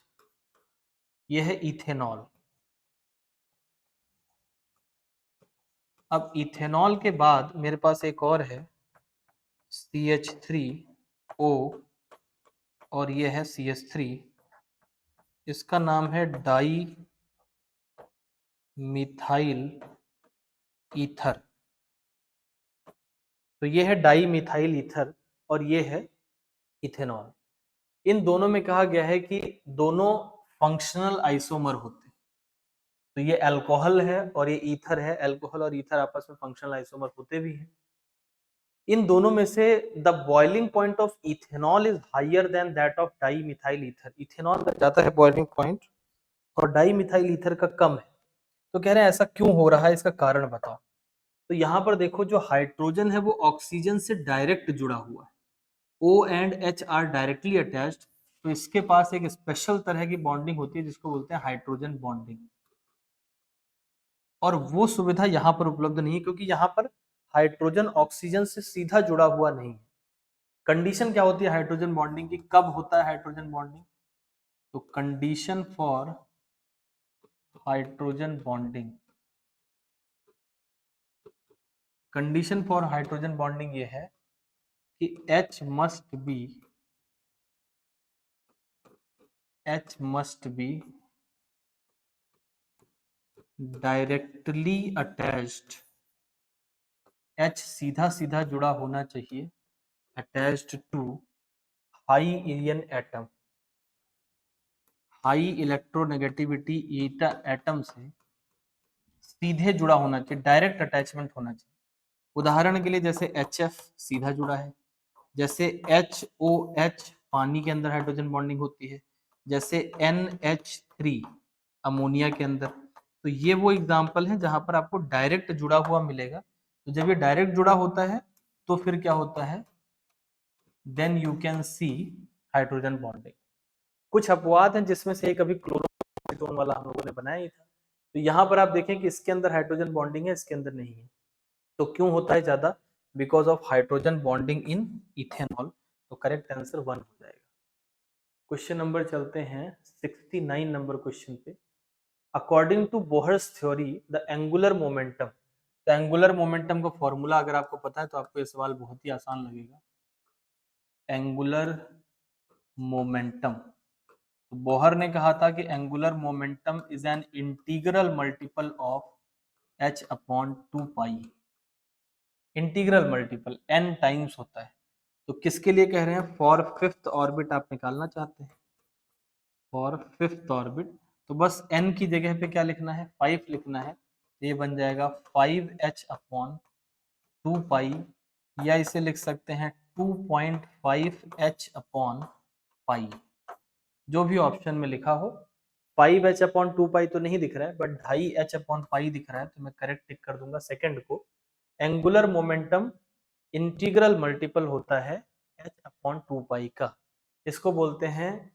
ये है इथेनॉल। अब इथेनॉल के बाद मेरे पास एक और है CH3O, और ये है CH3, इसका नाम है डाई मिथाइल ईथर। तो ये है डाई मिथाइल ईथर और ये है इथेनॉल। इन दोनों में कहा गया है कि दोनों फंक्शनल आइसोमर होते हैं। तो ये अल्कोहल है और ये ईथर है। अल्कोहल और ईथर आपस में फंक्शनल आइसोमर होते भी हैं। इन दोनों में से the boiling point of ethanol is higher than that of dimethyl ether. Ethanol का ज्यादा है बॉइलिंग पॉइंट और डाई मिथाइल ईथर का कम है। तो कह रहे हैं ऐसा क्यों हो रहा है, इसका कारण बताओ। तो यहाँ पर देखो, जो हाइड्रोजन है वो ऑक्सीजन से डायरेक्ट जुड़ा हुआ है। O and H are directly attached, तो इसके पास एक स्पेशल तरह की बॉन्डिंग होती है जिसको बोलते हैं हाइड्रोजन बॉन्डिंग। और वो सुविधा यहाँ पर उपलब्ध नहीं है, क्योंकि यहाँ पर हाइड्रोजन ऑक्सीजन से सीधा जुड़ा हुआ नहीं है। कंडीशन क्या होती है हाइड्रोजन बॉन्डिंग की? कब होता है हाइड्रोजन बॉन्डिंग? तो condition for hydrogen bonding, condition for hydrogen bonding ये है कि H must be directly attached. H सीधा सीधा जुड़ा होना चाहिए attached to high EN atom, high electronegativity eta atom से सीधे जुड़ा होना चाहिए, डायरेक्ट अटैचमेंट होना चाहिए। उदाहरण के लिए जैसे HF सीधा जुड़ा है, जैसे HOH पानी के अंदर हाइड्रोजन बॉन्डिंग होती है, जैसे NH3 अमोनिया के अंदर। तो ये वो एग्जाम्पल है जहां पर आपको डायरेक्ट जुड़ा हुआ मिलेगा। तो जब ये डायरेक्ट जुड़ा होता है तो फिर क्या होता है? Then you can see hydrogen bonding. कुछ अपवाद हैं जिसमें से एक अभी क्लोरोफॉर्म वाला हम लोगों ने बनाया ही था। तो यहाँ पर आप देखें कि इसके अंदर हाइड्रोजन बॉन्डिंग है, इसके अंदर नहीं है। तो क्यों होता है ज्यादा? Because of hydrogen bonding in ethanol. तो करेक्ट आंसर 1 हो जाएगा। क्वेश्चन नंबर चलते हैं 69 नंबर क्वेश्चन पे। According to Bohr's theory the angular momentum. तो एंगुलर मोमेंटम का फॉर्मूला अगर आपको पता है तो आपको ये सवाल बहुत ही आसान लगेगा। एंगुलर मोमेंटम, तो बोहर ने कहा था कि angular momentum is an integral multiple of h/2 pi. Integral multiple n times होता है। तो किसके लिए कह रहे हैं? फॉर फिफ्थ ऑर्बिट आप निकालना चाहते हैं, फॉर फिफ्थ ऑर्बिट। तो बस n की जगह पे क्या लिखना है? 5 लिखना है। तो ये बन जाएगा 5h/2 पाई, या इसे लिख सकते हैं 2.5h/पाई, जो भी ऑप्शन में लिखा हो। 5h/2 पाई तो नहीं दिख रहा है, बट 2.5h/पाई दिख रहा है, तो मैं करेक्ट टिक कर दूंगा सेकंड को। एंगुलर मोमेंटम इंटीग्रल मल्टीपल होता है h/2 पाई का। इसको बोलते हैं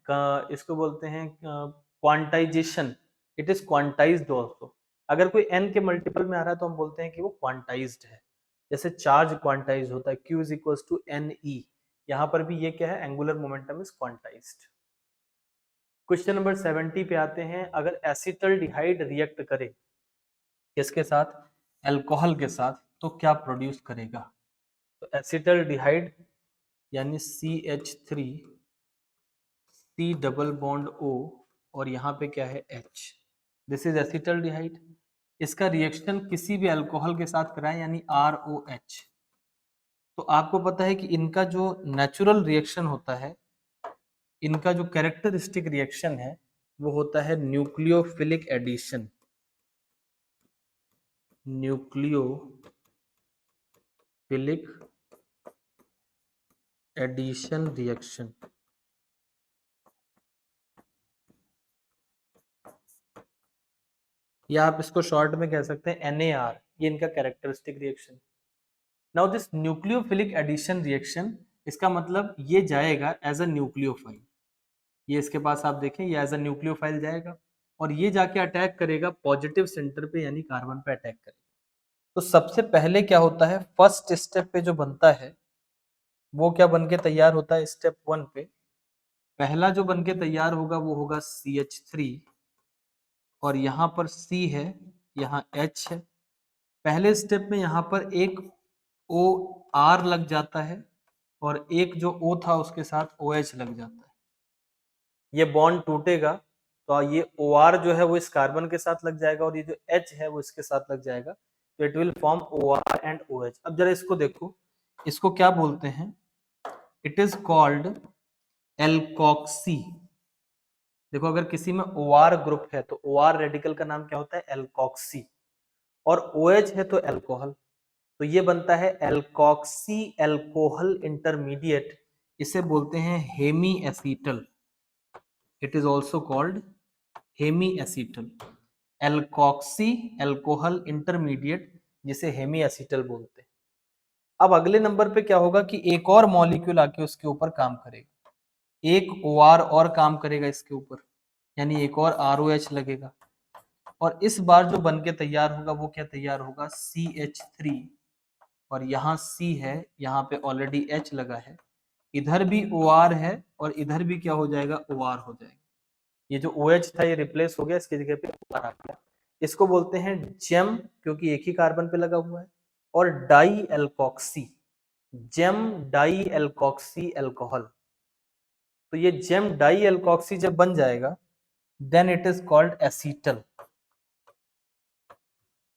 quantization. It is quantized also. अगर कोई n के मल्टीपल में आ रहा है तो हम बोलते हैं कि वो क्वांटाइज्ड है। जैसे चार्ज क्वांटाइज होता है, Q = NE। यहाँ पर भी ये क्या है? Angular momentum is quantized. Question number 70 पे आते हैं। अगर एसिटल्डिहाइड रिएक्ट करे किसके साथ? अल्कोहल के साथ, तो क्या प्रोड्यूस करेगा? तो एसिटल्डिहाइड यानी CH3 C double bond O और यहाँ पे क्या है? H। This is acetaldehyde. इसका रिएक्शन किसी भी अल्कोहल के साथ कराएं यानी ROH, तो आपको पता है कि इनका जो नेचुरल रिएक्शन होता है, इनका जो कैरेक्टरिस्टिक रिएक्शन है वो होता है nucleophilic addition. Nucleophilic addition reaction. या आप इसको शॉर्ट में कह सकते हैं NAR, ये इनका characteristic reaction. Now this nucleophilic addition reaction, इसका मतलब ये जाएगा एज अ न्यूक्लियोफाइल। ये इसके पास आप देखें, ये एज अ न्यूक्लियोफाइल जाएगा और ये जाके अटैक करेगा पॉजिटिव सेंटर पे, यानी कार्बन पे अटैक करेगा। तो सबसे पहले क्या होता है, फर्स्ट स्टेप पे जो बनता है वो क्या बन के तैयार होता है, स्टेप 1 पे पहला जो बन के तैयार होगा वो होगा CH3, और यहाँ पर C है, यहाँ H है। पहले स्टेप में यहाँ पर एक OR लग जाता है और एक जो O था उसके साथ OH लग जाता है। ये बॉन्ड टूटेगा तो ये OR जो है वो इस कार्बन के साथ लग जाएगा और ये जो H है वो इसके साथ लग जाएगा, तो it will form OR and OH। अब जरा इसको देखो, इसको क्या बोलते हैं, इट इज कॉल्ड एल्कोक्सी। देखो अगर किसी में OR ग्रुप है तो OR रेडिकल का नाम क्या होता है, एल्कोक्सी, और OH है तो एल्कोहल, तो ये बनता है एल्कोक्सी एल्कोहल इंटरमीडिएट। इसे बोलते हैं hemiacetal. It is also called hemiacetal, alkoxy alcohol intermediate, जिसे हेमी एसीटल बोलते हैं। अब अगले नंबर पे क्या होगा कि एक और मॉलिक्यूल आके उसके ऊपर काम करेगा, एक OR और काम करेगा इसके ऊपर, यानी एक और ROH लगेगा, और इस बार जो बन के तैयार होगा वो क्या तैयार होगा, CH3, और यहाँ C है, यहाँ पे ऑलरेडी H लगा है, इधर भी OR है और इधर भी क्या हो जाएगा, OR हो जाएगा। ये जो OH था ये रिप्लेस हो गया, इसकी जगह पे OR आ गया। इसको बोलते हैं जेम, क्योंकि एक ही कार्बन पे लगा हुआ है, और dialkoxy, gem dialkoxy alcohol. तो ये जेम डाई एल्कोक्सी जब बन जाएगा then it is called acetal.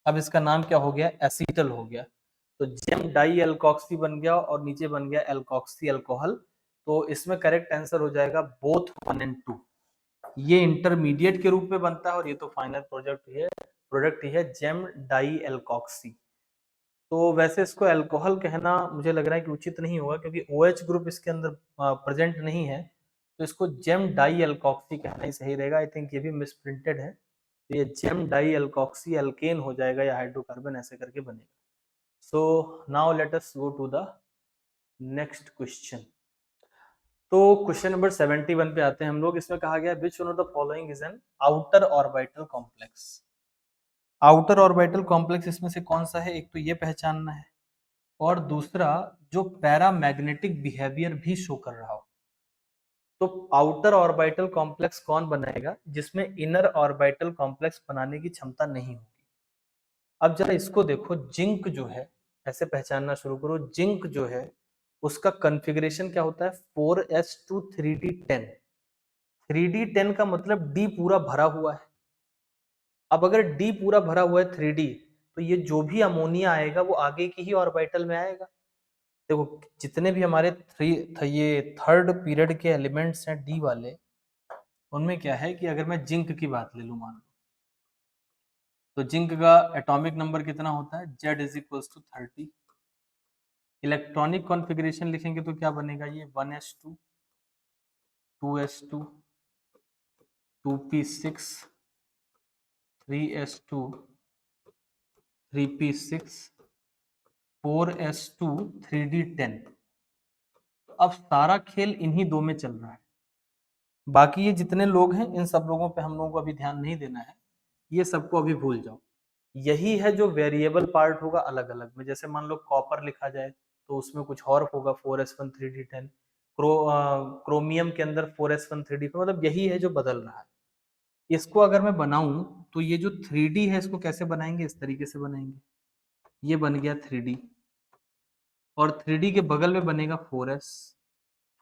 अब इसका नाम क्या हो गया, एसीटल हो गया। तो जेम डाई एल्कोक्सी बन गया और नीचे बन गया एल्कोक्सी अल्कोहल। तो इसमें करेक्ट आंसर हो जाएगा बोथ 1 और 2। ये इंटरमीडिएट के रूप में बनता है और ये तो फाइनल प्रोडक्ट ही है जेम डाई एल्कोक्सी। तो वैसे इसको अल्कोहल कहना मुझे लग रहा है कि उचित नहीं होगा, क्योंकि OH ग्रुप इसके अंदर प्रेजेंट नहीं है, तो इसको जेम डाई एल्कोक्सी कहना ही सही रहेगा। आई थिंक ये भी मिसप्रिंटेड है, तो ये जेम डाई एल्कोक्सी एल्केन हो जाएगा या हाइड्रोकार्बन ऐसे करके बनेगा। So now let us go to the next question. तो क्वेश्चन नंबर 71 पे आते हैं हम लोग। इसमें कहा गया which one of the following is an outer orbital complex. Outer orbital complex इसमें से कौन सा है, एक तो ये पहचानना है, और दूसरा जो पैरामैग्नेटिक बिहेवियर भी शो कर रहा हो। तो आउटर ऑर्बिटल कॉम्प्लेक्स कौन बनाएगा, जिसमें इनर ऑर्बिटल कॉम्प्लेक्स बनाने की क्षमता नहीं होगी। अब जरा इसको देखो, जिंक जो है, ऐसे पहचानना शुरू करो, जिंक जो है उसका कॉन्फ़िगरेशन क्या होता है, 4s2 3d10। 3d10 का मतलब D पूरा भरा हुआ है। अब अगर D पूरा भरा हुआ है 3D, तो ये जो भी अमोनिया आएगा वो आगे की ही ऑर्बिटल में आएगा। देखो जितने भी हमारे ये थर्ड पीरियड के एलिमेंट्स हैं D वाले, उनमें क्या है कि अगर मैं जिंक की बात ले लूं, मान लो, तो जिंक का एटॉमिक नंबर कितना होता है, Z is equal to 30। Electronic configuration लिखेंगे तो क्या बनेगा, ये 1s2 2s2 2p6 3s2 3p6 4s2 3d10। अब सारा खेल इन्हीं दो में चल रहा है, बाकी ये जितने लोग हैं इन सब लोगों पे हम लोगों को अभी ध्यान नहीं देना है, ये सबको अभी भूल जाओ। यही है जो वेरिएबल पार्ट होगा अलग अलग में। जैसे मान लो कॉपर लिखा जाए तो उसमें कुछ और होगा 4s1 3d10, क्रोमियम के अंदर 4s1 3d4, मतलब यही है जो बदल रहा है। इसको अगर मैं बनाऊं तो ये जो 3D है इसको कैसे बनाएंगे, इस तरीके से बनाएंगे, ये बन गया 3D, और 3D के बगल में बनेगा 4s।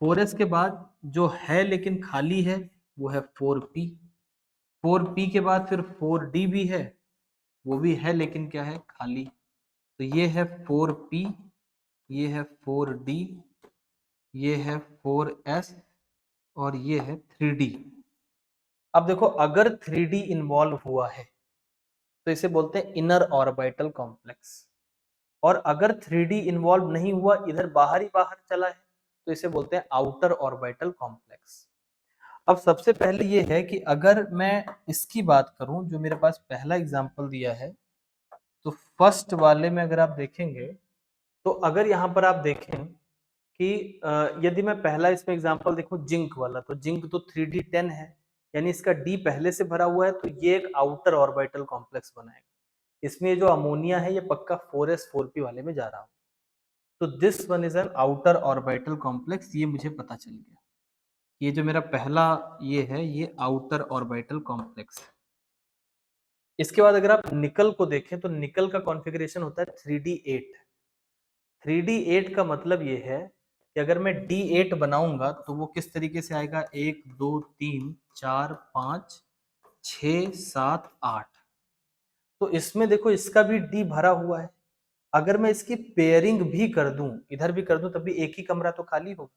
4s के बाद जो है लेकिन खाली है वो है 4p। 4p के बाद फिर 4d भी है, वो भी है लेकिन क्या है, खाली। तो ये है 4p ये है 4d, ये है 4s और ये है 3d। अब देखो अगर 3d इन्वॉल्व हुआ है तो इसे बोलते हैं इनर ऑर्बिटल कॉम्प्लेक्स, और अगर 3d इन्वॉल्व नहीं हुआ, इधर बाहर ही बाहर चला है, तो इसे बोलते हैं आउटर ऑर्बिटल कॉम्प्लेक्स। अब सबसे पहले ये है कि अगर मैं इसकी बात करूं, जो मेरे पास पहला एग्जांपल दिया है, तो फर्स्ट वाले में अगर आप देखेंगे, तो अगर यहाँ पर आप देखें कि यदि मैं पहला इसमें एग्जांपल देखूं जिंक वाला, तो जिंक तो 3d10 है, यानी इसका d पहले से भरा हुआ है, तो ये एक आउटर ऑर्बिटल कॉम्प्लेक्स बनाएगा। इसमें जो अमोनिया है ये पक्का 4s4p वाले में जा रहा हो, तो this one is an outer orbital complex. ये मुझे पता चल गया, ये जो मेरा पहला ये है, ये आउटर ऑर्बिटल कॉम्प्लेक्स है। इसके बाद अगर आप निकल को देखें, तो निकल का कॉन्फ़िगरेशन होता है 3d8। 3d8 का मतलब ये है कि अगर मैं d8 बनाऊंगा तो वो किस तरीके से आएगा, 1 2 3 4 5 6 7 8। तो इसमें देखो इसका भी d भरा हुआ है। अगर मैं इसकी पेयरिंग भी कर दूं, इधर भी कर दूं, तब भी एक ही कमरा तो खाली होगा।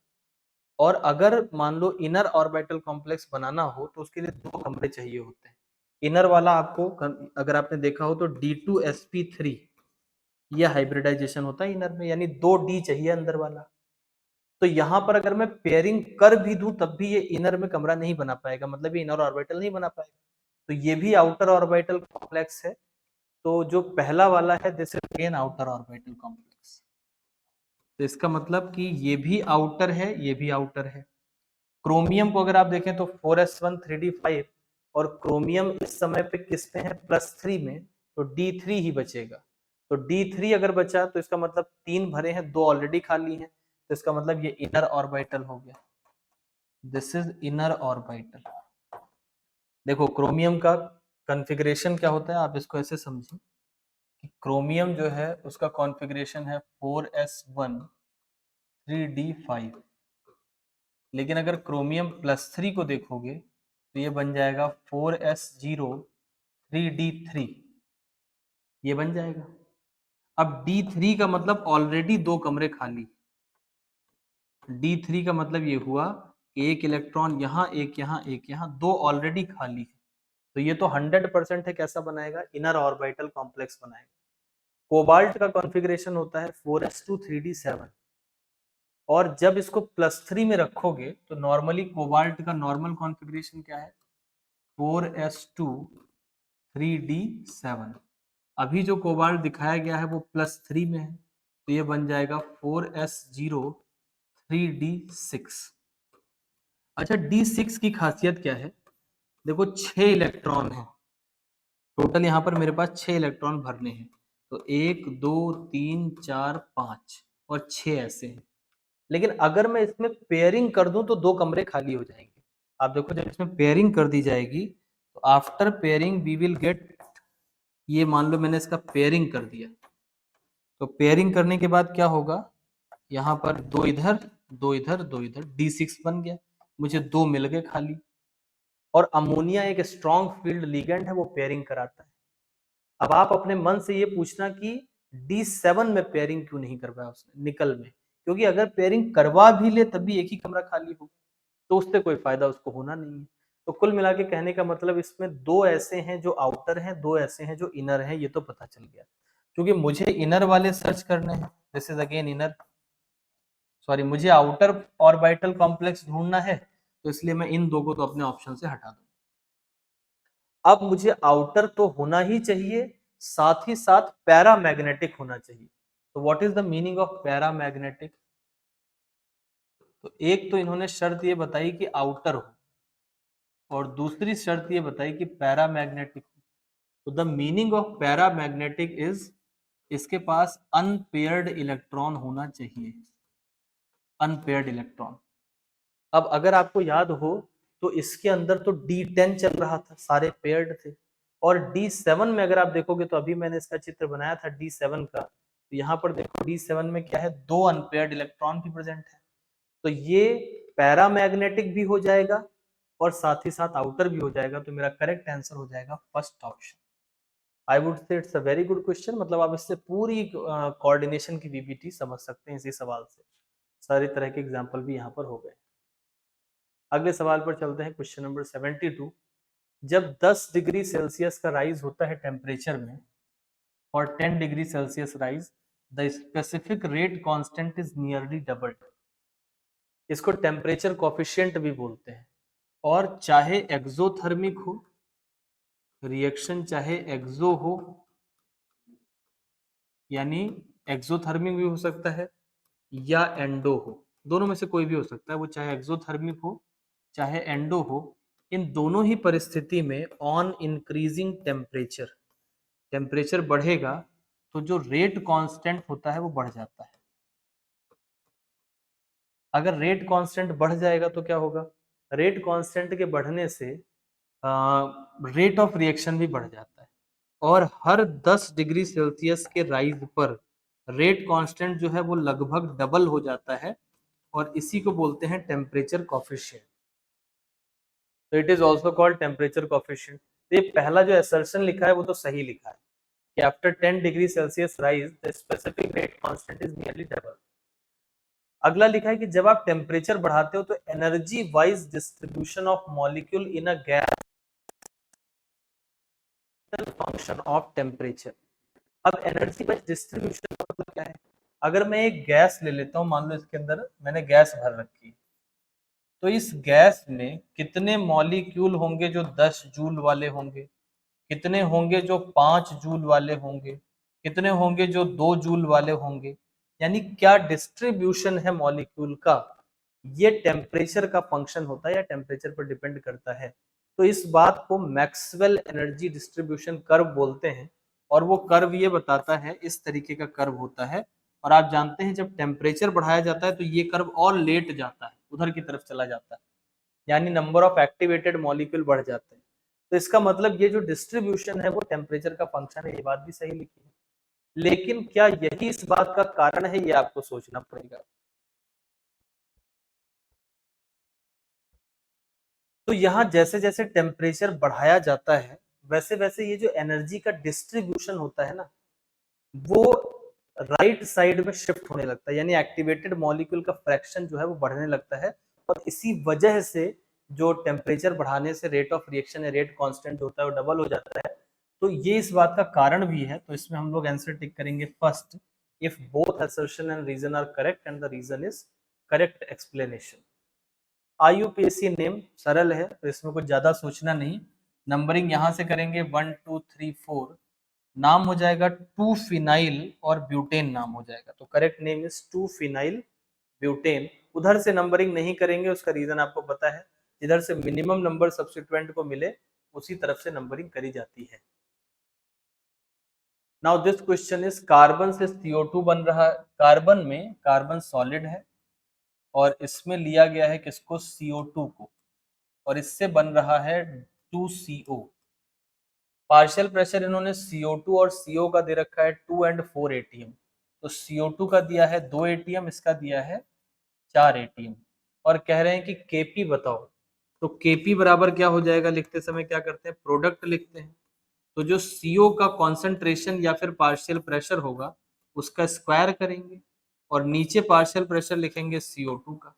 और अगर मान लो इनर ऑर्बिटल कॉम्प्लेक्स बनाना हो तो उसके लिए दो कमरे चाहिए होते हैं। इनर वाला आपको अगर आपने देखा हो तो D2sp3, यह हाइब्रिडाइजेशन होता है इनर में, यानी 2d चाहिए अंदर वाला। तो यहाँ पर अगर मैं पेयरिंग कर भी दूं तब भी ये इनर में कमरा नहीं बना पाएगा, मतलब ये इनर ऑर्बिटल नहीं बना पाएगा। तो ये भी आउटर ऑर्बिटल कॉम्प्लेक्स है। तो जो पहला वाला है this is again outer orbital complex. तो इसका मतलब कि ये भी आउटर है, ये भी आउटर है। क्रोमियम को अगर आप देखें तो 4s1 3d5, और क्रोमियम इस समय पे किस पे है, +3 में, तो d3 ही बचेगा। तो d3 अगर बचा तो इसका मतलब 3 भरे हैं, 2 ऑलरेडी खाली हैं, तो इसका मतलब ये इनर ऑर्बिटल हो गया। This is inner orbital. देखो क्रोमियम का कॉन्फ़िगरेशन क्या होता है, आप इसको ऐसे समझिए कि क्रोमियम जो है उसका कॉन्फ़िगरेशन है 4s1 3d5, लेकिन अगर क्रोमियम +3 को देखोगे तो ये बन जाएगा 4s0 3d3, ये बन जाएगा। अब d3 का मतलब ऑलरेडी दो कमरे खाली। d3 का मतलब ये हुआ कि एक इलेक्ट्रॉन यहाँ, एक यहाँ, एक यहाँ, दो ऑलरेडी खाली है। तो ये तो 100% है, कैसा बनाएगा, इनर ऑर्बिटल कॉम्प्लेक्स बनाएगा। कोबाल्ट का कॉन्फ़िगरेशन होता है 4s2 3d7, और जब इसको +3 में रखोगे तो नॉर्मली कोबाल्ट का नॉर्मल कॉन्फ़िगरेशन क्या है, 4s2 3d7। अभी जो कोबाल्ट दिखाया गया है वो +3 में है, तो ये बन जाएगा 4s0 3d6। अच्छा d6 की खासियत क्या है, देखो 6 इलेक्ट्रॉन है टोटल, यहाँ पर मेरे पास 6 इलेक्ट्रॉन भरने हैं, तो 1 2 3 4 5 और 6 ऐसे हैं। लेकिन अगर मैं इसमें पेयरिंग कर दूं तो दो कमरे खाली हो जाएंगे। आप देखो जब इसमें पेयरिंग कर दी जाएगी तो after pairing we will get, ये मान लो मैंने इसका पेयरिंग कर दिया, तो पेयरिंग करने के बाद क्या होगा, यहाँ पर दो इधर, दो इधर, दो इधर, d6 बन गया, मुझे दो मिल गए खाली। और अमोनिया एक स्ट्रॉन्ग फील्ड लिगेंड है, वो पेयरिंग कराता है। अब आप अपने मन से ये पूछना कि d7 में पेयरिंग क्यों नहीं करवाया उसने निकल में, क्योंकि अगर पेयरिंग करवा भी ले तब भी एक ही कमरा खाली हो, तो उससे कोई फायदा उसको होना नहीं है। तो कुल मिला के कहने का मतलब इसमें दो ऐसे हैं जो आउटर हैं, दो ऐसे हैं जो इनर हैं, ये तो पता चल गया। क्योंकि मुझे इनर वाले सर्च करने हैं, this is again inner, sorry मुझे आउटर ऑर्बिटल कॉम्प्लेक्स ढूंढना है, तो इसलिए मैं इन दो को तो अपने ऑप्शन से हटा दूं। अब मुझे आउटर तो होना ही चाहिए, साथ ही साथ पैरामैग्नेटिक होना चाहिए। तो what is the meaning of paramagnetic, तो एक तो इन्होंने शर्त ये बताई कि आउटर हो, और दूसरी शर्त ये बताई कि पैरामैग्नेटिक। तो the meaning of paramagnetic is इसके पास अनपेयर्ड इलेक्ट्रॉन होना चाहिए, अनपेयर्ड इलेक्ट्रॉन। अब अगर आपको याद हो तो इसके अंदर तो D10 चल रहा था, सारे पेयर्ड थे, और D7 में अगर आप देखोगे तो अभी मैंने इसका चित्र बनाया था D7 का, तो यहाँ पर देखो D7 में क्या है, दो अनपेयर्ड इलेक्ट्रॉन भी प्रेजेंट है। तो ये पैरामैग्नेटिक भी हो जाएगा और साथ ही साथ आउटर भी हो जाएगा, तो मेरा करेक्ट आंसर हो जाएगा first option. I would say it's a very good question, मतलब आप इससे पूरी कोऑर्डिनेशन की पीपीटी समझ सकते हैं इसी सवाल से। सारी तरह के एग्जाम्पल भी यहाँ पर हो गए। अगले सवाल पर चलते हैं, क्वेश्चन नंबर 72। जब 10 डिग्री सेल्सियस का राइज होता है टेम्परेचर में और 10 degree Celsius rise, the specific rate constant is nearly doubled. इसको टेम्परेचर कोफिशिएंट भी बोलते हैं। और चाहे एक्सोथर्मिक हो रिएक्शन, चाहे एक्सो हो, यानी एक्सोथर्मिक भी हो सकता है या एंडो हो, दोनों में से कोई भी हो सकता है, वो चाहे एक्सोथर्मिक हो चाहे एंडो हो, इन दोनों ही परिस्थिति में ऑन इंक्रीजिंग टेम्परेचर, टेम्परेचर बढ़ेगा तो जो रेट कांस्टेंट होता है वो बढ़ जाता है। अगर रेट कांस्टेंट बढ़ जाएगा तो क्या होगा, रेट कांस्टेंट के बढ़ने से रेट ऑफ रिएक्शन भी बढ़ जाता है। और हर 10 डिग्री सेल्सियस के राइज पर रेट कांस्टेंट जो है वो लगभग डबल हो जाता है, और इसी को बोलते हैं टेम्परेचर कोफिशिएंट। तो it is also called temperature coefficient. तो ये पहला जो असर्शन लिखा है वो तो सही लिखा है कि after 10 degree Celsius rise the specific rate constant is nearly double. अगला लिखा है कि जब आप टेम्परेचर बढ़ाते हो तो energy wise distribution of molecule in a gas function of temperature. अब एनर्जी वाइज डिस्ट्रीब्यूशन का मतलब क्या है, अगर मैं एक गैस ले लेता हूं, मान लो इसके अंदर मैंने गैस भर रखी है, तो इस गैस में कितने मॉलिक्यूल होंगे जो 10 जूल वाले होंगे, कितने होंगे जो 5 जूल वाले होंगे, कितने होंगे जो 2 जूल वाले होंगे, यानी क्या डिस्ट्रीब्यूशन है मॉलिक्यूल का, ये टेम्परेचर का फंक्शन होता है या टेम्परेचर पर डिपेंड करता है। तो इस बात को मैक्सवेल एनर्जी डिस्ट्रीब्यूशन कर्व बोलते हैं, और वो कर्व ये बताता है, इस तरीके का कर्व होता है। और आप जानते हैं जब टेम्परेचर बढ़ाया जाता है तो ये कर्व और लेट जाता है, उधर की तरफ चला जाता है, यानी नंबर ऑफ एक्टिवेटेड मॉलिक्यूल बढ़ जाते हैं। तो इसका मतलब ये जो डिस्ट्रीब्यूशन है वो टेम्परेचर का फंक्शन है, ये बात भी सही लिखी है। लेकिन क्या यही इस बात का कारण है, ये आपको सोचना पड़ेगा। तो यहाँ जैसे जैसे टेम्परेचर बढ़ाया जाता है वैसे वैसे ये जो एनर्जी का डिस्ट्रीब्यूशन होता है ना, वो राइट साइड में शिफ्ट होने लगता है, यानी एक्टिवेटेड मॉलिक्यूल का फ्रैक्शन जो है वो बढ़ने लगता है। और इसी वजह से जो टेम्परेचर बढ़ाने से रेट ऑफ रिएक्शन या रेट कांस्टेंट होता है वो डबल हो जाता है। तो ये इस बात का कारण भी है। तो इसमें हम लोग आंसर टिक करेंगे first, if both assertion and reason are correct and the reason is correct explanation. IUPAC name सरल है तो इसमें कुछ ज्यादा सोचना नहीं। नंबरिंग यहां से करेंगे 1 2 3 4, नाम हो जाएगा 2 फिनाइल और ब्यूटेन नाम हो जाएगा। तो correct name is 2 phenyl butane. उधर से नंबरिंग नहीं करेंगे, उसका रीजन आपको पता है, इधर से मिनिमम नंबर सब्सिट्यूएंट को मिले उसी तरफ से नंबरिंग करी जाती है। Now this question is, carbon से CO2 बन रहा है, कार्बन में कार्बन सॉलिड है और इसमें लिया गया है किसको, CO2 को, और इससे बन रहा है 2CO। पार्शियल प्रेशर इन्होंने CO2 और CO का दे रखा है 2 and 4 ATM। तो CO2 का दिया है 2 ATM, इसका दिया है 4 ATM, और कह रहे हैं कि Kp बताओ। तो Kp बराबर क्या हो जाएगा, लिखते समय क्या करते हैं, प्रोडक्ट लिखते हैं। तो जो CO का कॉन्सेंट्रेशन या फिर पार्शियल प्रेशर होगा उसका स्क्वायर करेंगे, और नीचे पार्शियल प्रेशर लिखेंगे CO2 का।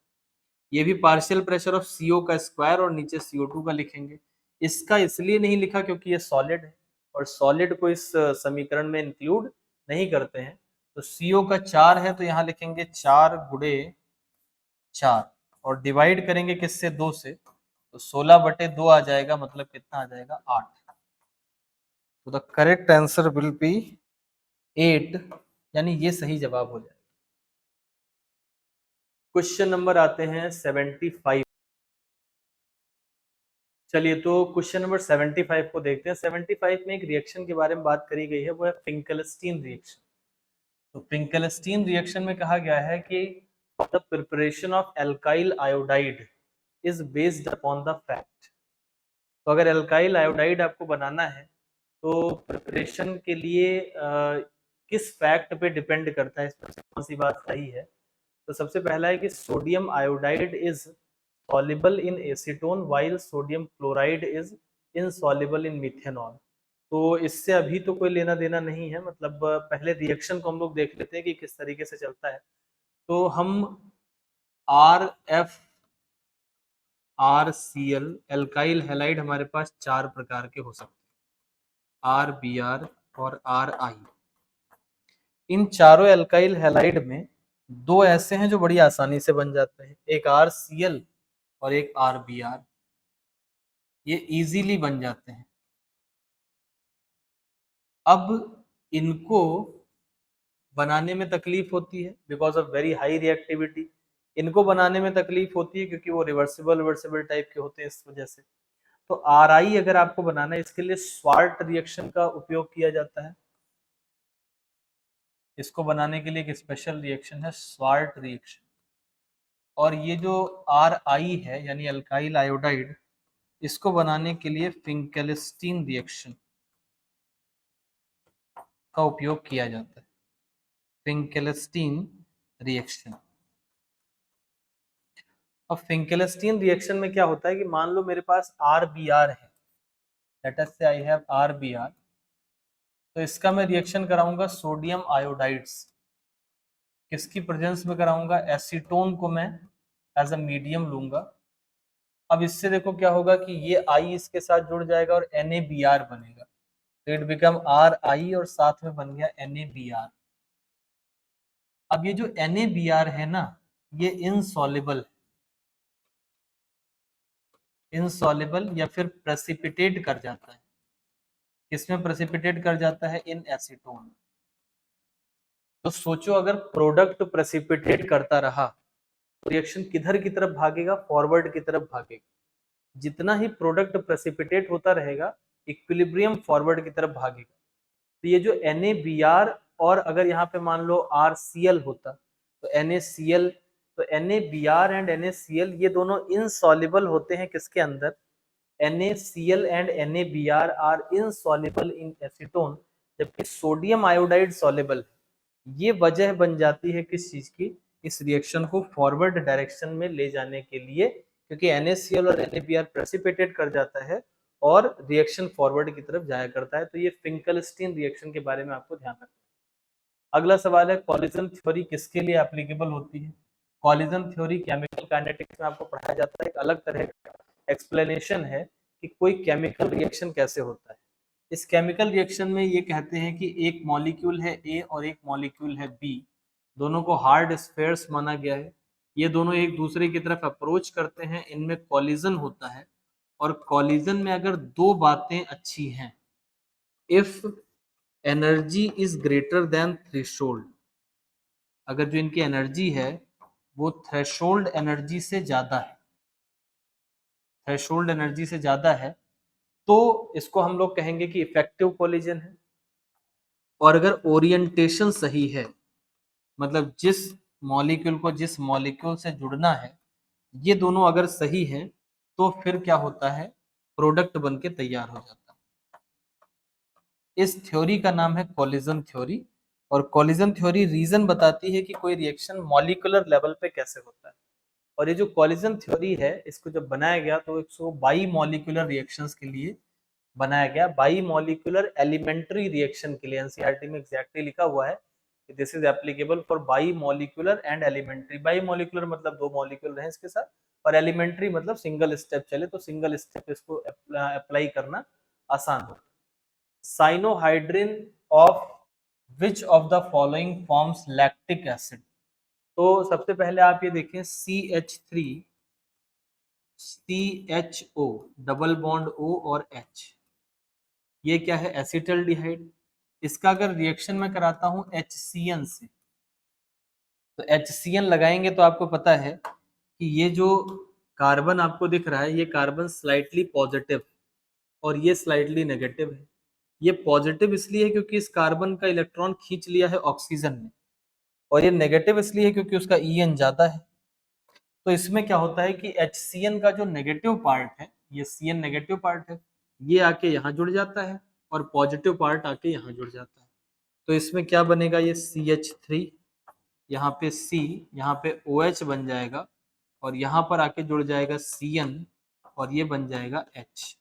ये भी पार्शियल प्रेशर ऑफ CO का स्क्वायर और नीचे CO2 का लिखेंगे। इसका इसलिए नहीं लिखा क्योंकि ये सॉलिड है, और सॉलिड को इस समीकरण में इंक्लूड नहीं करते हैं। तो CO का 4 है तो यहाँ लिखेंगे 4 गुणे 4, और डिवाइड करेंगे किससे, 2 से, तो 16/2 आ जाएगा, मतलब कितना आ जाएगा, 8। तो the correct answer will B 8, यानी ये सही जवाब हो जाएगा। क्वेश्चन नंबर आते हैं 75। चलिए तो क्वेश्चन नंबर 75 को देखते हैं। 75 में एक रिएक्शन के बारे में बात करी गई है, वो है फिंकलस्टीन रिएक्शन। तो फिंकलस्टीन रिएक्शन में कहा गया है कि the preparation of alkyl iodide is based upon the fact. तो अगर एल्काइल आयोडाइड आपको बनाना है तो प्रिपरेशन के लिए किस फैक्ट पे डिपेंड करता है, इस पर कौन सी बात सही है। तो सबसे पहला है कि sodium iodide is soluble in acetone while sodium chloride is insoluble in methanol। तो इससे अभी तो कोई लेना देना नहीं है, मतलब पहले रिएक्शन को हम लोग देख लेते हैं कि किस तरीके से चलता है। तो हम R F R C L alkyl halide हमारे पास 4 प्रकार के हो सकते हैं, आर बी आर और आर आई। इन चारों एल्काइल हैलाइड में दो ऐसे हैं जो बड़ी आसानी से बन जाते हैं, एक आर सी एल और एक आर बी आर। ये इजीली बन जाते हैं। अब इनको बनाने में तकलीफ होती है because of very high reactivity. इनको बनाने में तकलीफ होती है क्योंकि वो रिवर्सिबल रिवर्सिबल टाइप के होते हैं, इस वजह से। तो आर आई अगर आपको बनाना है, इसके लिए स्वार्ट रिएक्शन का उपयोग किया जाता है। इसको बनाने के लिए एक स्पेशल रिएक्शन है, स्वार्ट रिएक्शन। और ये जो आर आई है यानी अल्काइल आयोडाइड, इसको बनाने के लिए फिंकेलस्टीन रिएक्शन का उपयोग किया जाता है, फिंकेलस्टीन रिएक्शन। अब फिंकेलस्टीन रिएक्शन में क्या होता है कि मान लो मेरे पास आर बी आर है, let us say I have R B R. तो इसका मैं रिएक्शन कराऊंगा सोडियम आयोडाइड से। किसकी प्रेजेंस में कराऊंगा? एसीटोन को मैं एज अ मीडियम लूंगा। अब इससे देखो क्या होगा कि ये आई इसके साथ जुड़ जाएगा और NaBr बनेगा, तो इट बिकम आर आई और साथ में बन गया NaBr। अब ये जो NaBr है ना, ये इनसॉल्युबल, इनसॉल्युबल या फिर प्रेसिपिटेट कर जाता है। किसमें प्रेसिपिटेट कर जाता है? इन एसीटोन। तो सोचो अगर प्रोडक्ट प्रेसिपिटेट करता रहा तो रिएक्शन किधर की तरफ भागेगा? फॉरवर्ड की तरफ भागेगा। जितना ही प्रोडक्ट प्रेसिपिटेट होता रहेगा, इक्विलिब्रियम फॉरवर्ड की तरफ भागेगा। तो ये जो NaBr और अगर यहाँ पे मान लो RCl होता तो NaCl, तो NaBr एंड NaCl ये दोनों इनसॉल्युबल होते हैं किसके अंदर? NaCl and NaBr are insoluble in acetone, जबकि सोडियम आयोडाइड सॉल्युबल है। ये वजह बन जाती है किस चीज की? इस रिएक्शन को फॉरवर्ड डायरेक्शन में ले जाने के लिए, क्योंकि NaCl और NaBr प्रेसिपिटेट कर जाता है और रिएक्शन फॉरवर्ड की तरफ जाया करता है। तो ये फिंकेलस्टीन रिएक्शन के बारे में आपको ध्यान रखना है। अगला सवाल है, कॉलिजन थ्योरी किसके लिए एप्लीकेबल होती है? कॉलिजन थ्योरी केमिकल काइनेटिक्स में आपको पढ़ाया जाता है। एक अलग तरह का एक्सप्लेनेशन है कि कोई केमिकल रिएक्शन कैसे होता है। इस केमिकल रिएक्शन में ये कहते हैं कि एक मॉलिक्यूल है ए और एक मॉलिक्यूल है बी, दोनों को हार्ड स्फेयर्स माना गया है। ये दोनों एक दूसरे की तरफ अप्रोच करते हैं, इनमें कॉलिजन होता है। और कॉलिजन में अगर दो बातें अच्छी हैं, if energy is greater than threshold, अगर जो इनकी एनर्जी है वो थ्रेशोल्ड एनर्जी से ज्यादा है, थ्रेशोल्ड एनर्जी से ज्यादा है, तो इसको हम लोग कहेंगे कि इफेक्टिव कॉलिजन है। और अगर ओरिएंटेशन सही है, मतलब जिस मॉलिक्यूल को जिस मॉलिक्यूल से जुड़ना है, ये दोनों अगर सही है, तो फिर क्या होता है? प्रोडक्ट बन के तैयार हो जाता है। इस थ्योरी का नाम है कॉलिजन थ्योरी। और कॉलिजन थ्योरी रीजन बताती है कि कोई रिएक्शन मॉलिक्यूलर लेवल पे कैसे होता है। और ये जो कॉलिजन थ्योरी है, इसको जब बनाया गया तो इसको बाई मॉलिक्यूलर रिएक्शंस के लिए बनाया गया, बाई मॉलिक्यूलर एलिमेंट्री रिएक्शन के लिए। एनसीईआरटी में एग्जैक्टली लिखा हुआ है कि this is applicable for bimolecular and elementary. Bimolecular मतलब दो मॉलिक्यूल रहे इसके साथ, और एलिमेंट्री मतलब सिंगल स्टेप चले, तो सिंगल स्टेप इसको अप्लाई करना आसान हो। Cyanohydrin of which of the following forms lactic acid? तो सबसे पहले आप ये देखें, CH3 CHO double bond O और H, ये क्या है? एसिटल्डिहाइड। इसका अगर रिएक्शन में कराता हूं HCN से, तो HCN लगाएंगे तो आपको पता है कि ये जो कार्बन आपको दिख रहा है, ये कार्बन स्लाइटली पॉजिटिव और ये स्लाइटली नेगेटिव है। ये पॉजिटिव इसलिए है क्योंकि इस कार्बन का इलेक्ट्रॉन खींच लिया है ऑक्सीजन ने, और ये नेगेटिव इसलिए है क्योंकि उसका En ज्यादा है। तो इसमें क्या होता है कि HCN का जो नेगेटिव पार्ट है, ये CN नेगेटिव पार्ट है, ये आके यहाँ जुड़ जाता है और पॉजिटिव पार्ट आके यहाँ जुड़ जाता है। तो इसमें क्या बनेगा? ये CH3, यहाँ पे C, यहाँ पे OH बन जाएगा, और यहाँ पर आके जुड़ जाएगा CN और ये बन जाएगा H।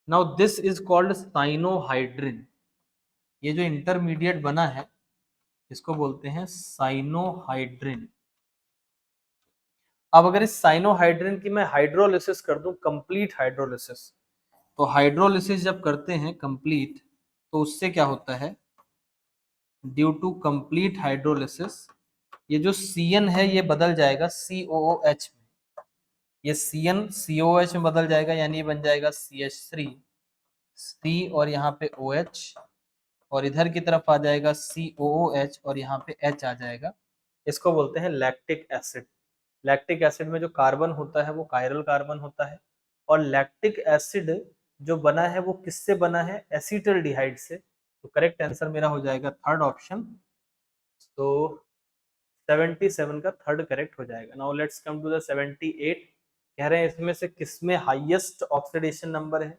Now this is called cyanohydrin. ये जो इंटरमीडिएट बना है इसको बोलते हैं साइनोहाइड्रिन। अब अगर इस साइनोहाइड्रिन की मैं हाइड्रोलिसिस कर दूं, कंप्लीट हाइड्रोलिसिस, तो हाइड्रोलिसिस जब करते हैं कंप्लीट, तो उससे क्या होता है, ड्यू टू कंप्लीट हाइड्रोलिसिस ये जो CN है ये बदल जाएगा COOH में। ये CN COOH में बदल जाएगा, यानी ये बन जाएगा CH3 C और यहाँ पे OH, और इधर की तरफ आ जाएगा COOH और यहाँ पे H आ जाएगा। इसको बोलते हैं लैक्टिक एसिड। लैक्टिक एसिड में जो कार्बन होता है वो कायरल कार्बन होता है, और लैक्टिक एसिड जो बना है वो किससे बना है, एसीटल्डिहाइड से। तो करेक्ट आंसर मेरा हो जाएगा थर्ड ऑप्शन। तो 77 का थर्ड करेक्ट हो जाएगा। Now let's come to the 78। कह रहे हैं इसमें से किसमें हाईएस्ट ऑक्सीडेशन नंबर है।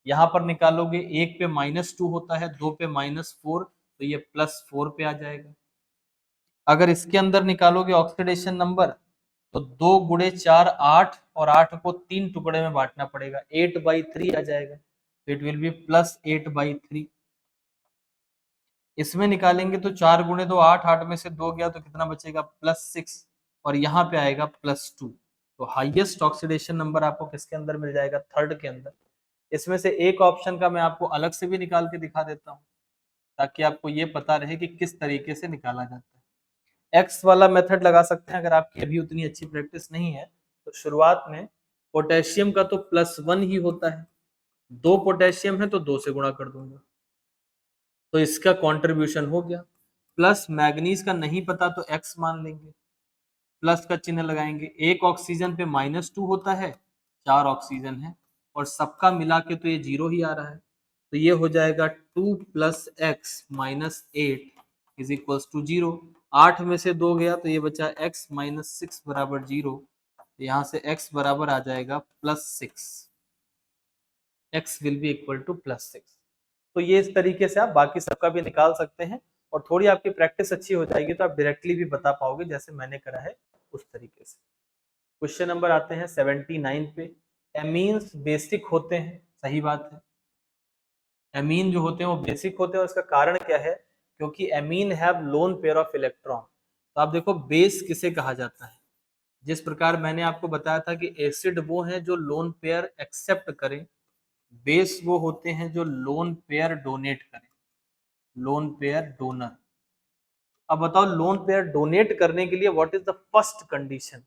यहाँ पर निकालोगे, एक पे -2 होता है, दो पे -4, तो ये +4 पे आ जाएगा। अगर इसके अंदर निकालोगे ऑक्सीडेशन नंबर, तो 2 गुणे 4 8, और 8 को 3 टुकड़े में बांटना पड़ेगा, 8/3 आ जाएगा, तो इट विल बी +8/3। इसमें निकालेंगे तो 4 गुणे 2 8, 8 में से 2 गया तो कितना बचेगा, +6, और यहाँ पे आएगा +2। तो हाईएस्ट ऑक्सीडेशन नंबर आपको किसके अंदर मिल जाएगा, थर्ड के अंदर। इसमें से एक ऑप्शन का मैं आपको अलग से भी निकाल के दिखा देता हूँ, ताकि आपको ये पता रहे कि किस तरीके से निकाला जाता है। एक्स वाला मेथड लगा सकते हैं अगर आपकी अभी उतनी अच्छी प्रैक्टिस नहीं है। तो शुरुआत में पोटेशियम का तो +1 ही होता है, 2 पोटेशियम है तो 2 से गुणा कर दूंगा, तो इसका कंट्रीब्यूशन हो गया। प्लस मैग्नीज का नहीं पता तो x मान लेंगे, प्लस का चिन्ह लगाएंगे। एक ऑक्सीजन पे -2 होता है, 4 ऑक्सीजन है, और सबका मिला के तो ये 0 ही आ रहा है, तो ये हो जाएगा 2 + x - 8 = 0। 8 में से 2 गया तो ये बचा x - 6 = 0, तो यहाँ से x बराबर आ जाएगा +6। x will be equal to +6। तो ये इस तरीके से आप बाकी सबका भी निकाल सकते हैं, और थोड़ी आपकी प्रैक्टिस अच्छी हो जाएगी तो आप डायरेक्टली भी बता पाओगे जैसे मैंने करा है उस तरीके से। क्वेश्चन नंबर आते हैं 79 पे। एमीन्स बेसिक होते हैं, सही बात है, एमीन जो होते हैं वो बेसिक होते हैं, और इसका कारण क्या है, क्योंकि amine have lone pair of electron. तो आप देखो बेस किसे कहा जाता है, जिस प्रकार मैंने आपको बताया था कि एसिड वो है जो लोन पेयर एक्सेप्ट करें, बेस वो होते हैं जो लोन पेयर डोनेट करें, लोन पेयर डोनर। अब बताओ लोन पेयर डोनेट करने के लिए what is the first condition.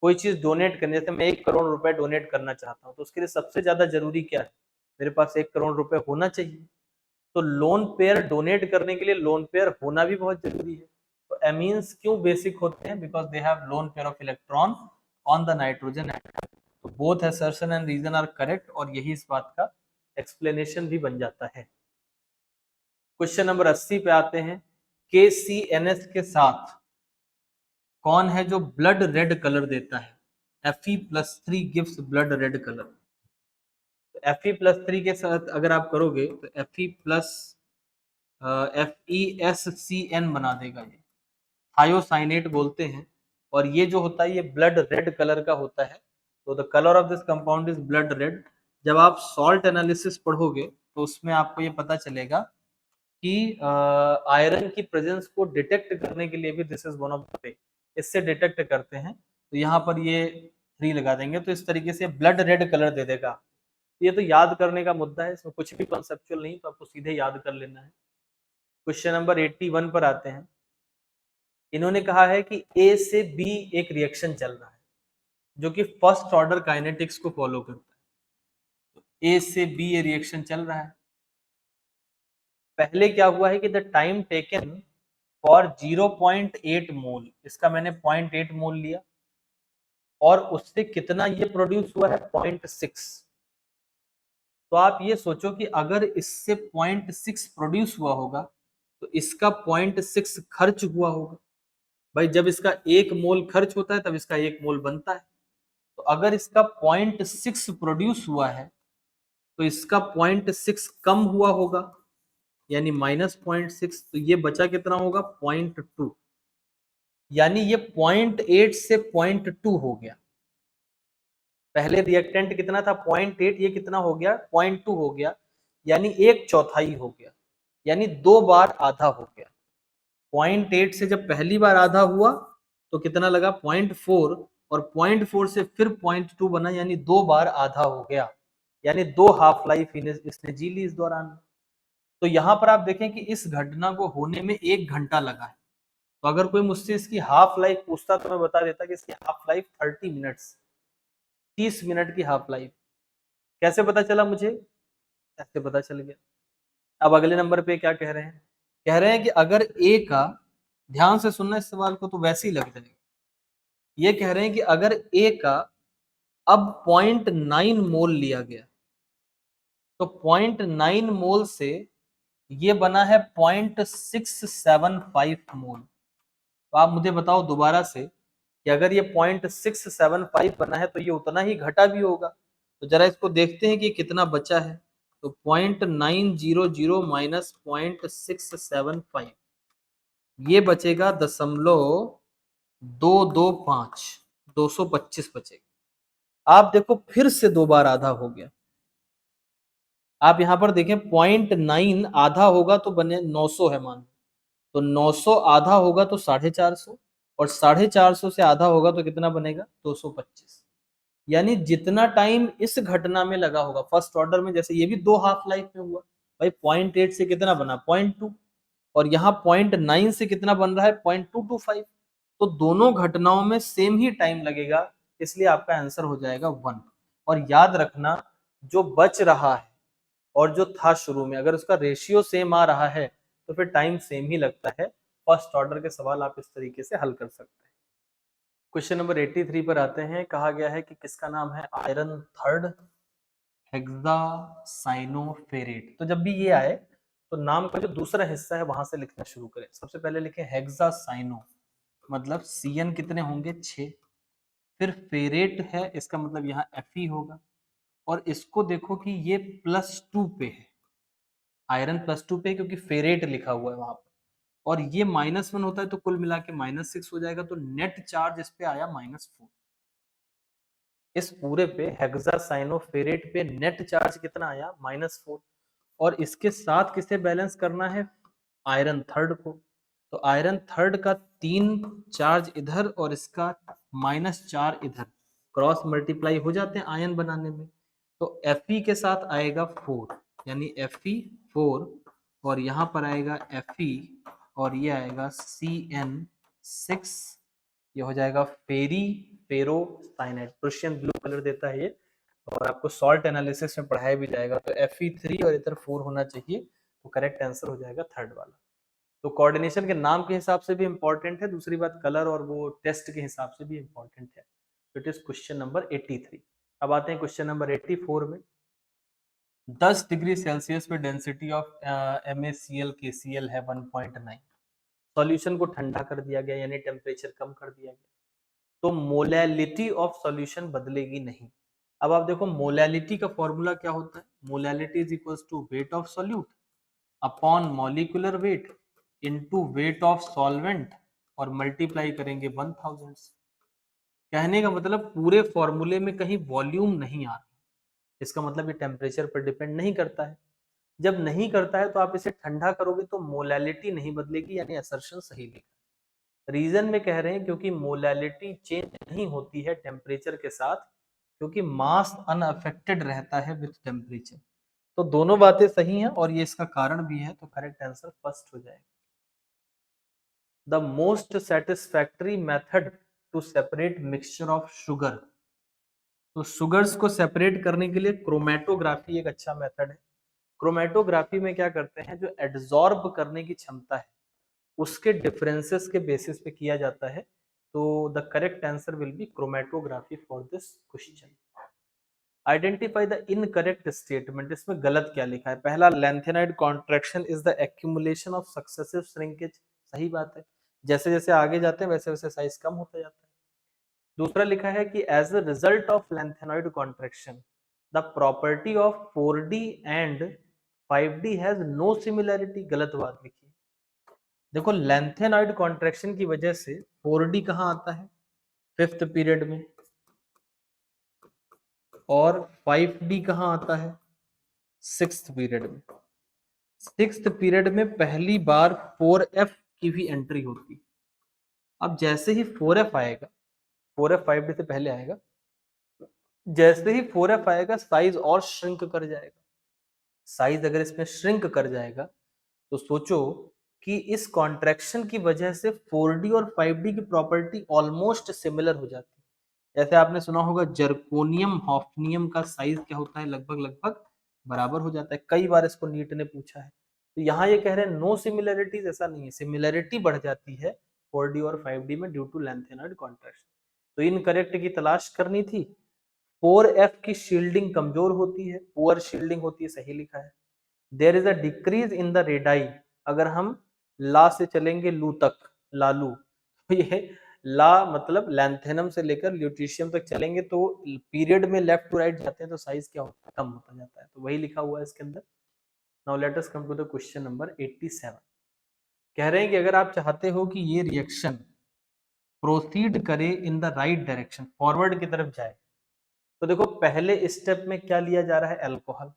कोई चीज डोनेट करने, जैसे मैं 1 करोड़ रुपए डोनेट करना चाहता हूँ, तो उसके लिए सबसे ज्यादा जरूरी क्या है, मेरे पास 1 करोड़ रुपए होना चाहिए। तो लोन पेयर डोनेट करने के लिए लोन पेयर होना भी बहुत जरूरी है। तो एमीन्स क्यों बेसिक होते हैं, because they have lone pair of electron on the nitrogen atom. तो both assertion and reason are correct, और यही इस बात का एक्सप्लेनेशन भी बन जाता है। क्वेश्चन नंबर 80 पे आते हैं। KCNS के साथ कौन है जो ब्लड रेड कलर देता है। Fe+3 gives blood red colour. Fe+3 के साथ अगर आप करोगे तो FeSCN बना देगा, ये थायोसाइनेट बोलते हैं, और ये जो होता है ये ब्लड रेड कलर का होता है। तो the colour of this compound is blood red. जब आप सॉल्ट एनालिसिस पढ़ोगे तो उसमें आपको ये पता चलेगा कि आयरन की प्रेजेंस को डिटेक्ट करने के लिए भी this is one of the way, इससे डिटेक्ट करते हैं। तो यहाँ पर ये 3 लगा देंगे, तो इस तरीके से ब्लड रेड कलर दे देगा। ये तो याद करने का मुद्दा है, इसमें कुछ भी कॉन्सेप्चुअल नहीं, तो आपको सीधे याद कर लेना है। क्वेश्चन नंबर 81 पर आते हैं। इन्होंने कहा है कि ए से बी एक रिएक्शन चल रहा है जो कि फर्स्ट ऑर्डर काइनेटिक्स को फॉलो करता है। ए से बी ये रिएक्शन चल रहा है। पहले क्या हुआ है कि द टाइम टेकन फॉर 0.8 मोल, इसका मैंने 0.8 मोल लिया, और उससे कितना ये प्रोड्यूस हुआ है, 0.6। तो आप ये सोचो कि अगर इससे 0.6 प्रोड्यूस हुआ होगा तो इसका 0.6 खर्च हुआ होगा। भाई जब इसका 1 मोल खर्च होता है तब इसका 1 मोल बनता है। तो अगर इसका 0.6 प्रोड्यूस हुआ है तो इसका 0.6 कम हुआ होगा, यानी -0.6, तो ये बचा कितना होगा, 0.2, यानी ये 0.8 से 0.2 हो गया। पहले रिएक्टेंट कितना था 0.8, ये कितना हो गया 0.2 हो गया, यानी 1/4 हो गया, यानी 2 बार आधा हो गया। 0.8 से जब पहली बार आधा हुआ तो कितना लगा 0.4, और 0.4 से फिर 0.2 बना, यानी 2 बार आधा हो गया, यानी 2 हाफ लाइफ इसने जी ली इस दौरान। तो यहाँ पर आप देखें कि इस घटना को होने में 1 घंटा लगा है। तो अगर कोई मुझसे इसकी हाफ लाइफ पूछता तो मैं बता देता कि इसकी हाफ लाइफ 30 मिनट्स, 30 मिनट की हाफ लाइफ। कैसे पता चला मुझे? ऐसे पता चल गया। अब अगले नंबर पे क्या कह रहे हैं? कह रहे हैं कि अगर ए का, ध्यान से सुनना इस सवाल को तो वैसे ही लग जाएगा, ये कह रहे हैं कि अगर ए का अब 0.9 मोल लिया गया, तो 0.9 मोल से ये बना है 0.675 मोल। तो आप मुझे बताओ दोबारा से कि अगर ये 0.675 बना है तो ये उतना ही घटा भी होगा। तो जरा इसको देखते हैं कि कितना बचा है। तो 0.900 माइनस 0.675, ये बचेगा 0.225, 225 बचेगा। आप देखो फिर से 2 बार आधा हो गया। आप यहाँ पर देखें 0.9 आधा होगा तो बने 900 है मान, तो 900 आधा होगा तो 450, और 450 से आधा होगा तो कितना बनेगा 225। यानी जितना टाइम इस घटना में लगा होगा फर्स्ट ऑर्डर में, जैसे ये भी 2 हाफ लाइफ में हुआ भाई, 0.8 से कितना बना 0.2, और यहाँ 0.9 से कितना बन रहा है 0.225। तो दोनों घटनाओं में सेम ही टाइम लगेगा, इसलिए आपका आंसर हो जाएगा 1। और याद रखना, जो बच रहा है और जो था शुरू में, अगर उसका रेशियो सेम आ रहा है तो फिर टाइम सेम ही लगता है। फर्स्ट ऑर्डर के सवाल आप इस तरीके से हल कर सकते हैं। क्वेश्चन नंबर 83 पर आते हैं। कहा गया है कि किसका नाम है आयरन थर्ड हेक्सासाइनोफेरेट। तो जब भी ये आए तो नाम का जो दूसरा हिस्सा है वहां से लिखना शुरू करें। सबसे पहले लिखें हेक्सासाइनो, मतलब Cn कितने होंगे 6, फिर फेरेट है, इसका मतलब यहाँ Fe होगा, और इसको देखो कि ये +2 पे है, आयरन +2 पे, क्योंकि फेरेट लिखा हुआ है वहां पे, और ये -1 होता है तो कुल मिला के -6 हो जाएगा, तो नेट चार्ज इस पे आया -4। इस पूरे पे हेक्सासाइनोफेरेट पे नेट चार्ज कितना आया -4, और इसके साथ किसे बैलेंस करना है आयरन थर्ड को। तो आयरन थर्ड का 3 चार्ज इधर और इसका -4 इधर, क्रॉस मल्टीप्लाई हो जाते हैं आयन बनाने में। तो Fe के साथ आएगा 4, यानी Fe4, और यहाँ पर आएगा Fe, और ये आएगा CN6, ये हो जाएगा फेरी फेरोसाइनाइड, प्रुशियन ब्लू कलर देता है ये, और आपको सॉल्ट एनालिसिस में पढ़ाया भी जाएगा। तो Fe3 और इधर 4 होना चाहिए, तो करेक्ट आंसर हो जाएगा थर्ड वाला। तो कोऑर्डिनेशन के नाम के हिसाब से भी इंपॉर्टेंट है, दूसरी बात कलर और वो टेस्ट के हिसाब से भी इंपॉर्टेंट है। तो इट इज क्वेश्चन नंबर 83। अब आते हैं क्वेश्चन नंबर 84 में। 10 डिग्री सेल्सियस पे डेंसिटी ऑफ MaCl KCl है 1.9। सॉल्यूशन को ठंडा कर दिया गया, यानी टेम्परेचर कम कर दिया गया, तो मोलैलिटी ऑफ सॉल्यूशन बदलेगी नहीं। अब आप देखो मोलैलिटी का फॉर्मूला क्या होता है, molality is equals to weight of solute upon molecular weight into weight of solvent, और मल्टीप्लाई करेंगे 1000 से। कहने का मतलब पूरे फॉर्मूले में कहीं वॉल्यूम नहीं आ रहा, इसका मतलब ये टेम्परेचर पर डिपेंड नहीं करता है। जब नहीं करता है तो आप इसे ठंडा करोगे तो मोलैलिटी नहीं बदलेगी, यानी असर्शन सही लिखा। रीजन में कह रहे हैं क्योंकि मोलैलिटी चेंज नहीं होती है टेम्परेचर के साथ, क्योंकि मास अनअफेक्टेड रहता है विद टेम्परेचर। तो दोनों बातें सही हैं और ये इसका कारण भी है, तो करेक्ट आंसर फर्स्ट हो जाएगा। The most satisfactory method to separate mixture of sugar. तो शुगर्स को सेपरेट करने के लिए क्रोमेटोग्राफी एक अच्छा मेथड है। क्रोमेटोग्राफी में क्या करते हैं, जो एड्सॉर्ब करने की क्षमता है उसके डिफरेंसेस के बेसिस पे किया जाता है। तो the correct answer will B chromatography for this question. Identify the incorrect statement, इसमें गलत क्या लिखा है। पहला, lanthanide contraction is the accumulation of successive shrinkage, सही बात है, जैसे जैसे आगे जाते हैं वैसे वैसे साइज कम होता जाता है। दूसरा लिखा है कि as a result of lanthanoid contraction the property of 4D and 5D has no similarity, गलत बात लिखी। देखो लेंथेनॉइड कॉन्ट्रैक्शन की वजह से 4D कहाँ आता है, 5th पीरियड में, और 5D कहाँ आता है? 6th पीरियड में। 6th पीरियड में पहली बार 4F की भी एंट्री होती है। अब जैसे ही 4F आएगा, 4F 5D से पहले आएगा, जैसे ही 4F आएगा साइज और श्रिंक कर जाएगा। साइज अगर इसमें श्रिंक कर जाएगा तो सोचो कि इस कॉन्ट्रैक्शन की वजह से 4D और 5D की प्रॉपर्टी ऑलमोस्ट सिमिलर हो जाती है। जैसे आपने सुना होगा जर्कोनियम हॉफनियम का साइज क्या होता है, लगभग लगभग बराबर हो जाता है। कई बार इसको नीट ने पूछा है। तो यहाँ ये कह रहे हैं नो सिमिलरिटीज, ऐसा नहीं है, सिमिलरिटी बढ़ जाती है 4D और 5D में ड्यू टू लेंथेनॉइड कॉन्ट्रैक्शन। तो इनकरेक्ट की तलाश करनी थी। 4F की शील्डिंग कमजोर होती है, पुअर शील्डिंग होती है, सही लिखा है। There is a decrease in the radii, अगर हम ला से चलेंगे लू तक, लालू, तो ये ला मतलब लैंथेनम से लेकर ल्यूटीशियम तक चलेंगे तो पीरियड में लेफ्ट टू राइट जाते हैं तो साइज क्या होता है, कम होता जाता है। तो वही लिखा हुआ है इसके अंदर। Now let us come to the question number 87। कह रहे हैं कि अगर आप चाहते हो कि ये रिएक्शन प्रोसीड करे in the right direction, forward की तरफ जाए, तो देखो पहले स्टेप में क्या लिया जा रहा है, अल्कोहल।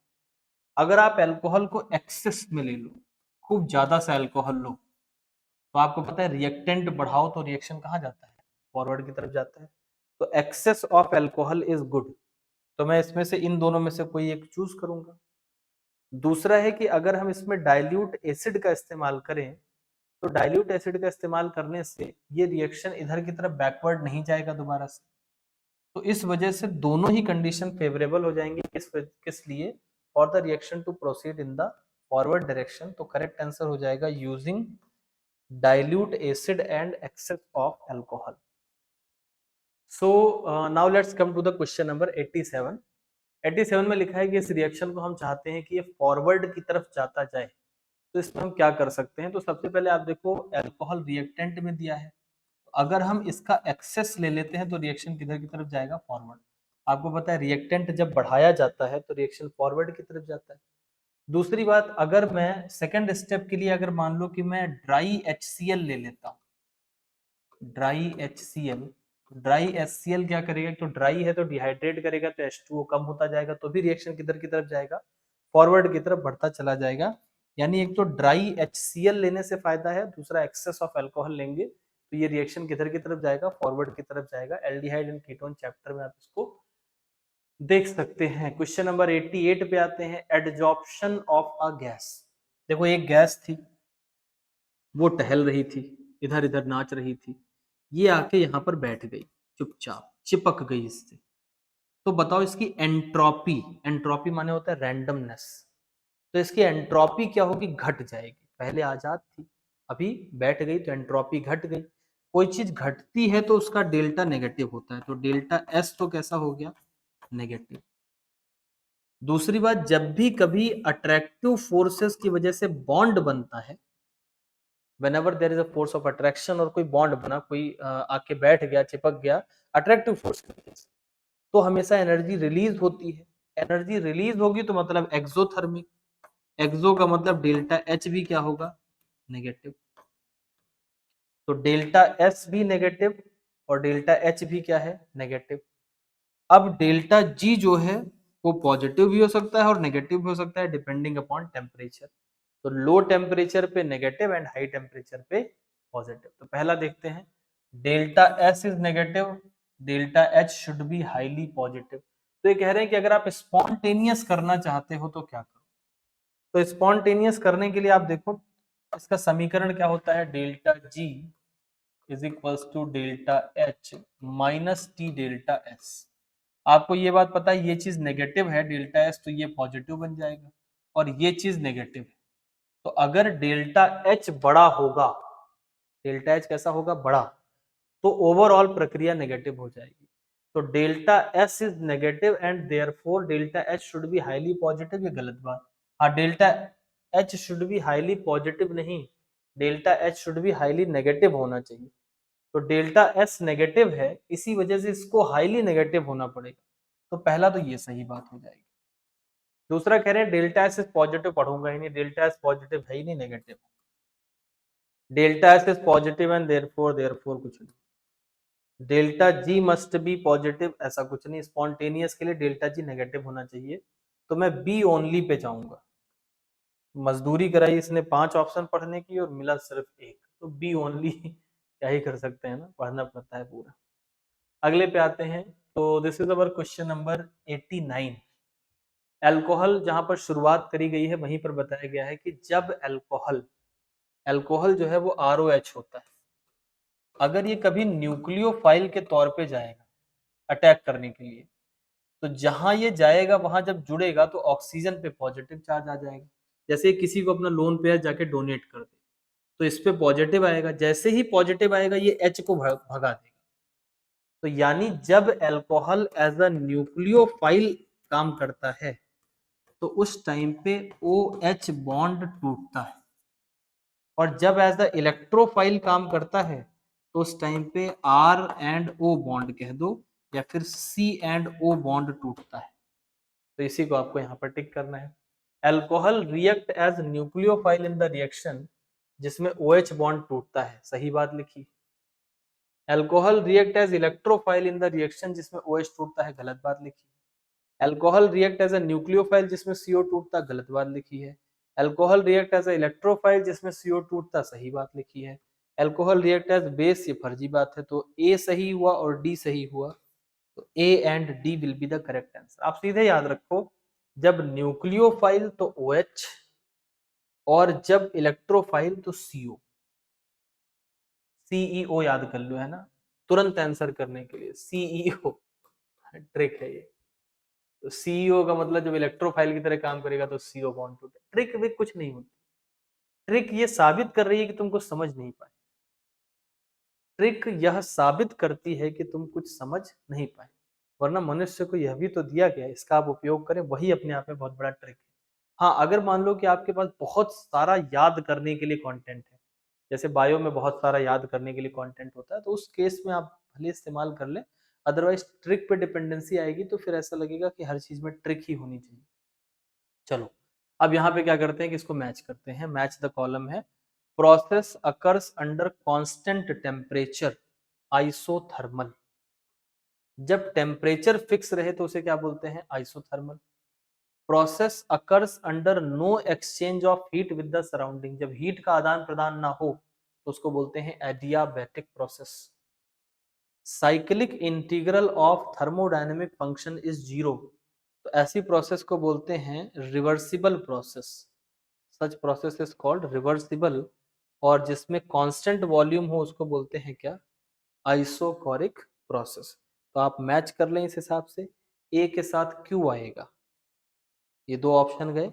अगर आप अल्कोहल को एक्सेस में ले लो, खूब ज्यादा सा अल्कोहल लो, तो आपको पता है रिएक्टेंट बढ़ाओ तो रिएक्शन कहाँ जाता है, फॉरवर्ड की तरफ जाता है। तो excess of alcohol is good, तो मैं इसमें से इन दोनों में से कोई एक चूज करूंगा। दूसरा है कि अगर हम इसमें डाइल्यूट एसिड का इस्तेमाल करें, तो डाइल्यूट एसिड का इस्तेमाल करने से ये रिएक्शन इधर की तरफ बैकवर्ड नहीं जाएगा दोबारा से। तो इस वजह से दोनों ही कंडीशन फेवरेबल हो जाएंगे। किस लिए? For the reaction to proceed in the forward direction. तो करेक्ट आंसर हो जाएगा using dilute acid and excess of alcohol. So now let's come to the question number 87। 87 में लिखा है कि इस रिएक्शन को हम चाहते हैं कि ये फॉरवर्ड की तरफ जाता जाए, तो इसमें हम क्या कर सकते हैं। तो सबसे पहले आप देखो अल्कोहल रिएक्टेंट में दिया है, अगर हम इसका एक्सेस ले लेते हैं तो रिएक्शन किधर की तरफ जाएगा, फॉरवर्ड। आपको पता है रिएक्टेंट जब बढ़ाया जाता है तो रिएक्शन फॉरवर्ड की तरफ जाता है। दूसरी बात, अगर मैं सेकंड स्टेप के लिए अगर मान लो कि मैं ड्राई HCl ले लेता हूं, ड्राई HCl, ड्राई HCl क्या करेगा, तो ड्राई है तो डिहाइड्रेट करेगा तो H2O कम होता जाएगा, तो भी रिएक्शन किधर की तरफ जाएगा, फॉरवर्ड की तरफ बढ़ता चला जाएगा। यानी एक तो ड्राई HCl लेने से फायदा है, दूसरा एक्सेस ऑफ अल्कोहल लेंगे तो ये रिएक्शन किधर की तरफ जाएगा, फॉरवर्ड की तरफ जाएगा। एल्डिहाइड एंड कीटोन चैप्टर में आप इसको देख सकते हैं। क्वेश्चन नंबर 88 पे आते हैं, एडजॉर्प्शन ऑफ अ गैस। देखो एक गैस थी, वो टहल रही थी, इधर इधर नाच रही थी, ये आके यहाँ पर बैठ गई, चुपचाप चिपक गई इससे। तो बताओ इसकी एंट्रोपी, एंट्रोपी माने होता है रैंडमनेस, तो इसकी एंट्रोपी क्या होगी, घट जाएगी। पहले आजाद थी, अभी बैठ गई तो एंट्रोपी घट गई। कोई चीज घटती है तो उसका डेल्टा नेगेटिव होता है, तो डेल्टा एस तो कैसा हो गया, नेगेटिव। दूसरी बात, जब भी कभी अट्रैक्टिव फोर्सेस की वजह से बॉन्ड बनता है, whenever there is a force of attraction और कोई बॉन्ड बना, कोई आके बैठ गया, चिपक गया अट्रैक्टिव फोर्स की वजह से, तो हमेशा एनर्जी रिलीज होती है। एनर्जी रिलीज होगी तो मतलब एक्सोथर्मिक, एक्सो का मतलब डेल्टा एच भी क्या होगा, नेगेटिव। तो डेल्टा एस भी नेगेटिव और डेल्टा एच भी क्या है, नेगेटिव। अब डेल्टा जी जो है वो पॉजिटिव भी हो सकता है और नेगेटिव भी हो सकता है डिपेंडिंग अपॉन टेम्परेचर। तो लो टेम्परेचर पे नेगेटिव एंड हाई टेम्परेचर पे पॉजिटिव। तो पहला देखते हैं, delta S is negative, delta H should be highly positive. तो ये कह रहे हैं कि अगर आप स्पॉन्टेनियस करना चाहते हो तो क्या करो। तो स्पॉन्टेनियस करने के लिए आप देखो इसका समीकरण क्या होता है, delta G is equals to delta H minus T delta S. आपको ये बात पता है ये चीज नेगेटिव है डेल्टा एस, तो ये पॉजिटिव बन जाएगा, और ये चीज नेगेटिव है। तो अगर डेल्टा एच बड़ा होगा, डेल्टा एच कैसा होगा, बड़ा, तो ओवरऑल प्रक्रिया नेगेटिव हो जाएगी। तो delta S is negative and therefore delta H should be highly positive, ये गलत बात। हाँ, delta H should be highly positive नहीं, delta H should be highly negative होना चाहिए। तो डेल्टा एस नेगेटिव है, इसी वजह से इसको हाईली नेगेटिव होना पड़ेगा। तो पहला तो ये सही बात हो जाएगी। दूसरा कह रहे हैं डेल्टा एस इज पॉजिटिव, पढ़ूंगा ही नहीं, डेल्टा एस पॉजिटिव है ही नहीं, negative. Delta S is positive and therefore कुछ नहीं। Delta G must be positive, ऐसा कुछ नहीं, स्पॉन्टेनियस के लिए डेल्टा जी नेगेटिव होना चाहिए, तो मैं बी ओनली पे जाऊंगा। मजदूरी कराई इसने 5 ऑप्शन पढ़ने की और मिला सिर्फ एक, तो बी ओनली क्या ही कर सकते हैं ना, पढ़ना पड़ता है पूरा। अगले पे आते हैं, तो this is our question number 89। Alcohol जहां पर शुरुआत करी गई है वहीं पर बताया गया है कि जब अल्कोहल अल्कोहल जो है वो ROH होता है, अगर ये कभी न्यूक्लियोफाइल के तौर पे जाएगा अटैक करने के लिए, तो जहां ये जाएगा वहां जब जुड़ेगा तो ऑक्सीजन पे पॉजिटिव चार्ज आ जाएगा। जैसे किसी को अपना लोन पे जाके डोनेट कर दे, तो इस पे पॉजिटिव आएगा, जैसे ही पॉजिटिव आएगा ये H को भगा देगा। तो यानी जब अल्कोहल एज अ न्यूक्लियोफाइल काम करता है तो उस टाइम पे OH बॉन्ड टूटता है, और जब एज अ इलेक्ट्रोफाइल काम करता है तो उस टाइम पे R&O बॉन्ड कह दो या फिर C&O बॉन्ड टूटता है। तो इसी को आपको यहाँ पर टिक करना है। Alcohol react as nucleophile in the reaction जिसमें OH बॉन्ड टूटता है, सही बात लिखी। Alcohol react as electrophile in the reaction जिसमें OH टूटता है, गलत बात लिखी। Alcohol react as a nucleophile जिसमें CO टूटता, गलत बात लिखी है। Alcohol react as a electrophile जिसमें CO टूटता, सही बात लिखी है। अल्कोहल रिएक्ट एज बेस, ये फर्जी बात है, तो ए सही हुआ और डी सही हुआ, तो A and D will be the correct answer. आप सीधे याद रखो, जब न्यूक्लियोफाइल तो OH और जब इलेक्ट्रोफाइल तो CO। CEO याद कर लो, है ना, तुरंत आंसर करने के लिए CEO ट्रिक है ये। तो CEO का मतलब जब इलेक्ट्रोफाइल की तरह काम करेगा तो CO बॉन्ड टूटे। ट्रिक भी कुछ नहीं होती, ट्रिक ये साबित कर रही है कि तुमको समझ नहीं पाए, ट्रिक यह साबित करती है कि तुम कुछ समझ नहीं पाए, वरना मनुष्य को यह भी तो दिया गया है, इसका आप उपयोग करें, वही अपने आप में बहुत बड़ा ट्रिक है। हाँ, अगर मान लो कि आपके पास बहुत सारा याद करने के लिए कंटेंट है, जैसे बायो में बहुत सारा याद करने के लिए कंटेंट होता है, तो उस केस में आप भले इस्तेमाल कर ले, अदरवाइज ट्रिक पे डिपेंडेंसी आएगी तो फिर ऐसा लगेगा कि हर चीज में ट्रिक ही होनी चाहिए। चलो, अब यहाँ पे क्या करते हैं कि इसको मैच करते हैं। मैच द कॉलम है, process occurs under constant temperature isothermal. जब टेम्परेचर फिक्स रहे तो उसे क्या बोलते हैं, isothermal. Process occurs under no exchange of heat with the surrounding, जब हीट का आदान प्रदान ना हो तो उसको बोलते हैं adiabatic process. Cyclic integral of thermodynamic function is zero, तो ऐसी प्रोसेस को बोलते हैं reversible process. Such process is called reversible, और जिसमें कांस्टेंट वॉल्यूम हो उसको बोलते हैं क्या, आइसोकोरिक प्रोसेस। तो आप मैच कर लें इस हिसाब से, ए के साथ क्यू आएगा, ये दो ऑप्शन गए,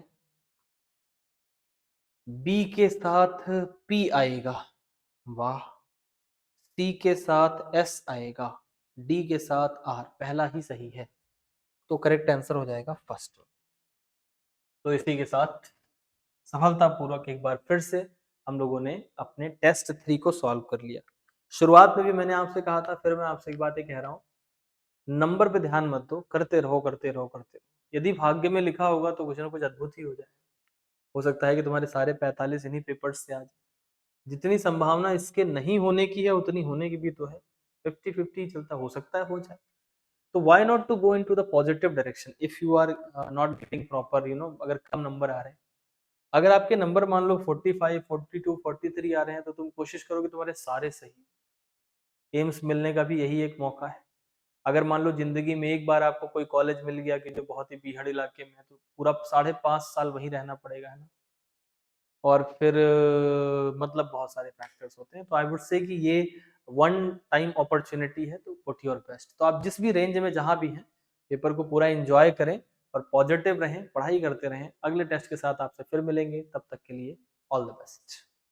बी के साथ पी आएगा, वाह, सी के साथ एस आएगा, डी के साथ आर, पहला ही सही है, तो करेक्ट आंसर हो जाएगा फर्स्ट। तो इसी के साथ सफलतापूर्वक एक बार फिर से हम लोगों ने अपने टेस्ट 3 को सॉल्व कर लिया। शुरुआत में भी मैंने आपसे कहा था, फिर मैं आपसे एक बात ही कह रहा हूँ, नंबर पे ध्यान मत दो, करते रहो करते रहो करते रहो। यदि भाग्य में लिखा होगा तो कुछ ना कुछ अद्भुत ही हो जाए। हो सकता है कि तुम्हारे सारे 45 इन्हीं पेपर्स से आ जाए। जितनी संभावना इसके नहीं होने की है उतनी होने की भी तो है, 50-50 चलता, हो सकता है हो जाए। तो why not to go into the positive direction if you are not getting proper, अगर कम नंबर आ रहे हैं, अगर आपके नंबर मान लो 45, 42, 43 आ रहे हैं, तो तुम कोशिश करो कि तुम्हारे सारे सही। एम्स मिलने का भी यही एक मौका है। अगर मान लो जिंदगी में एक बार आपको कोई कॉलेज मिल गया कि जो बहुत ही बीहड़ इलाके में है, तो पूरा 5.5 साल वहीं रहना पड़ेगा, है ना, और फिर मतलब बहुत सारे फैक्टर्स होते हैं। तो आई वुड से कि ये वन टाइम अपॉर्चुनिटी है, तो पुट योर बेस्ट। तो आप जिस भी रेंज में जहां भी हैं, पेपर को पूरा एंजॉय करें और पॉजिटिव रहें, पढ़ाई करते रहें। अगले टेस्ट के साथ आपसे फिर मिलेंगे, तब तक के लिए ऑल द बेस्ट।